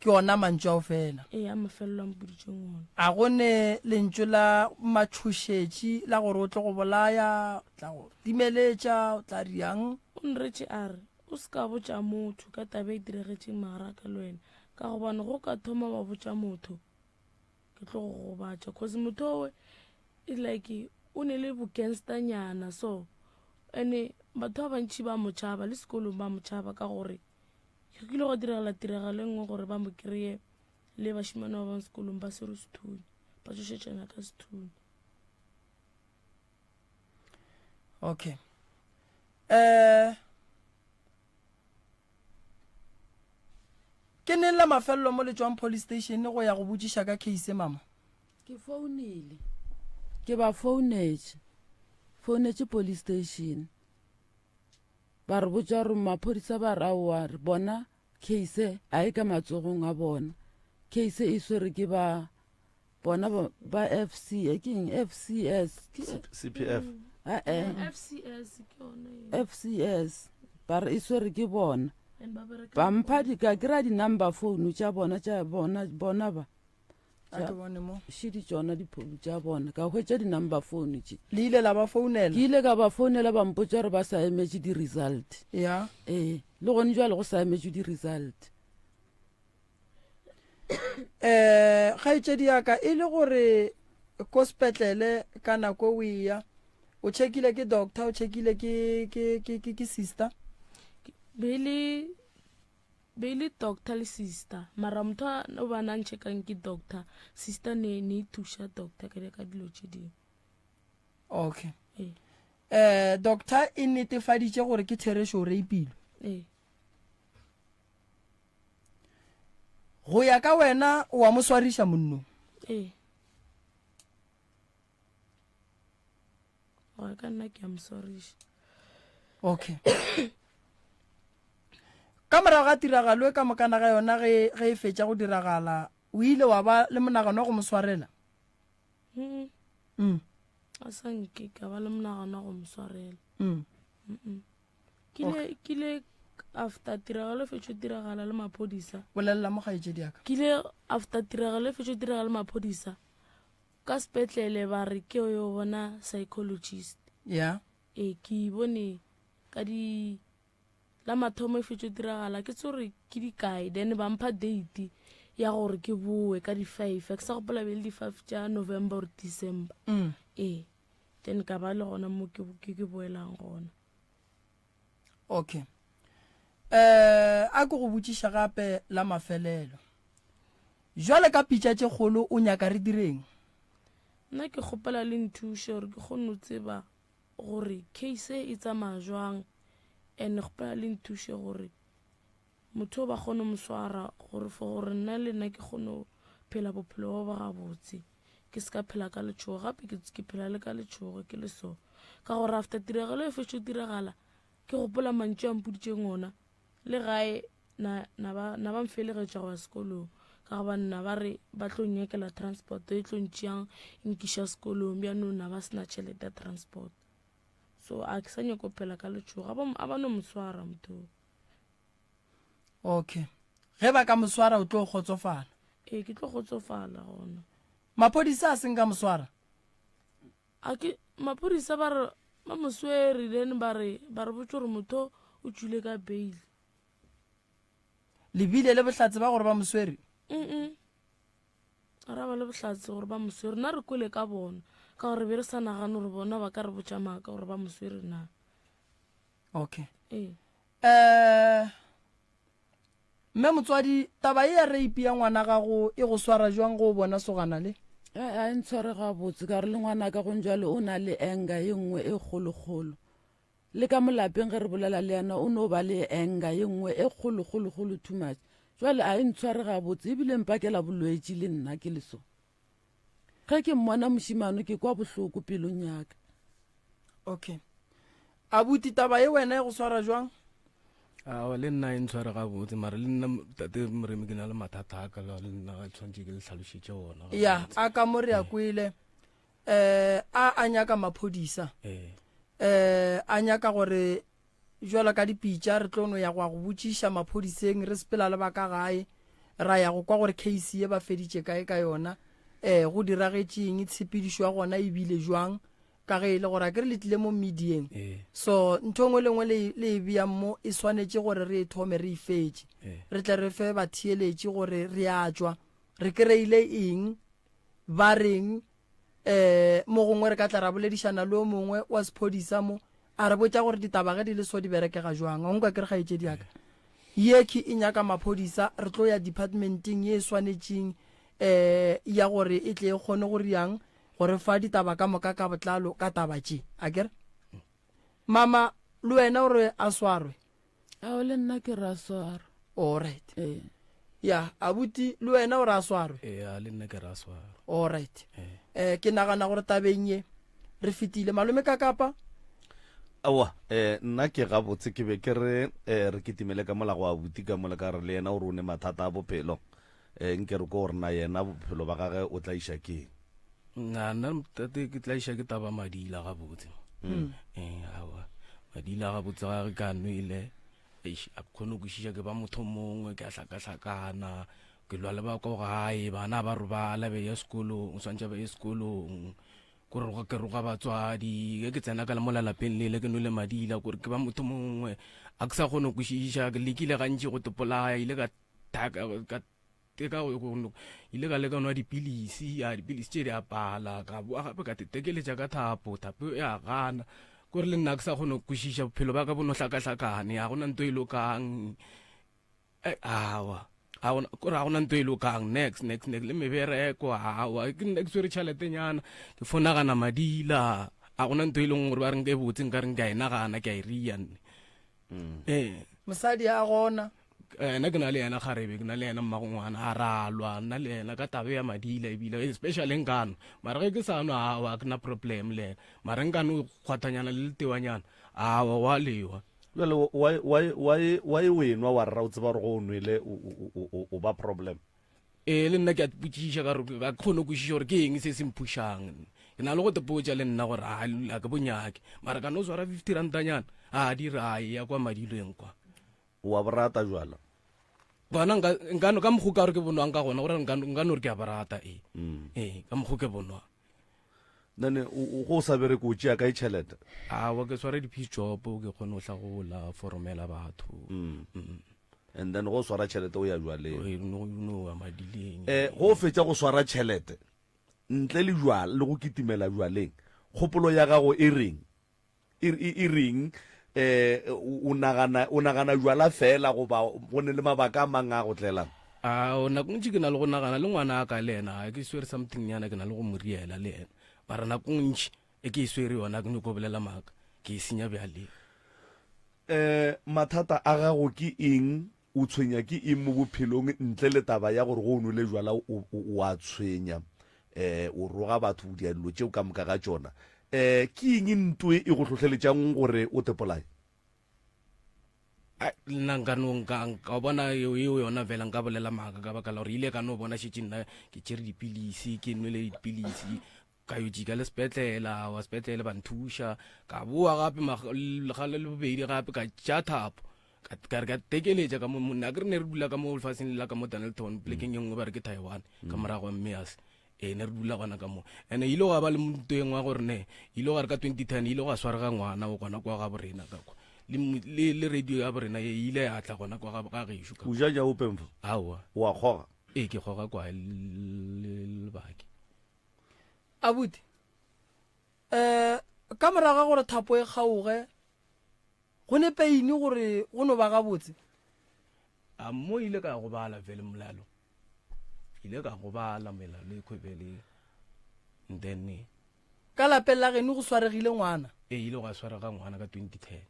ke ona mantšu ao fela a mafelelo a mpoditšeng ona a gone lentšu la matšhošetši la gore o tlo go bolaya o tla go dimeletša o tla riang o nretše a re o se ka botša motho ka tabe e diregetšeng magara ka le wena ka gobane go ka thoma ba botša motho ke tlo go gobatša cause motho owe it's like o ne le bokengstanyana so ene batho ba bantši ba motšhaba le sekolong ba motšhaba ka gore ke kile go diragala tiragalo e nngwe gore ba mo kry-e le bašimane ba bang sekolong ba sero sethuni ba tsošetšana ka sethuni. Okay. Ke ne la mafello mo le tswang police station go ya go botšiša ka case mama? Ke founile ke ba founetše police station ba re botša gore maphodisa ba raoa re bona case a e ka matsogong a bona case e swere ke ba bona ba FCS CPF FCS ba re e swere ke bona ba mpha ka kry-a di-number phone tša bona ba šidi tšona dipholo tša bona ka hwetša di-number phone tše le ile la ba founela? ke ile ka ba founela ba mpotša gore ba sa emetše di-result ya le gone jale go sa emetše di-result. Kgaetšedi yaka e le gore ko sepetlele ka nako o eya o checkile ke doctor o checkile ke sister? Beile doctor le sister mara motho o ba nang checkang ke doctor sister ne thuša doctor ka dilo tše dingwe. Okay. Doctor e netefaditše gore ke thereso o reipilwe go ya ka wena wa mo swariša monnong? go ya ka nna ke a mo swariša. Okay. Ka morago ga tiragalo e ka mokana ga yona ge e fetša go diragala o ile wa ba le monagano wa go mo swarela? a sa nke ka ba le monagano wa go mo swarela. Kile after tiragalo fetša diragala le maphodisa bolelela mo kgaetšedi yaka. Kile after tiragalo fetša diragala le maphodisa ka sepetlele ba re ke yo bona psychologist. Ya ke bone ka di la mathomo e fetša diragala ke tsore ke dikae then ba mpha date ya gore ke boe ka di-5 ke sa gopola be le di-5 tša November or December. Then ka ba le gona mo ke boelang gona. Okay. A go go botšiša gape la mafelelo jwale ka pitša tše kgolo o nyaka re direng? Nna ke kgopela le nthuše gore ke kgone o tseba gore case e tsamaya jwang and kgopela le nthuše gore motho ba kgone mo swara gore for gore nna le nna ke kgone o phela bophelo ba gabotse ke se ka phela ka letšhogo gape ke phela le ka letšhogo ke le so ka gore after tiragalo e fetša diragala ke gopola mantšu a mpoditšeng ona le gae na ba mfelegetša go ya sekolong ka goba nna ba re ba tlo nyekela transport e tlo ntšeang nkiša sekolong bjanong na ba sena tšhelete ya transport so a ke sa nyako phela ka letšhogo a ba no moswara motho. Okay. Ge ba ka moswara o tlo kgotsofala? Ke tlo kgotsofala gona. Maphodisa a seng ka moswara? Maphodisa ba re ba moswere then ba re botse gore motho o tswile ka bail. Lebile le bohlatse ba gore ba moswere? Ara ba le bohlatse gore ba moswere nna re kwele ka bona ka gore be re sa nagane gore bona ba ka re botša maaka gore ba moswere na. Okay. Mme motswadi taba e ya rape ya ngwana gago e go swara jwang go bona sogana le? A ntshware gabotse ka re le ngwana ka gon jalo o na le enga e nngwe e kgolokgolo le ka molapeng ge re bolela le yana o no ba le enga e nngwe e kgolokgolokgolo too much jwale a ntshware gabotse ebile mpakela bolwetši le nna ke leso ge ke mmona mošimano ke kwa bohloko pelong yaka. Okay. Abuti taba e wena e go swara jwang? Le nna e ntshware gabotse mara le nna tate moremi ke na le mathata a ka le nna ga tshwanetse ke le tlhalošitše ona. Ya a ka mo re ya kwele a nyaka maphodisa a nyaka gore jwala ka dipitša re tlono ya go botšiša maphodiseng re sepela le ba ka gae ra ya go kwa gore case ye ba feditše kae ka yona go diragetšeng tshepedišwa gona e bile jwang ka ge e le gore a ke re le tlile mo medieng Eh. so ntho ngwe le ngwe le e beang mo e swanetse gore re e thome re e fetse re tle re fe batheeletše gore re a tswa re kry-ile eng ba reng mo gongwe re ka tla ra boledišana le o mongwe wa sephodisa mo a re botša gore ditaba ge di le so di berekega jwang a nka ke re gaetse diaka yeke e nyaka maphodisa re tlo ya departmenteng ye e swanetšeng ya gore e tle e kgone go riang gore fa ditaba ka moka ka botlalo ka taba tše a kere mama le wena gore a swarwe ao le nna ke ra swara allright ee ya abuti le wena gore a swarwe a le nna ke ra swara allright ke nagana gore tabeng ye re fetile malome ka kapa awa nna ke gabotse ke be ke re re ketimele ka molago wa buti ka mola ka re le yena o re o ne mathata a bophelo nke re ko gore na yena bophelo ba gage o tla iša keng nna tate ke tla iša ke taba madila gabotse awa madila gabotse ga re ka nwele a kgone go kwešiša ke ba motho mongwe ke a hlakahlakana ke lwa le ba ko gae bana ba robala be ya sekolong o swantšha ba ye sekolong kore ke roga batswadi ke tsena ka le molalapeng lele ke nwele madila kore ke ba motho mongwe a ke sa kgone go kwešiša ke lekile gantši go topolaya ile ka ile ka leka nwa dipilisi tše di apala ka boa gape ka tetekeletša ka thapo e a gana kore le nna ke sa kgone kwešiša bophelo ba ka bono hlakahlakane ga gona nto e lokang awa kore ga gona nto e lokang next le mebereko awa ke nna ke swere tšhaletenyana ke fonagana madila ga gona nto e leng gore ba reng ke botseng ka reng ke a e nagana ke a e rianne mosadi a gona nna ke na le yena kgarebe ke na le yena mmagongwana a ralwa nna le yena ka tabe ya madila ebile especially nkano mara ge ke sa no awa ke na problem le ena mara nkano kgwathanyana le letewanyana awa wa lewa jale wa e wenwa wa rra o tseba gore go o nwele o ba problem le nna ke a tepotšiša ka kgone go kwešiša gore ke eng se se mphušang ke na le go tepotša le nna gore a ke bonyake mara ka no swara 50 rantanyana a dira ya kwa madilweng kwa wa borata jwala bona nkano ka mokgo ka gore ke bonwang ka gona gore nkano re ke a borata ka mokgo ke bonwang then go sa bere ko tšea ka itšhelete awa ke swara di-piece job ke kgone go hlagola foromela batho and then go swara tšhelete o ya jwaleng no madileng go fetša go swara tšhelete ntle le jwala le go kitimela jwaleng kgopolo ya gago e reng o nagana jwala fela goba go ne le mabaka a mang a go tlelang nako ntši ke na le go nagana le ngwana a ka le ena ke swere something yana ke na le go moriela le ena mara nako ntši e ke e swere yona ke nyako bolela maaka ke e senya bjaleng mathata a gago ke eng o tshwenya ke eng mo bophelong ntle le taba ya gore go o nwele jwala o a tshwenya o roga batho diadilo tšeo ka moka ga tšona ke eng ntwe e go tlhotlheletšang gore o tepolaye nna nka bona eo yona fela nka bolela maaka ka baka la gore ile ka no bona šetse nna ke tšere dipilisi ke nwele dipilisi ka yo jika le sepetlela wa sepetlela ba nthuša ka boa gape legale le bobedi gape ka tša thapo ka re ka tekeletša ka monna ke re ne re dula ka mo lefatsheng lela ka mo Danielton plekeng ye nngwe ba re ke Taiwan ka morago mmeas ne re dula gona ka mo ene ile ga ba le motoeng wa gore ne ile ga re ka 2010 ile ga sware ga ngwana o gona kwa ga borena ka kwa le radio ya borena e ile ya tla gona kwa ga gešo ka o jaja o pemfo awa wa kgoga ke kgoga kwa lebaki abuti ka moraga gore thapo e kgaoge go ne peine gore go no ba gabotse a mo ile ka go bala fele molalo ile ka go bala melalo e khwebele then ka lapeng la geno go swaregile ngwana ile go swara ga ngwana ka 2010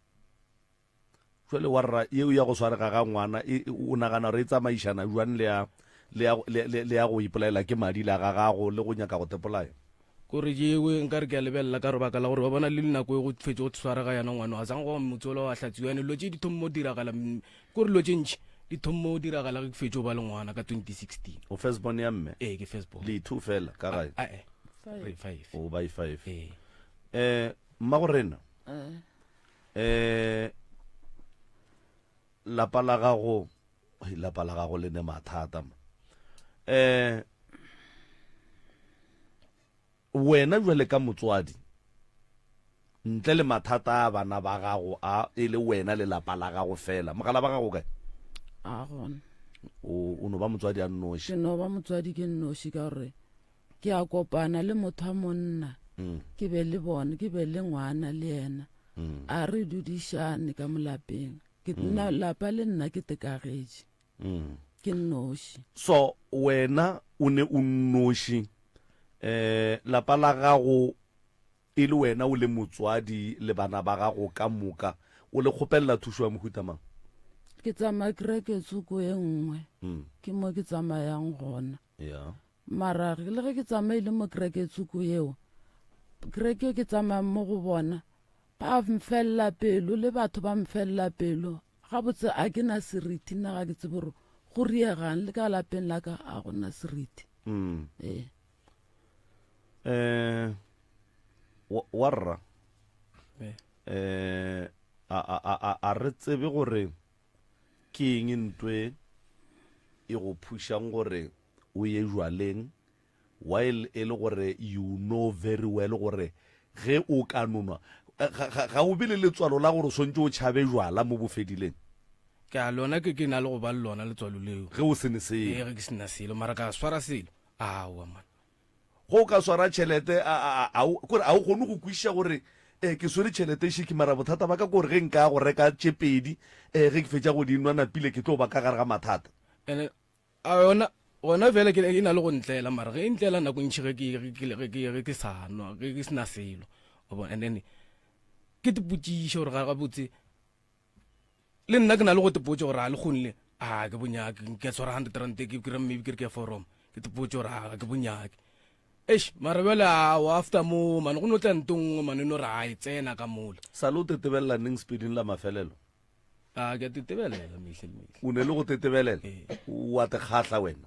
jwale wa rra yeo ya go swarega ga ngwana o nagana re tsamaišana jwang le ya go ipolaela ke madi la ga gago le go nyaka go tepolaya kore jewe nka re ke a lebelela ka robaka la gore ba bona le nako e go fetse go swarega yana ngwana a sang go motsolo wa hlatsiwa ane lo tše di thommo diragala kore lo tše ntši di thommo diragala ge ke fetse o ba le ngwana ka 2016 o firstborn ya mme ke firstborn le 2 fela ka gae 5 o by 5 mma go rena lapa la gago le ne mathata wena jwale ka motswadi ntle le mathata a bana ba gago a e le wena le lapa la gago fela mogala ba gago kae a gona o no ba motswadi a nnoši ke no ba motswadi ke nnoši ka gore ke a kopana le motho a monna ke be le bone ke be le ngwana le yena a re dudišane ka molapeng ke nna lapa le nna ke tekagetse ke nnoši so wena o ne o nnoši lapa la gago e le wena o le motswadi le bana ba gago ka moka o le kgopelela thuso ya mohuta mang ke tsamaya kereke tsoko e nngwe ke mo ke tsamayang gona mara le ge ke tsamaile mo kereke tsoko eo kereke ke tsamaya mo go bona ba mfelela pelo le batho ba mfelela pelo ga botse a ke na seriti nna ga ke tsebe gore go riegang le ka lapeng la ka a gona seriti warra a re tsebe gore ke eng ntwe e go phušang gore o ye jwaleng while e le gore you know very well gore ge o ka nonwa ga o bile letswalo la gore o swantse o tšhabe jwala mo bofedileng ke a lona ke na le go ba le lona letswalo leo ge o sene selo ge ke sena selo mara ka swara selo awa man go ka swara tšhelete kore a o kgone go kwešiša gore ke swere tšhelete šiki mara bothata ba ka kore ge nka go reka tšepedi ge ke fetša go dinwa napile ke tlo ba ka gare ga mathata ene a gona fela ke na le go ntlela mara ge e ntlela nako ntšhi ge ke sa nwa ge ke sena selo and then ke tepotšiše gore ga botse le nna ke na le go tepotša gore a le kgonle a ke bonyake ke swara 100 rand ke kry maybe ke re ke forum ke tepotša gore a ke bonyake mara bjale after mo mane go no tla ntong mane no re a e tsena ka mola sa le o tetebelela neng speeding la mafelelo a ke tetebelela mehle o ne le go tetebelela wa te kgatla wena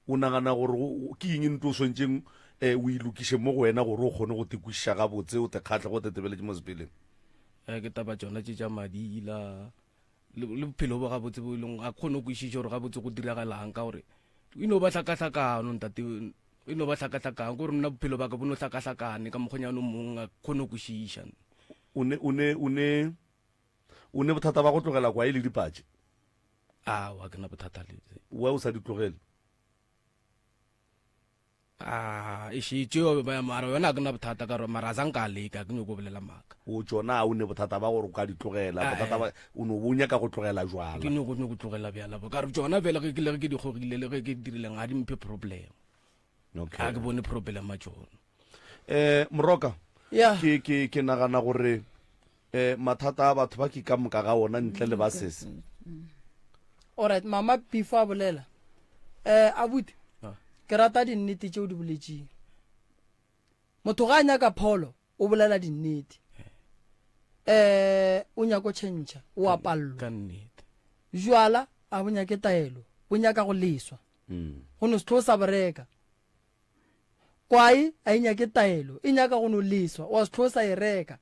o nagana gore ke eng ntwe o swantšeng o ilokiše mo go wena gore o kgone go tekwišiša ga botse o te kgatla go tetebeletse mo sepeleng ke taba tsona tše tša madila le bophelo bo ga botse bo ileng a kgone go kwešiše gore ga botse go diragalang ka gore e no ba hlakahlakano ntate e no ba hlakahlakane gore nna bophelo ba ka bo no hlakahlakane ka mokgonyano mongwe a kgone go kwešiša o ne bothata ba go tlogela kwa e le dipatše wa ke na bothata le wa o sa di tlogele e šitše mara yona a ke na bothata ka mara a sanka leka ke nyoko bolela maka o tsona o ne bothata ba gore o ka di tlogela bothata ba o no bonya ka go tlogela jwala ke nyoko go tlogela bjala ka re tsona fela ge ke di gogile le ge ke dirileng ga di mphe problem ga ke bone problem a tsona moroka ke nagana gore mathata a batho ba ke ka moka ga ona ntle le ba sese alright mama before a bolela abuti ke rata dinnete tšeo di boletšeng motho ga a nyaka pholo o bolela dinnete o nyako tšhentšha o apallwa jwala a bo nyake taelo bo nyaka go leswa go no setlo sa bereka kwai a inyake taelo e nyaka go no leswa wa setlo sa e reka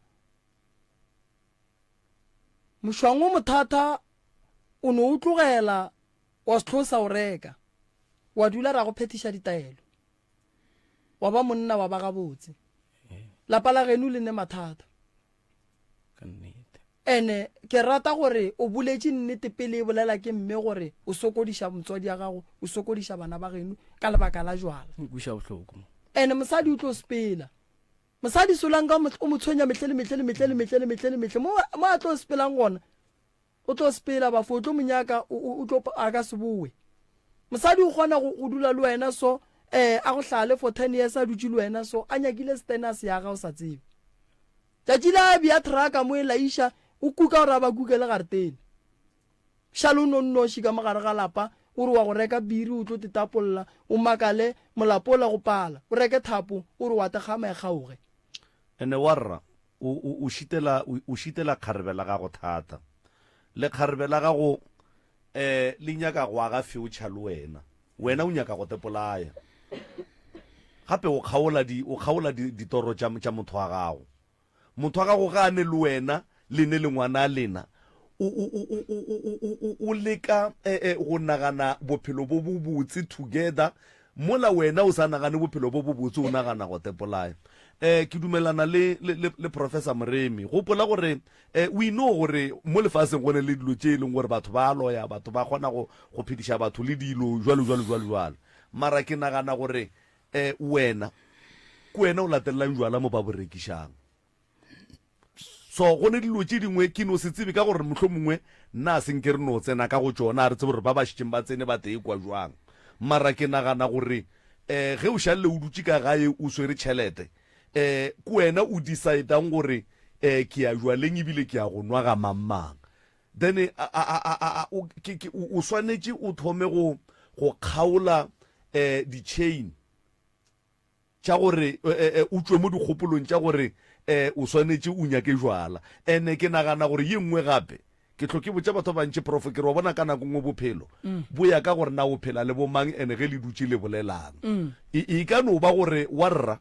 mošwang o mothata o no o tlogela wa setlo sa o reka wa dula ra go phetiša ditaelo wa ba monna wa ba gabotse lapa la geno le ne mathata ene ke rata gore o boletše nnete pele e bolela ke mme gore o sokodiša motswadi ya gago o sokodiša bana ba geno ka lebaka la jwala ene mosadi o tlo sepela mosadi solang ka o mo tshwenya metlele mo a tlo sepelang gona o tlo sepela bafo o tlo monyaka o tlo a ka se boe mosadi o kgona go dula le wena so a go hlale for 10 years a dutse le wena so a nyakile stenus ya ga o sa tsebe tšatši la bia traka mo e laisha o kuka gore a ba kukele gartene šale o nonnoši ka mogare ga lapa o re wa go reka biri o tlo tetapolola o makale molapo o la go pala o reke thapo o re wa tegama e kgaoge ene warra o šitela kgarebe la gago thata le kgarebe la gago le nyaka go aga future le wena o nyaka go tepolaya gape o kgaola ditoro tša motho wa gago ga a ne le wena le ne le ngwana lena o leka go nagana bophelo bo bo botse together mola wena o sa nagane bophelo bo bo botse o nagana go tepolaya ke dumelana le professor Moremi gopola gore we know gore mo lefatsheng go ne le dilo tse e leng gore batho ba loya batho ba kgona go phediša batho le dilo jwalo mara ke nagana gore wena o latelelang jwala mo ba bo rekišang so go ne dilo tse dingwe ke no se tsebe ka gore motlho mongwe nna a senke re no tsena ka go tsona a re tsebe gore ba ba šitšeng ba tsene ba tee kwa jwang mara ke nagana gore ge o šalle o dutse ka gae o swere tšhelete ke wena o decide-ang gore ke ya jwaleng ebile ke ya go nwa ga mammang then o swanetše o thome go kgaola di-chain tša gore o tswe mo dikgopolong tša gore o swanetše o nyake jwala ene ke nagana gore ye nngwe gape ke tlhoke botsa batho bantši prof ke re wa bona ka nako ngwe bophelo bo ya ka gore na o phela le bomang ene ge le dutse le bolelang e ka no ba gore warra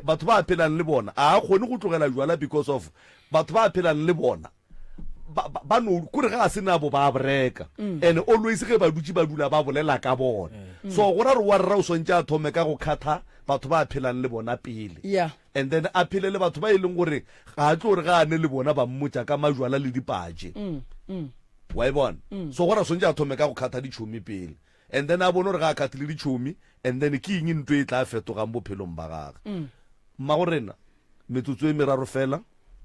batho ba phelang le bona a kgone go tlogela jwala because of batho ba phelang le bona ba no kore ga se na bo ba breka and always ge ba dutse ba dula ba bolela ka bona so go ra re warra o swantse a thome ka go khatha batho ba phelang le bona pele and then a phele le batho ba e leng gore ga a tlo re ga ane le bona ba mmotsa ka majwala le dipaje wa e bona so go ra swantse a thome ka go khatha ditšhomi pele and then a bone gore ga a khathile ditšhomi and then ke eng ntwe e tla fetogang bophelong ba gage mma go rena metsotso e meraro fela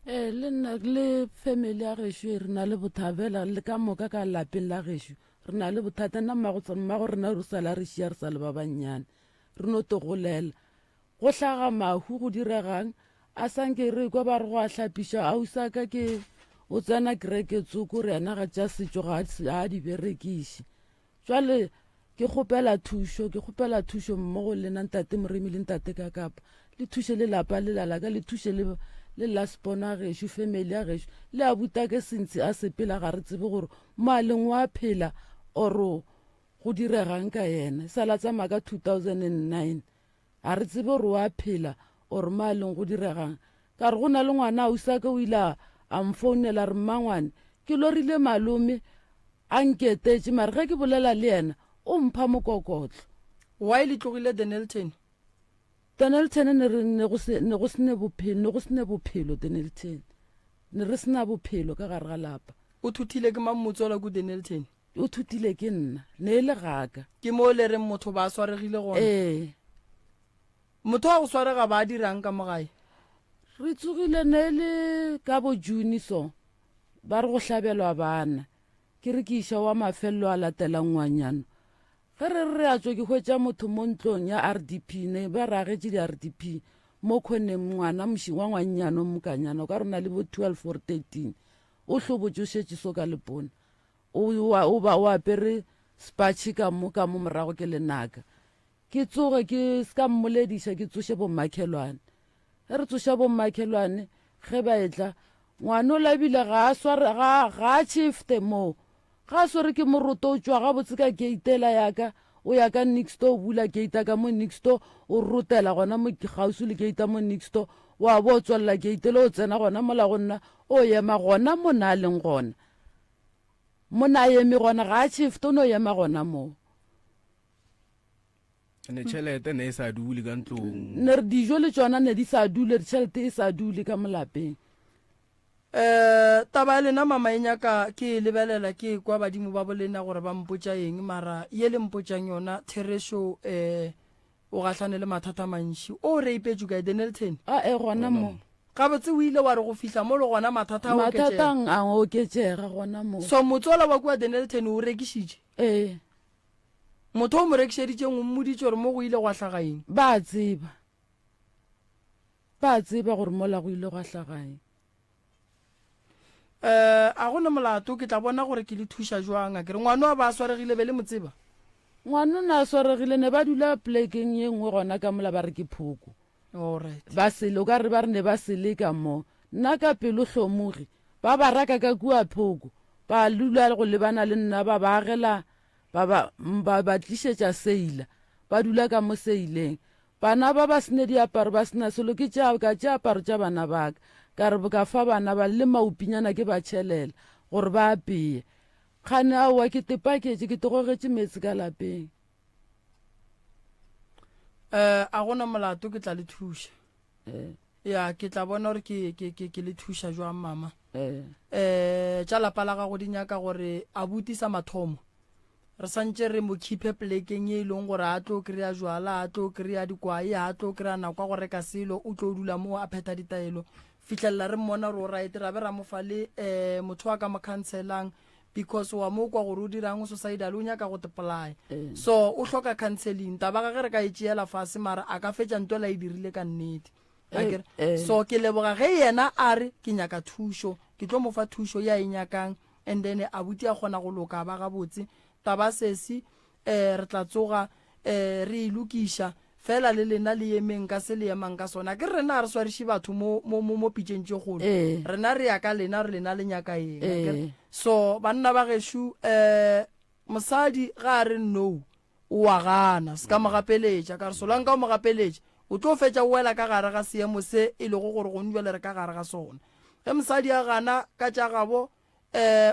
le nna le family ya gešo re na le bothabela le ka moka ka lapeng la gešo re na le bothata nna mmago rena re sala re šia re sa le ba bannyane re no togolela go hlaga mahu go diregang a sanke re kwa ba re go a hlapiša ausaka ke o tsena kereke tsoko re yana ga tša setšo ga a di berekiše jwale ke kgopela thušo mmogo le nna ntate Moremi le ntate Kakapa le thuše le lapa le lalaka le thuše le laspona gešo family ya gešo le a buta ke sentse a sepela ga re tsebe gore maleng wa phela oro go diregang ka yena sa la tsamaya ka 2009 a re tsebe gore wa phela ore maleng go diregang ka re go na le ngwana a usaka o ile a mfounela re mmangwane ke lorile malome a nketetše mare ge ke bolela le yena o mpha mokokotlo why le tlogile Denelton ne go sene bophelo Denelton ne re sena bophelo ka gare ga lapa o thuthile ke mammotswela ko Denelton o thuthile ke nna ne e le gaka ke mo le reng motho ba swaregile gona motho wa go swarega ba dirang ka mogae re tsogile ne le ka bo June so ba re go hlabelwa bana ke re ke iša wa mafello a latelang ngwanyana ge re a tswa ke hwetša motho mo ntlong ya RDP ne ba ragetše di-RDP mo kgoneng ngwana moši wa ngwanyana o mokanyana o ka rona le bo 12 or 13 o hlobotse o šetše so ka lepona o apere spatšhe ka mo morago ke lenaka ke tsoge ke ska mmolediša ke tsoše bommakhelwane ge re tsoša bommakhelwane ge ba etla ngwana o labile ga a chifte moo ga a swere ke moroto o tswa ga botse ka keitela yaka o ya ka nixto o bula keita ka mo nixto o rotela gona mo gausu le keita mo nixto wa bo tswalela keitele o tsena gona mola go nna o ema gona mo na leng gona mo na eme gona ga a chifte o no ema gona moo ne tšhelete ne e sa dule ka ntlong ne re dijo le tsona ne di sa dule tšhelete e sa dule ka molapeng taba lena mama e nyaka ke lebelela ke kwa badimo ba bolena gore ba mpotša eng mara ye le mpotšang yona Theresho o gahlane le mathata mantši o re ipetšu ka Denelton gona mo ga botse o ile wa re go fihla mo le gona mathatang a oketšega gona mo so motswala wa kua Denelton o rekišitše motho o mo rekišeditšeng o mmoditše gore mo go ile gwa hlagaeng ba tseba gore mola go ile gwa hlagaeng a gona molato ke tla bona gore ke le thuša jwang a kere ngwana wa ba swaregile be le motseba ngwana na swaregile ne ba dula plekeng ye nngwe gona ka mola ba re ke phoko ba sele o ka re ba re ne ba sele ka mo nna ka pelo hlomogi ba raka ka kua phoko ba lula go lebana le nna ba agela ba tlišetša seila ba dula ka mo seileng bana ba sene diaparo ba sena selo ke ka aparo tša bana baka ka re ka fa bana ba le maupinyana ke ba tšhelela gore ba apeye kgane aowa ke tepaketse ke togogetše metsi ka lapeng a gona molato ke tla le thuša ya ke tla bona gore ke le thuša jwang mama tša lapa la gago di nyaka gore a butisa mathomo re santse re mo khipe plekeng e leng gore a tlo kry-a jwala a tlo kry-a dikwai a tlo kry-a nako go reka selo o tlo dula mo a pheta ditaelo fitlhelela re mmona re o right ra be ra mofa le motho wa ka mo counselang because wa mo kwa gore o dirang suicidal o nyaka go tepolaya so o hloka counseling taba ga ge re ka e tšeela fase mara a ka fetša nto la e dirile ka nnete so ke leboga ge yena a re ke nyaka thušo ke tlo mofa thušo ya e nyakang and then a buti a kgona go loka ba gabotse taba sesi re tla tsoga re ilukiša fela le lena le emeng ka se le emang ka sona ke rena re swariše batho mo pitšeng tše kgolo rena re ya ka lena re lena le nyaka eng so banna ba gešo mosadi ga a re no o a gana se ka mo gapeletša ka re solang ka o mo gapeletša o tlo fetša o wela ka gare ga seemo se e lego gore go njwele re ka gare ga sona ge mosadi a gana ka tša gabo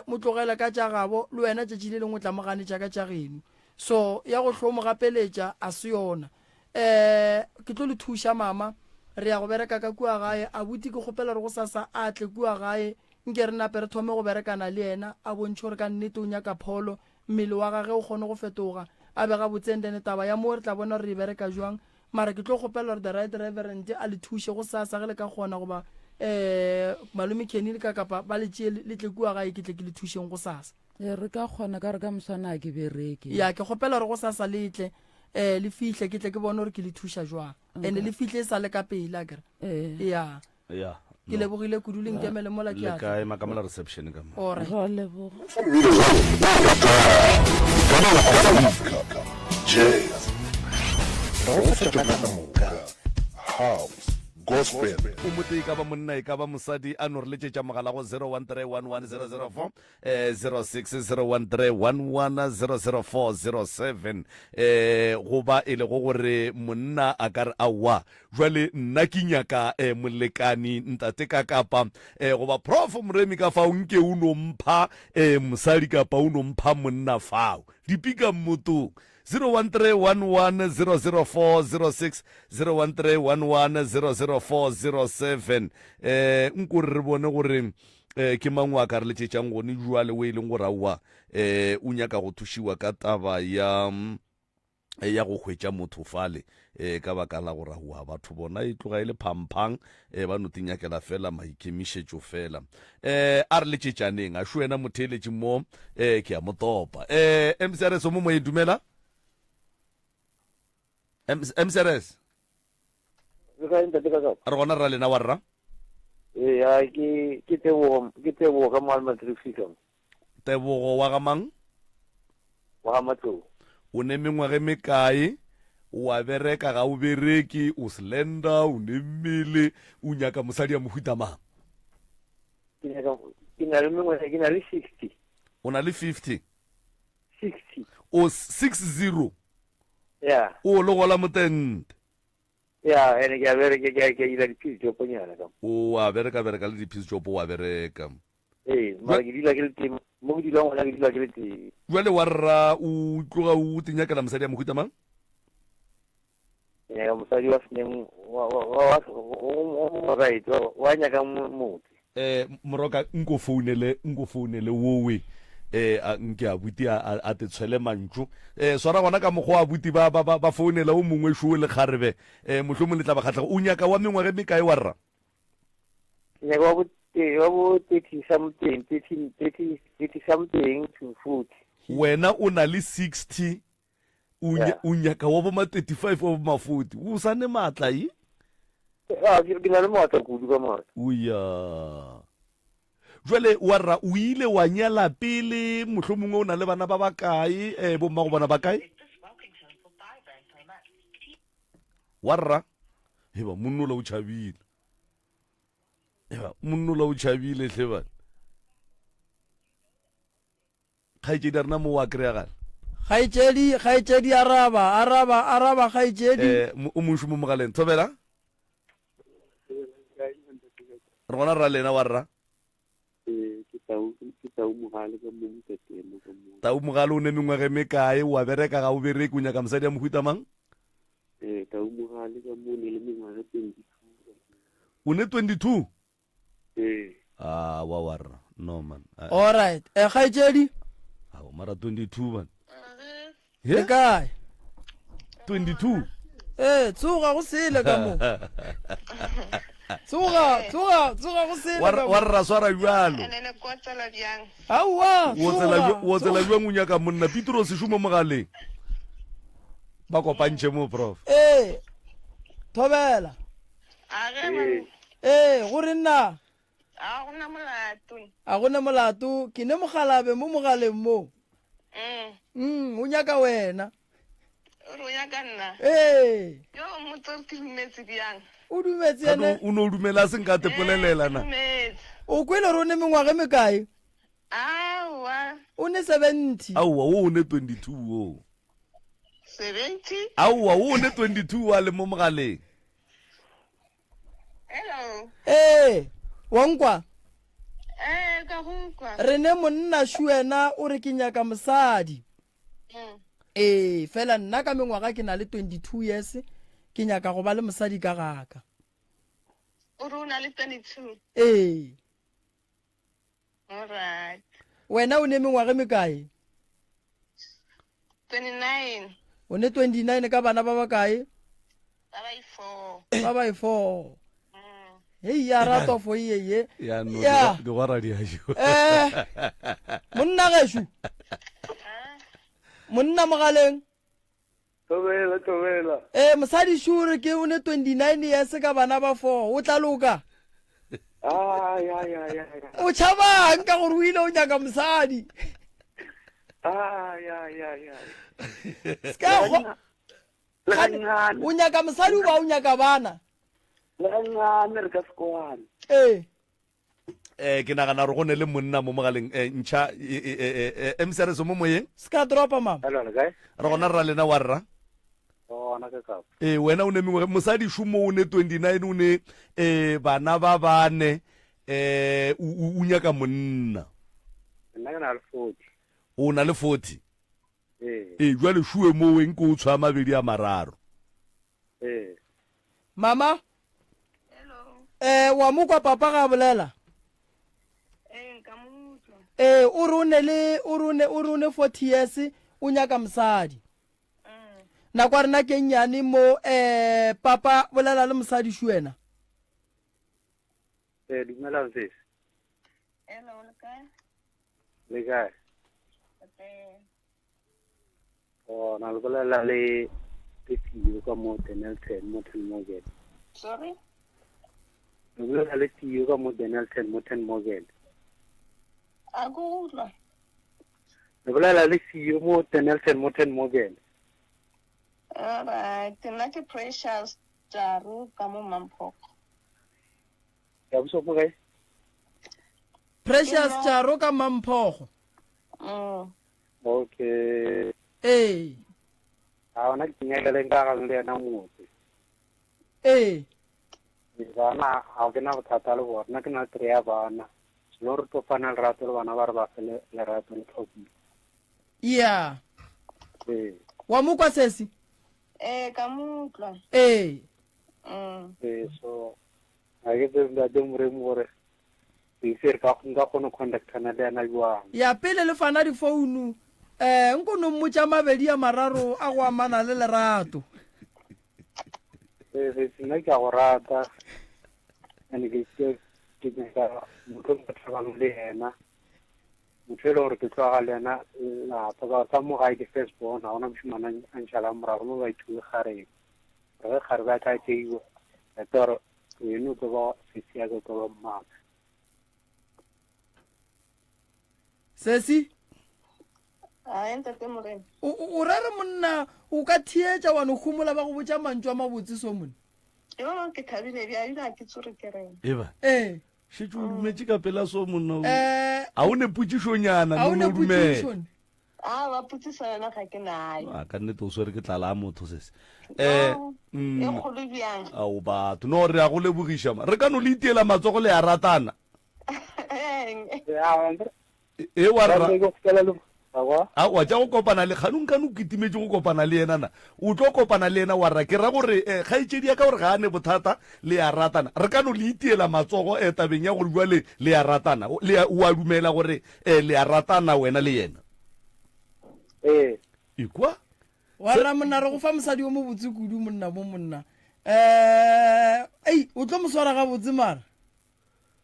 mo tlogele ka tša gabo le wena tšatši le lengwe tla mo ganetša ka tša geno so ya go hlo mo gapeletša a se yona ke tlo le thuša mama re ya go bereka ka kua gae a buti ke kgopela re go sasa a tle kua gae nke re nape re thome go berekana le yena a bontšhe gore ka nnete o nyaka pholo mmele wa gage o kgone go fetoga a be ga botsendene taba ya mo re tla bona re e bereka jwang mara ke tlo kgopela gore the right reverend a le thuše go sasa ge le ka kgona goba malome kenile ka kapa ba le tšee le tle kua gae ke tle ke le thušeng go sasa re ka kgona ka re ka moswana a ke bereke ya ke kgopela gore go sasa letle le fihle ke tle ke bone gore ke le thuša jwang and le fihle e sa le ka pele kere ya ke lebogile kudu le nkemele mola ke le kae makamola reception ka mo ore ra leboga gospel o mote ka ba monna e ka ba mosadi a no re letsetša mogala go 013110004 0601311000407 goba e le go gore monna a ka re aowa jwale nna ke nyaka molekani ntate ka kapa goba prof moremi ka fao nke o no mpha mosadi kapa o no mpha monna fao dipika mmotong 01311004006 01311004007 nkore re bone gore ke mangwe a ka re letsetšang gone jwale o e leng gore aowa o nyaka go thušiwa ka taba ya go hwetša motho fale ka baka la gore aowa batho bona e tloga e le phamphang ba no tinyakela fela maikemišetšo fela a re letsetšaneng a šo wena motheeletši mo ke a motopa mcrs o mo mo e dumela MCRS re gona ra lena wa rra ke tebogo ka malmatrifica tebogo wa ga mang wa ga matlou o ne mengwage mekae wa bereka ga o bereki o slender o ne mmele o nyaka mosadi ya mohuta mang ke na le mengwage ke na le 60 o na le 50 o 60 ya o lo gola motente ya ene ke a bereka ke ila dipisi tšoponyana ka o a bereka le dipisi tšopo wa bereka mara ke dila ke le teng mo ke dilang gona ke dila ke le teng jwale wa rra o tloga o tinyakela mosadi ya mohuta mang nyaka mosadi wa seneng right wa nyaka motse moroka nko founele wowe nke abuti a te tshwele mantšu swara gona ka mokgwa abuti ba founela o mongwe šoo le kgarebe mohlomong le tla ba kgatlhago o nyaka wa mengwage mekae wa rra nyaka wa bo 30 something to 40 wena o na le 60 o nyaka wa bo ma 35 wa bo ma 40 o sane maatla e ke na le maatla kudu ka maatla oya jwale wa rra o ile wa nyala pele mohlomongwe o na le bana ba bakae bomma go bona bakae wa rra eba monnola o tšhabile hle bana kgaetšedi a rena mo wa kry-a gale kgaetšedi araba kgaetšedi o monšo mo mogaleng thobela re gona rra lena wa rra tau mogale o ne mengwage mekae wa bereka ga o bereke o nyaka mosadi ya mohuta mang o ne 22 wa warra no man all right kgaitsedi mara 22 man e kae 22 tsoga go sele ka mo tsoga go sele wa rra swara jalo aowa wo tsela jwang o nyaka monna Petros shumo mogaleng ba kopantše mo prof thobela gore nna a gona molato ke ne mogalabe mo mogaleng mo o nyaka wena o dumetse ene o no dumela a seng ka tepolelela na o kwele gore o ne mengwaga mekae o ne 70 aowa o ne 22 o 70 aowa o ne 22 wa le mo mogaleng wankwa ka go re ne monna shuena o re ke nyaka mosadi fela nna ka mengwaga ke na le 22 years ke nyaka go ba le mosadi ka gaka o re o na le 22 alright wena o ne mengwaga mekae 29 o ne 29 ka bana ba bakae ba ba 4 hei ya rato fo yeye ya no di gwara di ajo monna geshu monna mogaleng tobela mosadi shure ke o ne 29 years ka bana ba 4 o tla loka o tšhabang ka gore o ile o nyaka mosadi o nyaka mosadi o ba o nyaka bana ke nagana re go ne le monna mo mogaleng ntšha emsereso mo moyeng ska dropa mama re gona rra lena wa rra wena o ne mengwe mosadi šumo o ne 29 o ne bana ba bane o nyaka monna o na le 40 jwale šue mo weng ko o tshwa mabedi a mararo mama wa mo kwa papa ga bolela o re ne 40 years o nyaka mosadi na kwa rena ke nnyane mo papa bolela le mosadi shuena dumela sis le kae na le bolela le Tio ka mo Denelton mo Morgan sorry le bolela le Tio ka mo Denelton mo Morgan a go utlwa le bolela le Tio mo Denelton mo Morgan alright nna ke Precious Jaru ka mo Mampoko ya buso mo kae Precious Jaru ka Mampoko okay ona ke nyakele nka ga le na motse bana a ke na bothata le bona ke na 3 ya bana lo re to fana le rato le bana ba re ba fele le rato le tlhopi wa mo kwa sesi ka mutla so a ke be de more more se ka go contact-ana le ana jwa ya pele le fana di phone nko no mmotsa mabedi a mararo a go amana le lerato nna ke a go rata ane ke nyaka motho o tlhabang le ena motho e le gore ke tloga le ena lapa ka mo gae ke first born ga gona moshimana a ntšhala morago mo ba ithuwe gareng re gare ba ka teiwa ya tore eno ke ba sesiake ke ba mmaka sesi ntate morena o rare monna o ka thietša wa no humola ba go botša mantšu a mabotse so monna ke thabile bja ena ke tsore ke rena eba šetse o dumetše ka pela so monna a o ne potsišonyana a o ne potsišone ba potsisa yona ga ke nayo ka nnete o swere ke tlala a motho sese e kgolo bjang ao batho no re a go lebogiša ma re ka no le itiela matsogo le ya ratana wa rra a wa tja go kopana le kganong kane o kitimetse go kopana le ena na o tlo kopana le ena wa ra ke ra gore kgaitsedi ya ka gore ga ane bothata le ya ratana re ka no le itiela matsogo tabeng ya gore jwale le ya ratana o a dumela gore le ya ratana wena le yena ikwa wa ra monna re go fa mosadi o mo botse kudu monna mo monna ei o tlo mo swara ga botse mara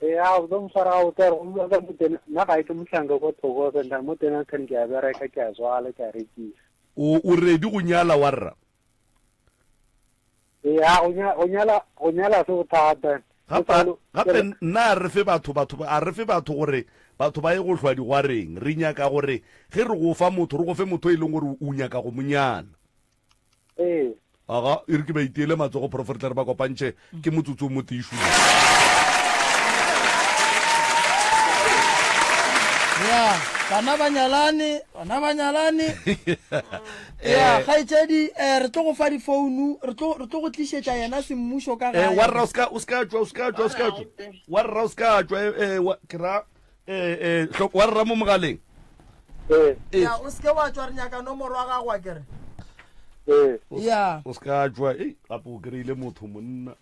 ya o tlo mo swara ga botse o mo ga motena na ga ite motlhanka go thoko se nda motena kan ke a bereka ke a zwala ke a rekisa o ready go nyala wa rra ya o nyala se o thata gape nna re fe batho gore batho ba ye go hlwa digwareng re nyaka gore ge re go fa motho re go fe motho e leng gore o nyaka go monyana aga e re ke ba itiele matsogo profetere ba kopantšhe ke motsotso mo tišu ya bana banyalane ya kgaitsedi re tlo go fa difounu re tlo go tlišetša yena semmušo ka gae warra o ska tšwa warra o ska tšwa ke ra warra mo mogaleng ya o seke wa tšwa re nyaka nomoro wa gagwa kere ya o ska tšwa gape o kry-ile motho monna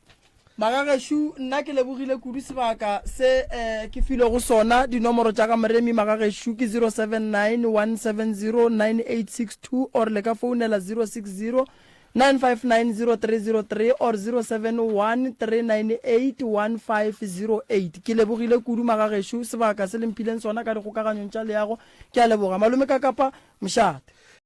magagešo nna ke lebogile kudu sebaka se ke file go sona dinomoro tša ka moremi magagešo ke 079 170 9862 or le ka founela 060 9590303 or 071 398 1508 ke lebogile kudu magagešo sebaka se lempileng sona ka dikgokaganyong tša leago ke a leboga malome ka kapa mošate